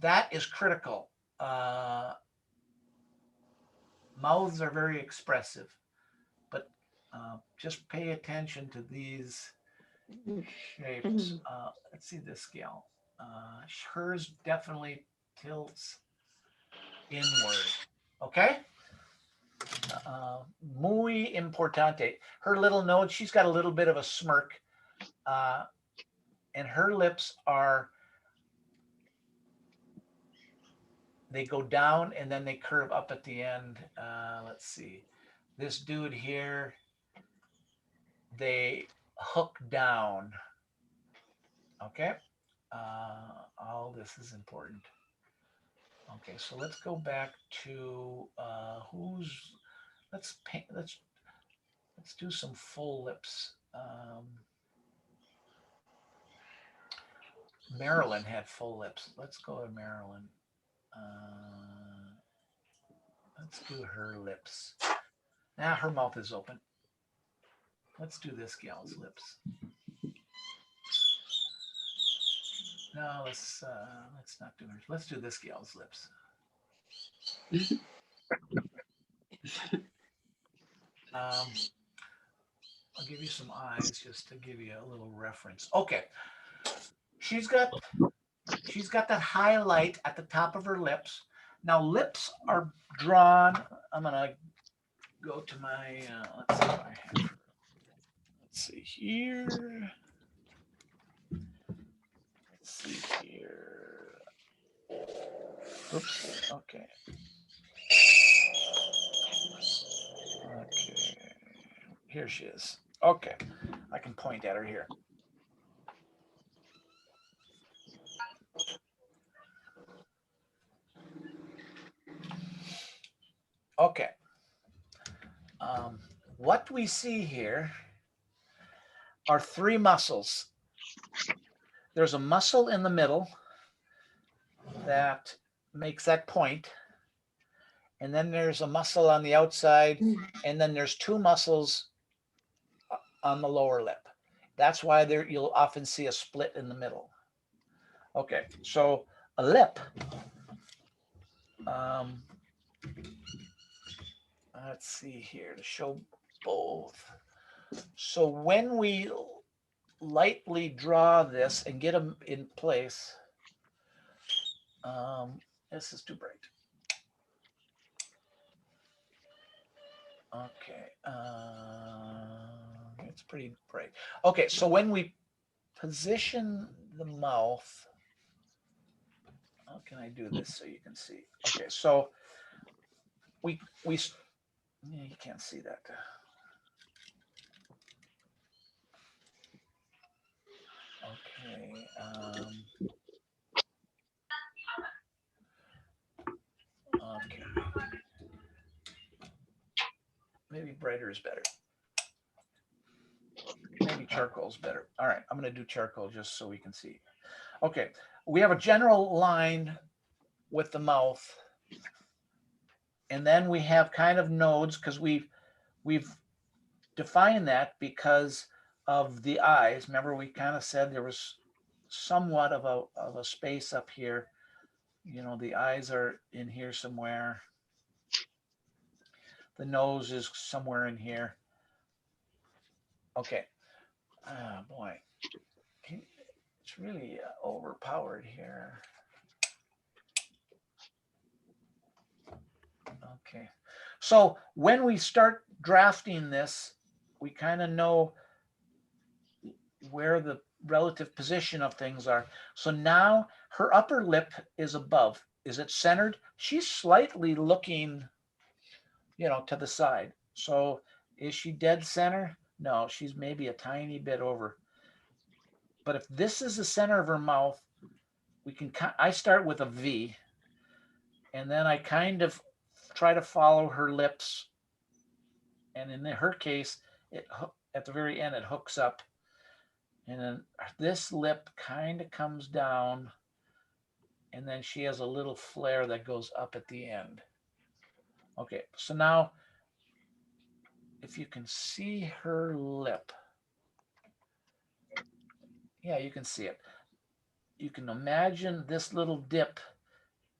That is critical. Mouths are very expressive, but just pay attention to these shapes. Let's see this gal. Hers definitely tilts inward. Okay. Muy importante. Her little nose, she's got a little bit of a smirk. And her lips are, they go down and then they curve up at the end. Let's see. This dude here, they hook down. Okay. All this is important. Okay, so let's go back to let's paint, let's do some full lips. Marilyn had full lips. Let's go to Marilyn. Let's do her lips. Now her mouth is open. Let's do this gal's lips. No, let's not do her. Let's do this gal's lips. I'll give you some eyes just to give you a little reference. Okay. She's got that highlight at the top of her lips. Now lips are drawn. I'm gonna go to my let's see if I have her. Let's see here. Let's see here. Oops. Okay. Okay. Here she is. Okay. I can point at her here. Okay. What we see here are three muscles. There's a muscle in the middle that makes that point. And then there's a muscle on the outside. And then there's two muscles on the lower lip. That's why there you'll often see a split in the middle. Okay, so a lip. Let's see here to show both. So when we lightly draw this and get them in place, this is too bright. Okay, it's pretty bright. Okay, so when we position the mouth, how can I do this so you can see? Okay, so we yeah, you can't see that. Okay. Okay. Maybe brighter is better. Maybe charcoal is better. All right, I'm going to do charcoal just so we can see. Okay, we have a general line with the mouth. And then we have kind of nodes because we've defined that because of the eyes. Remember, we kind of said there was somewhat of a space up here. You know, the eyes are in here somewhere. The nose is somewhere in here. Okay. Oh boy, it's really overpowered here. Okay. So when we start drafting this, we kind of know where the relative position of things are. So now her upper lip is above. Is it centered? She's slightly looking, you know, to the side. So is she dead center? No, she's maybe a tiny bit over. But if this is the center of her mouth, we can, I start with a V, and then I kind of try to follow her lips. And in her case, it at the very end, it hooks up. And then this lip kind of comes down. And then she has a little flare that goes up at the end. Okay, so now if you can see her lip, yeah, you can see it. You can imagine this little dip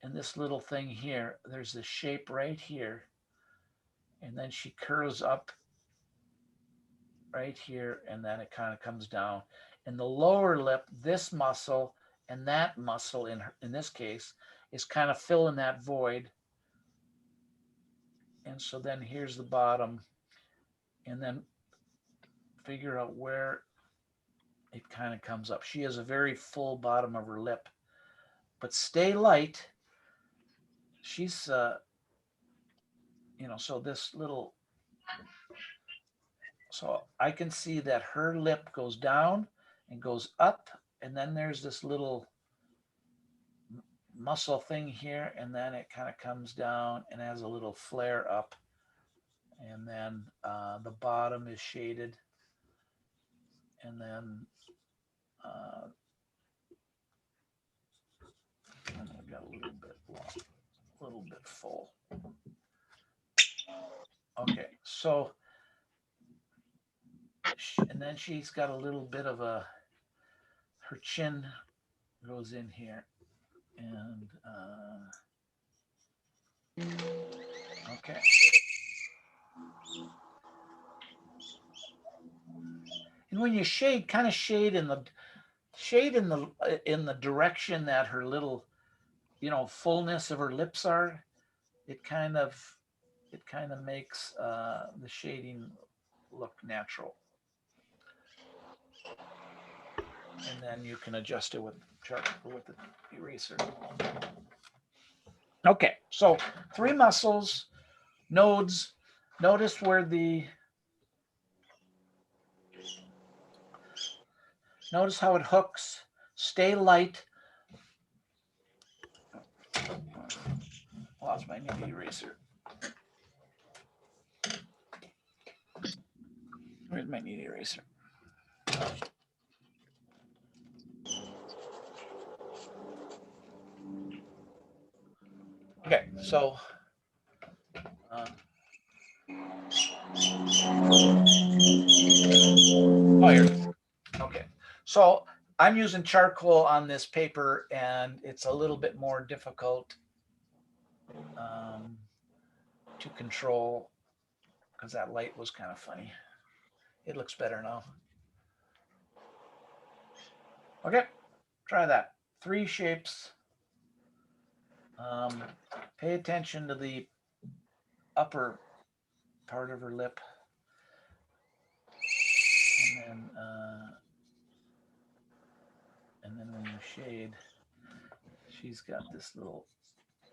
and this little thing here. There's this shape right here. And then she curls up right here, and then it kind of comes down. And the lower lip, this muscle and that muscle in this case is kind of filling that void. And so then here's the bottom, and then figure out where it kind of comes up. She has a very full bottom of her lip, but stay light. She's, so this little, so I can see that her lip goes down and goes up, and then there's this little muscle thing here, and then it kind of comes down and has a little flare up, and then the bottom is shaded, and then I've got a little bit full. Okay, so and then she's got a little bit of her chin goes in here, and okay. And when you shade, kind of shade in the direction that her little, fullness of her lips are, it kind of makes the shading look natural. And then you can adjust it with the eraser. Okay, so 3 muscles, nodes. Notice where notice how it hooks. Stay light. Lost my new eraser. Where's my new eraser? Okay, so here. Okay, so I'm using charcoal on this paper, and it's a little bit more difficult to control because that light was kind of funny. It looks better now. Okay, try that. 3 shapes. Pay attention to the upper part of her lip, and then when you shade, she's got this little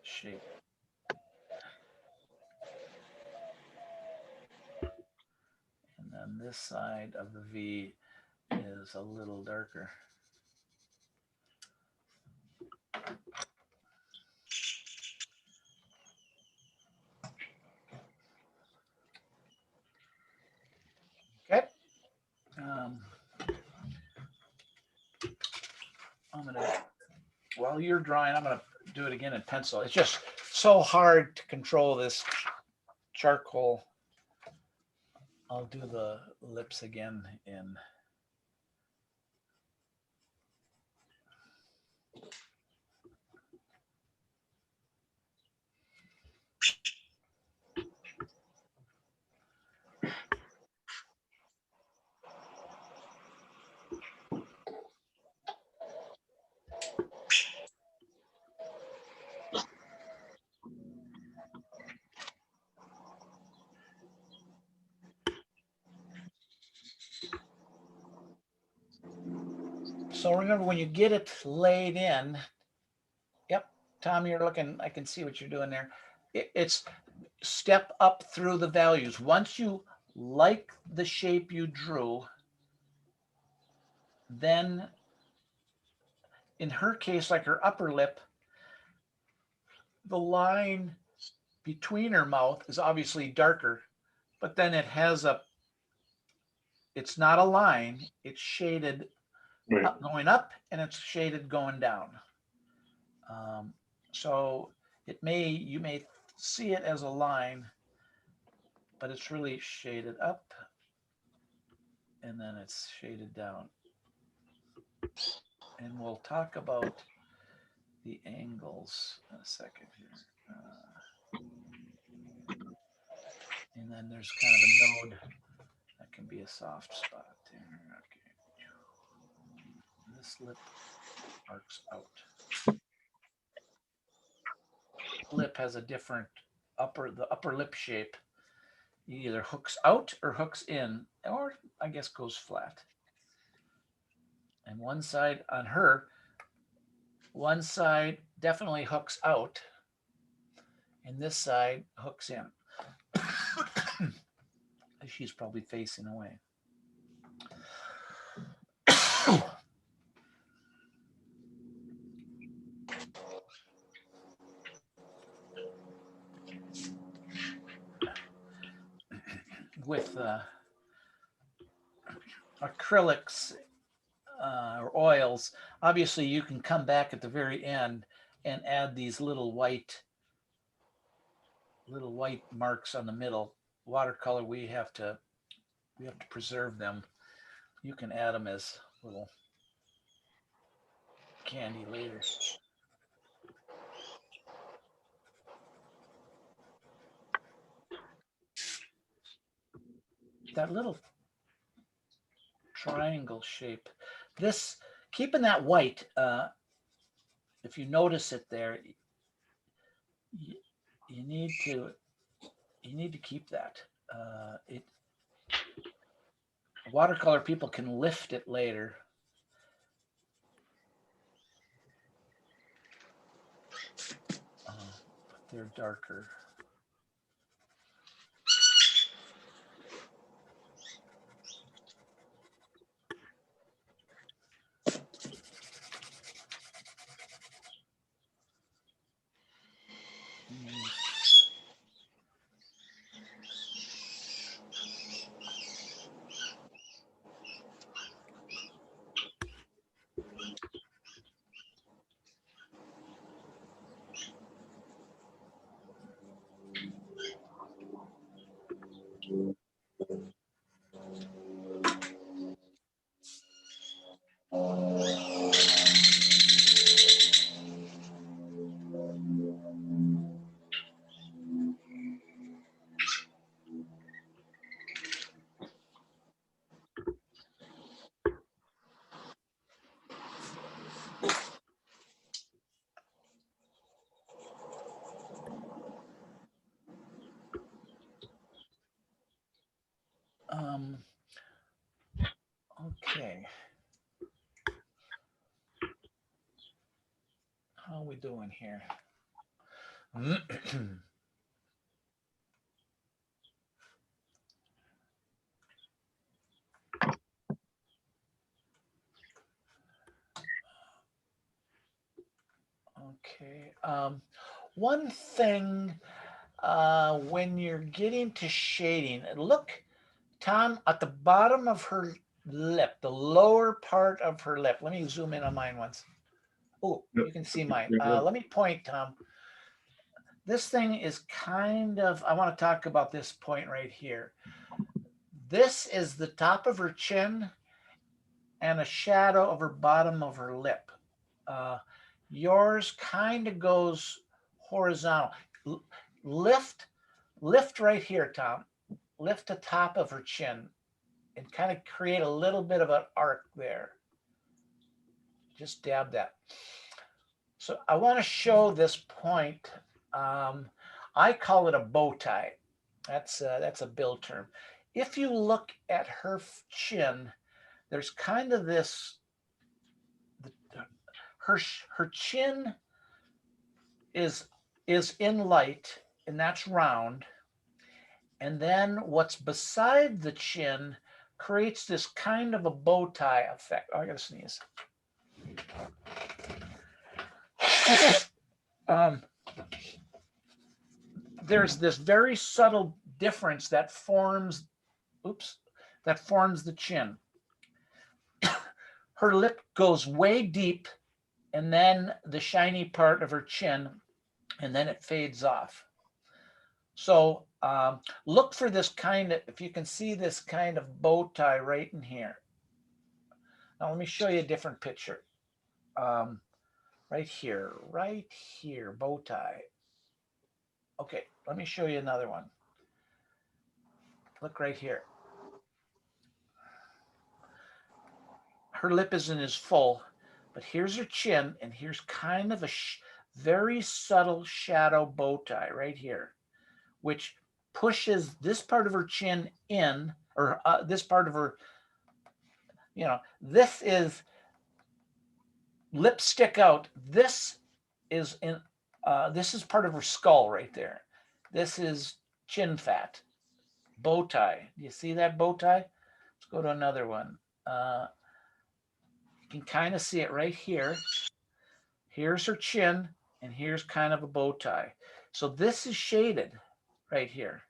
shape. And then this side of the V is a little darker. Okay. While you're drawing, I'm gonna do it again in pencil. It's just so hard to control this charcoal. I'll do the lips again in. So remember, when you get it laid in, yep, Tom, you're looking, I can see what you're doing there. It's step up through the values. Once you like the shape you drew, then in her case, like her upper lip, the line between her mouth is obviously darker, but then it has it's not a line, it's shaded up, going up, and it's shaded going down. So you may see it as a line, but it's really shaded up, and then it's shaded down. And we'll talk about the angles in a second here. And then there's kind of a node that can be a soft spot there. Okay. This lip arcs out. Lip has a different the upper lip shape. It either hooks out or hooks in, or I guess goes flat. And one side on her, one side definitely hooks out, and this side hooks in. She's probably facing away. With acrylics or oils, obviously you can come back at the very end and add these little white marks on the middle. Watercolor, we have to preserve them. You can add them as little candy later. That little triangle shape, this, keeping that white, if you notice it there, you need to keep that. Watercolor people can lift it later. But they're darker. Okay. How are we doing here? Okay. One thing, when you're getting to shading, look, Tom, at the bottom of her lip, the lower part of her lip. Let me zoom in on mine once. Oh, you can see mine. Let me point, Tom. This thing is kind of, I want to talk about this point right here. This is the top of her chin and a shadow of her bottom of her lip. Yours kind of goes horizontal. Lift right here, Tom. Lift the top of her chin and kind of create a little bit of an arc there. Just dab that. So I want to show this point. I call it a bow tie. That's a Bill term. If you look at her chin, there's kind of this, her chin is in light, and that's round. And then what's beside the chin creates this kind of a bow tie effect. Oh, I gotta sneeze. There's this very subtle difference that forms, the chin. Her lip goes way deep, and then the shiny part of her chin, and then it fades off. So look for this kind of, if you can see this kind of bow tie right in here. Now let me show you a different picture. Right here, bow tie. Okay, let me show you another one. Look right here. Her lip isn't as full, but here's her chin, and here's kind of a very subtle shadow bow tie right here, which pushes this part of her chin in, or this part of her, this is lips stick out. This is this is part of her skull right there. This is chin fat, bow tie. Do you see that bow tie? Let's go to another one. You can kind of see it right here. Here's her chin, and here's kind of a bow tie. So this is shaded right here.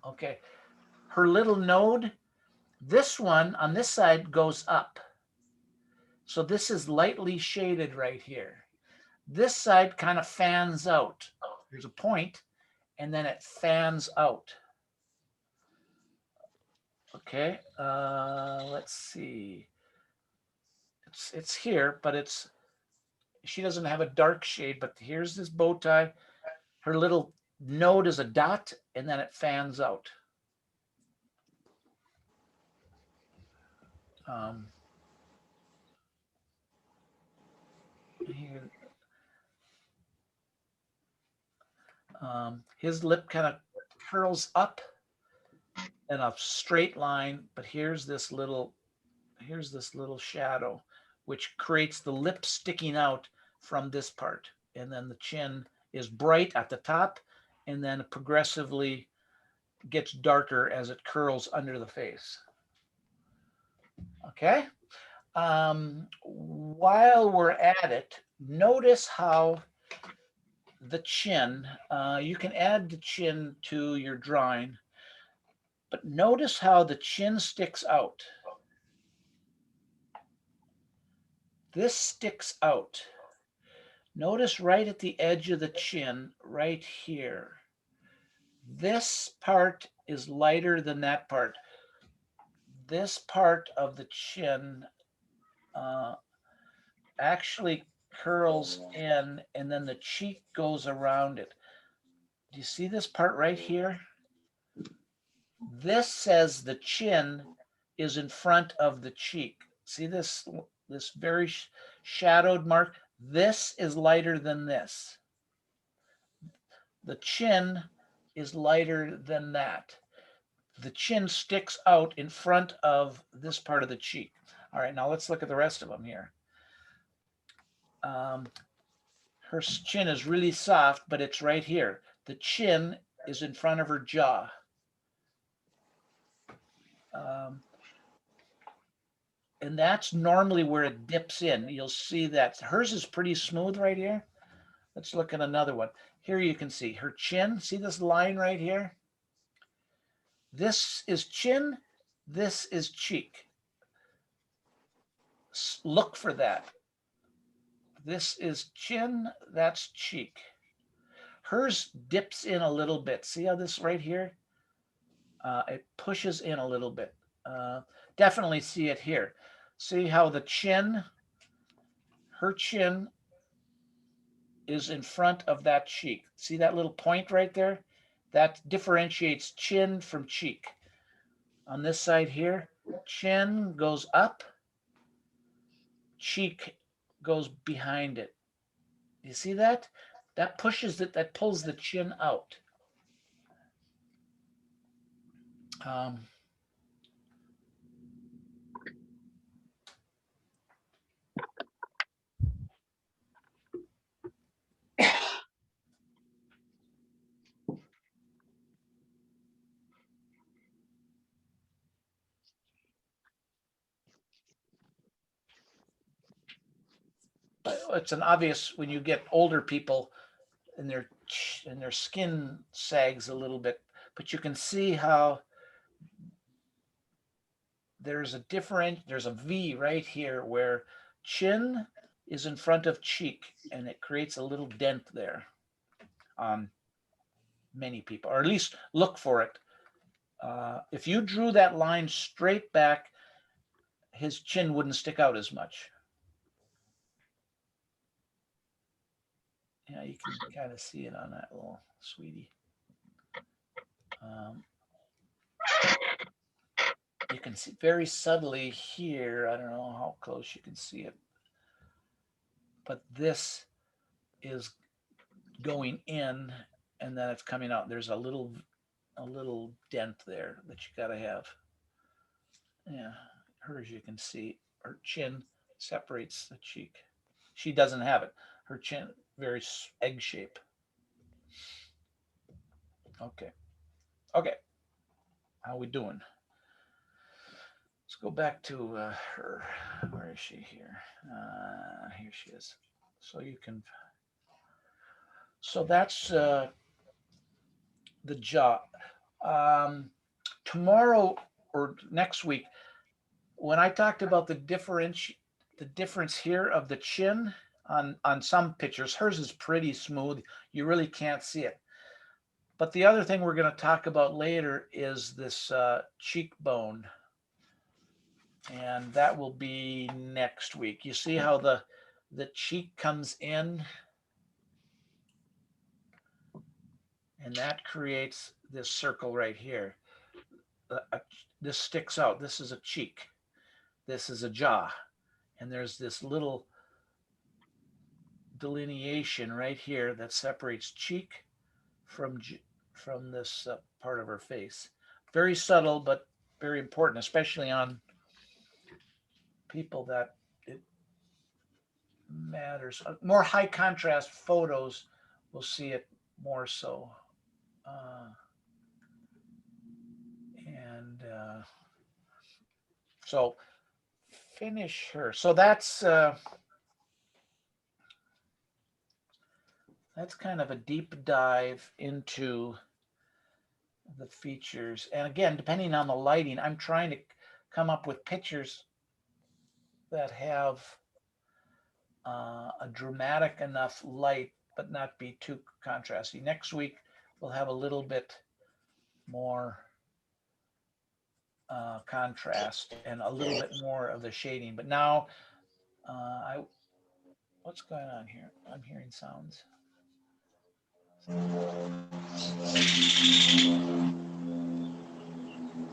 Okay. Her little node, this one on this side goes up. So this is lightly shaded right here. This side kind of fans out. There's a point, and then it fans out. Okay, let's see. It's here, but she doesn't have a dark shade, but here's this bow tie. Her little node is a dot, and then it fans out. Here. His lip kind of curls up in a straight line, but here's this little shadow, which creates the lip sticking out from this part. And then the chin is bright at the top, and then it progressively gets darker as it curls under the face. Okay. While we're at it, notice how the chin, you can add the chin to your drawing, but notice how the chin sticks out. This sticks out. Notice right at the edge of the chin, right here. This part is lighter than that part. This part of the chin actually curls in, and then the cheek goes around it. Do you see this part right here? This says the chin is in front of the cheek. See this very shadowed mark? This is lighter than this. The chin is lighter than that. The chin sticks out in front of this part of the cheek. All right, now let's look at the rest of them here. Her chin is really soft, but it's right here. The chin is in front of her jaw. And that's normally where it dips in. You'll see that hers is pretty smooth right here. Let's look at another one. Here you can see her chin. See this line right here? This is chin. This is cheek. Look for that. This is chin. That's cheek. Hers dips in a little bit. See how this right here? It pushes in a little bit. Definitely see it here. See how the chin, her chin is in front of that cheek. See that little point right there? That differentiates chin from cheek. On this side here, chin goes up, cheek goes behind it. You see that? That pushes it, that pulls the chin out. It's an obvious when you get older people and their skin sags a little bit, but you can see how there's a V right here where chin is in front of cheek, and it creates a little dent there on many people, or at least look for it. If you drew that line straight back, his chin wouldn't stick out as much. Yeah, you can kind of see it on that little sweetie. you can see very subtly here. I don't know how close you can see it, but this is going in and then it's coming out. There's a little dent there that you got to have. Yeah, hers you can see her chin separates the cheek. She doesn't have it. Her chin very egg shape. Okay. Okay. How we doing? Let's go back to her. Where is she here? Here she is. So you can. So that's the jaw. Tomorrow or next week, when I talked about the difference here of the chin on some pictures, hers is pretty smooth. You really can't see it. But the other thing we're going to talk about later is this cheekbone. And that will be next week. You see how the cheek comes in? And that creates this circle right here. This sticks out. This is a cheek. This is a jaw. And there's this little delineation right here that separates cheek from this part of her face. Very subtle, but very important, especially on people that it matters. More high contrast photos will see it more so. So finish her. So that's kind of a deep dive into the features. And again, depending on the lighting, I'm trying to come up with pictures that have a dramatic enough light, but not be too contrasty. Next week, we'll have a little bit more contrast and a little bit more of the shading. But now, what's going on here? I'm hearing sounds.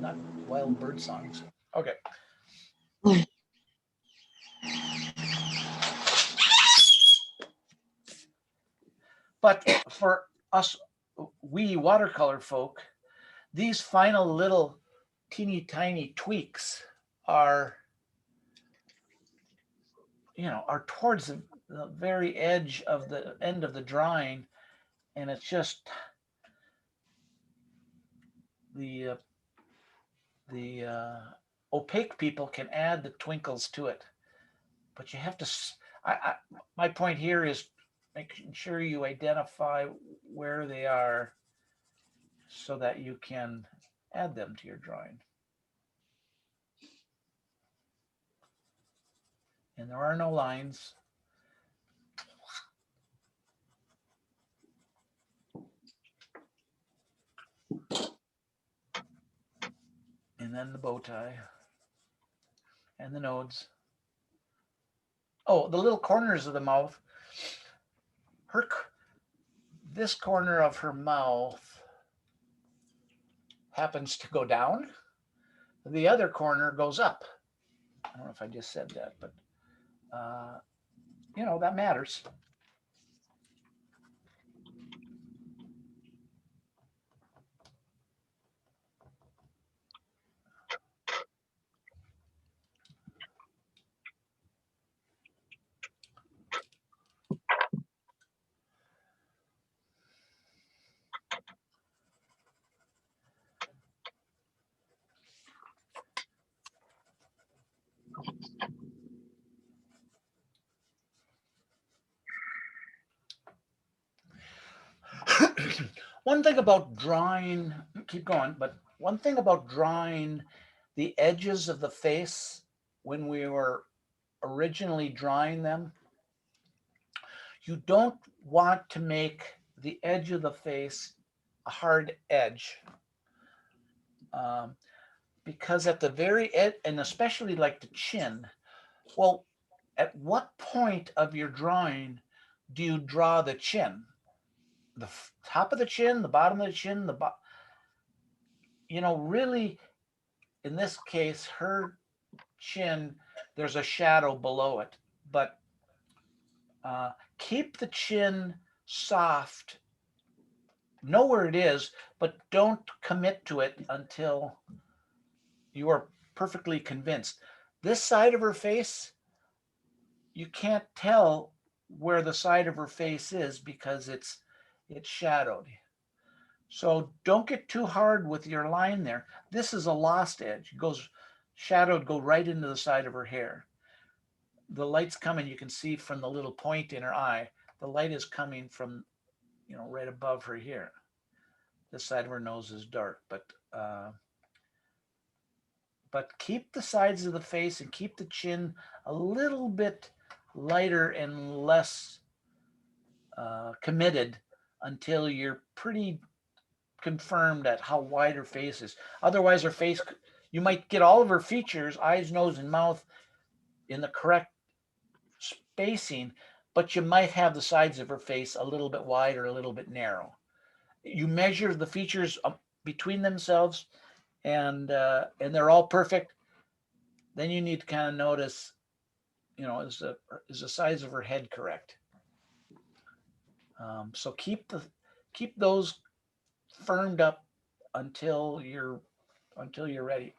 Not wild bird songs. Okay. But for us, we watercolor folk, these final little teeny tiny tweaks are, are towards the very edge of the end of the drawing. And it's just the opaque people can add the twinkles to it. But you have to, my point here is making sure you identify where they are so that you can add them to your drawing. And there are no lines. And then the bow tie and the nodes. Oh, the little corners of the mouth. This corner of her mouth happens to go down. The other corner goes up. I don't know if I just said that, but that matters. One thing about drawing, keep going, but one thing about drawing the edges of the face when we were originally drawing them, you don't want to make the edge of the face a hard edge. Because at the very end, and especially like the chin, well, at what point of your drawing do you draw the chin? The top of the chin, the bottom of the chin, really in this case, her chin, there's a shadow below it, but keep the chin soft. Know where it is, but don't commit to it until you are perfectly convinced. This side of her face, you can't tell where the side of her face is because it's shadowed. So don't get too hard with your line there. This is a lost edge. It goes shadowed, go right into the side of her hair. The light's coming, you can see from the little point in her eye. The light is coming from, right above her here. This side of her nose is dark, but keep the sides of the face and keep the chin a little bit lighter and less committed until you're pretty confirmed at how wide her face is. Otherwise, her face, you might get all of her features, eyes, nose, and mouth in the correct spacing, but you might have the sides of her face a little bit wide or a little bit narrow. You measure the features between themselves, and they're all perfect. Then you need to kind of notice, is the size of her head correct? So keep those firmed up until you're ready.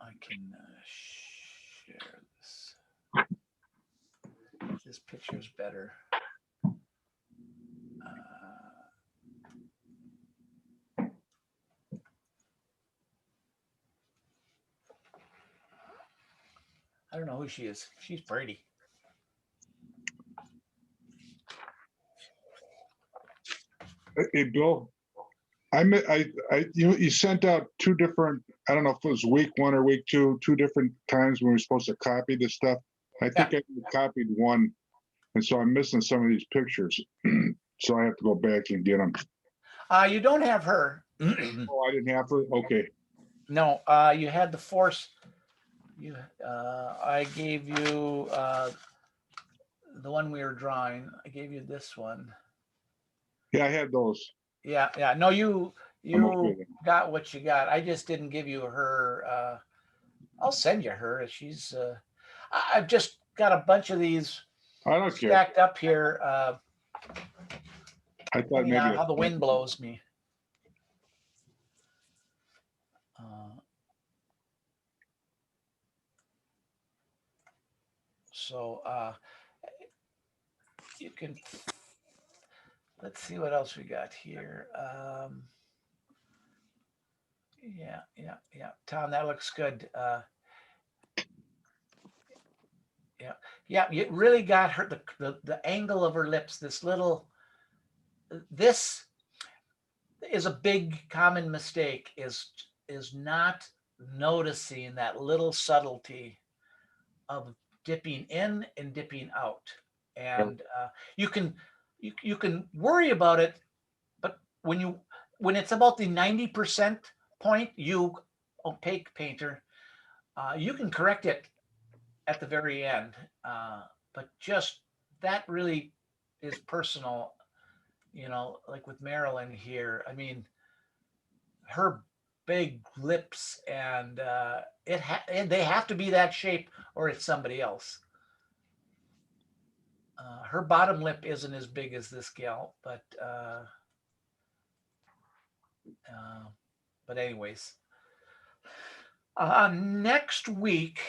I can share this. This picture's better. I don't know who she is. She's pretty. Hey, Bill, you sent out two different, I don't know if it was week 1 or week 2, two different times when we were supposed to copy this stuff. I think I copied one, and so I'm missing some of these pictures. So I have to go back and get them. You don't have her. Oh, I didn't have her? Okay. No, you had the force. I gave you the one we were drawing. I gave you this one. Yeah, I had those. Yeah. No, you I'm okay then. got what you got. I just didn't give you her. I'll send you her. She's. I've just got a bunch of these I don't care. stacked up here. I thought maybe. How the wind blows me. So you can, let's see what else we got here. Yeah. Tom, that looks good. Yeah. You really got her, the angle of her lips, this is a big common mistake, is not noticing that little subtlety of dipping in and dipping out. And you can worry about it, but when it's about the 90% point, you opaque painter, you can correct it at the very end. But just that really is personal, like with Marilyn here. I mean, her big lips, and they have to be that shape or it's somebody else. Her bottom lip isn't as big as this gal, but anyways, next week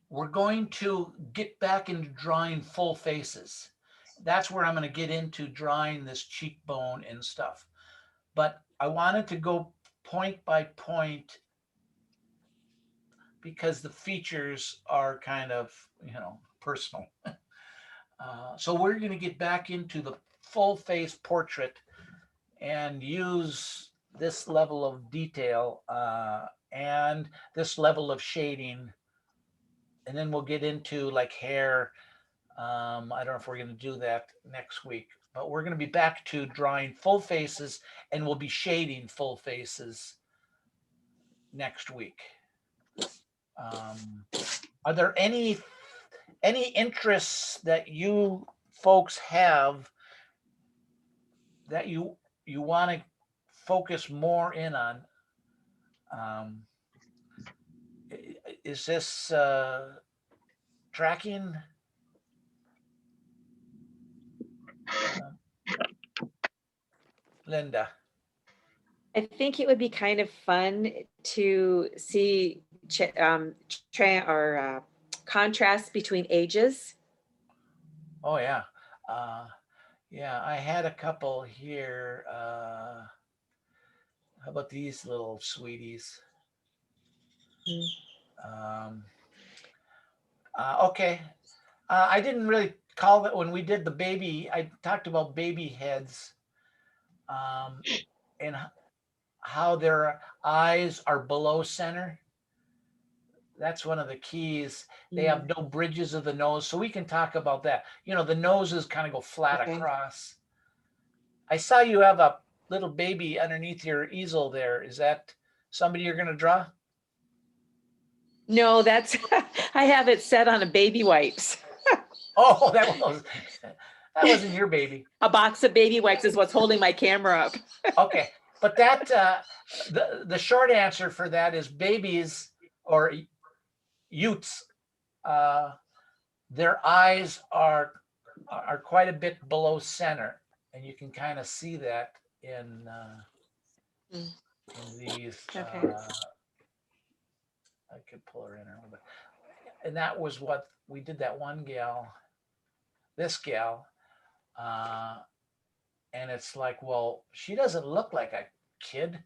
we're going to get back into drawing full faces. That's where I'm going to get into drawing this cheekbone and stuff. But I wanted to go point by point because the features are kind of, personal. So we're going to get back into the full face portrait and use this level of detail and this level of shading. And then we'll get into like hair. I don't know if we're going to do that next week, but we're going to be back to drawing full faces, and we'll be shading full faces next week. Are there any interests that you folks have that you want to focus more in on? Is this tracking? Linda? I think it would be kind of fun to see contrast between ages. Oh, yeah. Yeah, I had a couple here. How about these little sweeties? Okay. I didn't really call it when we did the baby. I talked about baby heads, and how their eyes are below center. That's one of the keys. They have no bridges of the nose, so we can talk about that. You know, the noses kind of go flat Okay. across. I saw you have a little baby underneath your easel there. Is that somebody you're going to draw? No, that's, I have it set on a baby wipes. Oh, that wasn't your baby. A box of baby wipes is what's holding my camera up. Okay, but that the short answer for that is babies or youths. Their eyes are quite a bit below center, and you can kind of see that in these. Okay. I could pull her in a little bit, and that was what we did. That one gal, this gal, and it's like, well, she doesn't look like a kid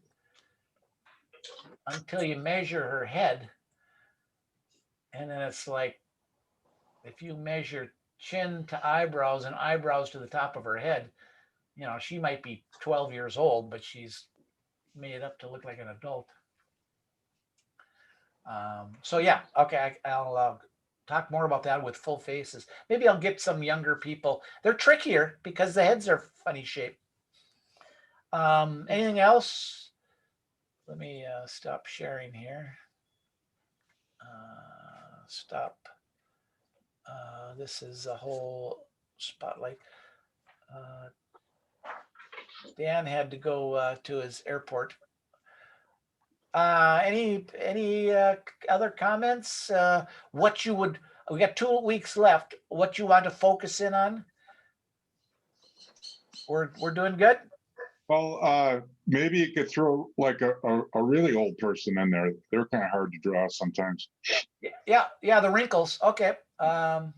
until you measure her head, and then it's like, if you measure chin to eyebrows and eyebrows to the top of her head, you know, she might be 12 years old, but she's made up to look like an adult. So yeah, okay, I'll talk more about that with full faces. Maybe I'll get some younger people. They're trickier because the heads are funny shape. Anything else? Let me stop sharing here. Stop. This is a whole spotlight. Dan had to go to his airport. Any other comments? What you would, we got 2 weeks left. What you want to focus in on? We're doing good. Well, maybe you could throw like a really old person in there. They're kind of hard to draw sometimes. Yeah, the wrinkles. Okay. I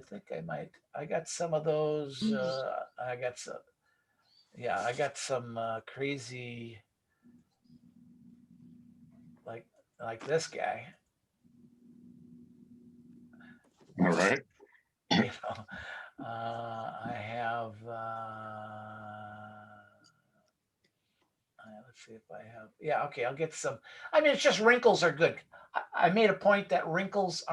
think I got some of those. I got some crazy, like this guy. All right. You know, I have, let's see if I have, yeah, okay, I'll get some. I mean, it's just wrinkles are good. I made a point that wrinkles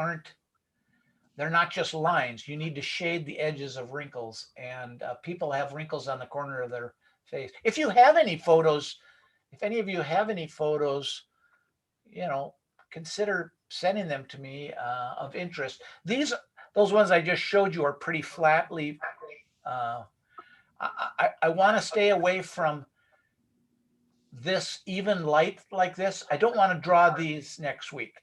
they're not just lines. You need to shade the edges of wrinkles, and people have wrinkles on the corner of their face. If you have any photos, if any of you have any photos, you know, consider sending them to me of interest. Those ones I just showed you are pretty flatly. I want to stay away from this even light like this. I don't want to draw these next week.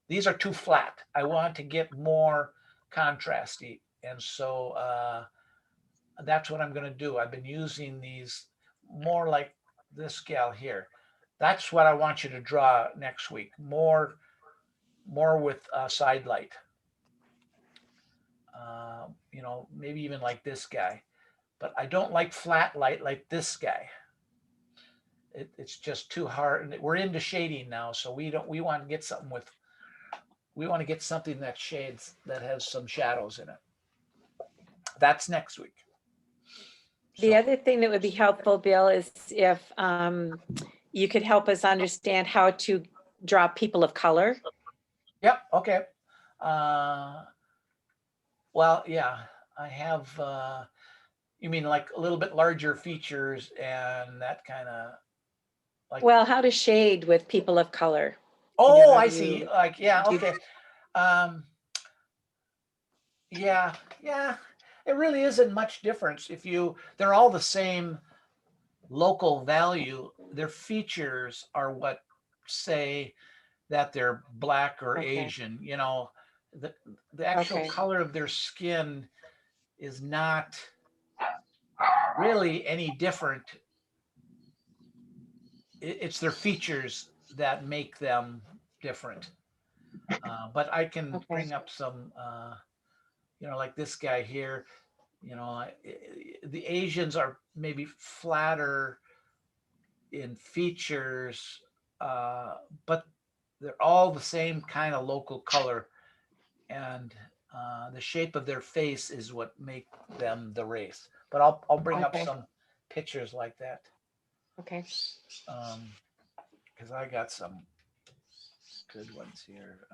These are too flat. I want to get more contrasty. And so that's what I'm going to do. I've been using these more like this gal here. That's what I want you to draw next week. More with side light. You know, maybe even like this guy. But I don't like flat light like this guy. It's just too hard. We're into shading now, so we want to get something that shades, that has some shadows in it. That's next week. The other thing that would be helpful, Bill, is if you could help us understand how to draw people of color. Yep. Okay. Well, yeah, I have, you mean like a little bit larger features and that kind of like. Well, how to shade with people of color. Oh, how I do see. you Like, yeah. do- Okay. Yeah. it really isn't much difference. They're all the same local value. Their features are what say that they're black or Okay. Asian, the actual Okay. color of their skin is not really any different. It's their features that make them different. But I can Okay. bring up some, like this guy here, the Asians are maybe flatter in features, but they're all the same kind of local color. And the shape of their face is what make them the race. But I'll bring up Okay. some pictures like that. Okay. Because I got some good ones here.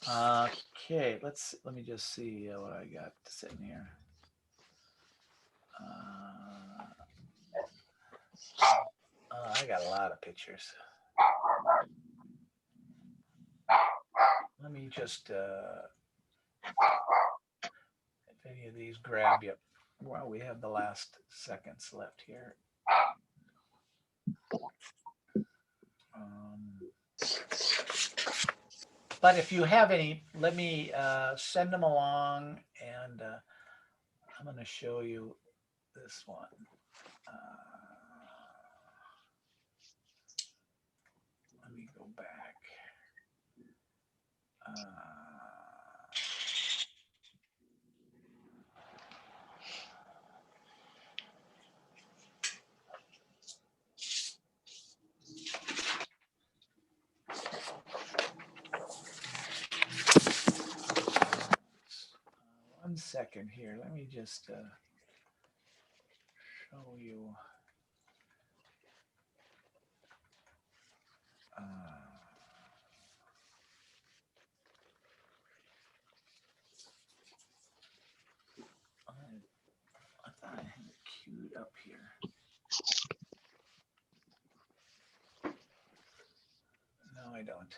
Okay, let me just see what I got sitting here. I got a lot of pictures. Let me just, if any of these grab you, well, we have the last seconds left here. But if you have any, let me send them along, and I'm going to show you this one. Let me go back. 1 second here. Let me just show you. I thought I had it queued up here. No, I don't.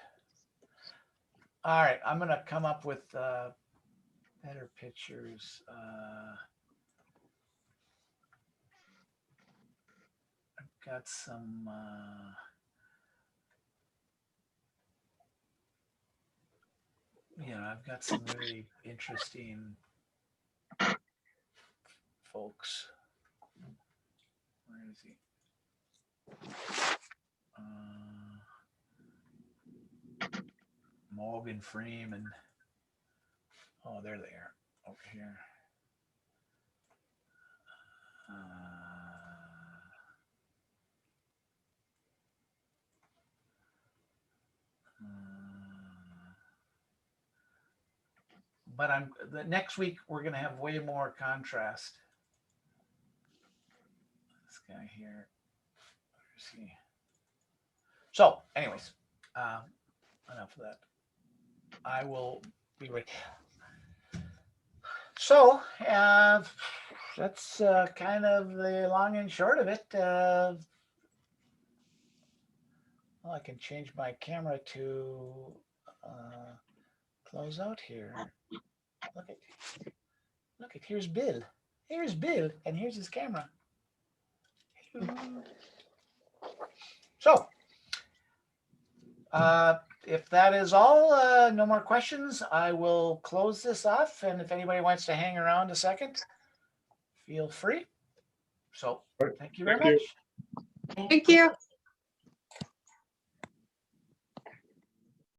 All right, I'm going to come up with better pictures. I've got some. I've got some really interesting folks. Where is he? Morgan Freeman. Oh, there they are over here. But the next week we're going to have way more contrast. This guy here. Where's he? So, anyways, enough of that. I will be ready. So, that's kind of the long and short of it. Well, I can change my camera to close out here. Look at, here's Bill. Here's Bill, and here's his camera. So, if that is all, no more questions, I will close this off. And if anybody wants to hang around a second, feel free. So, thank you very much. Thank you.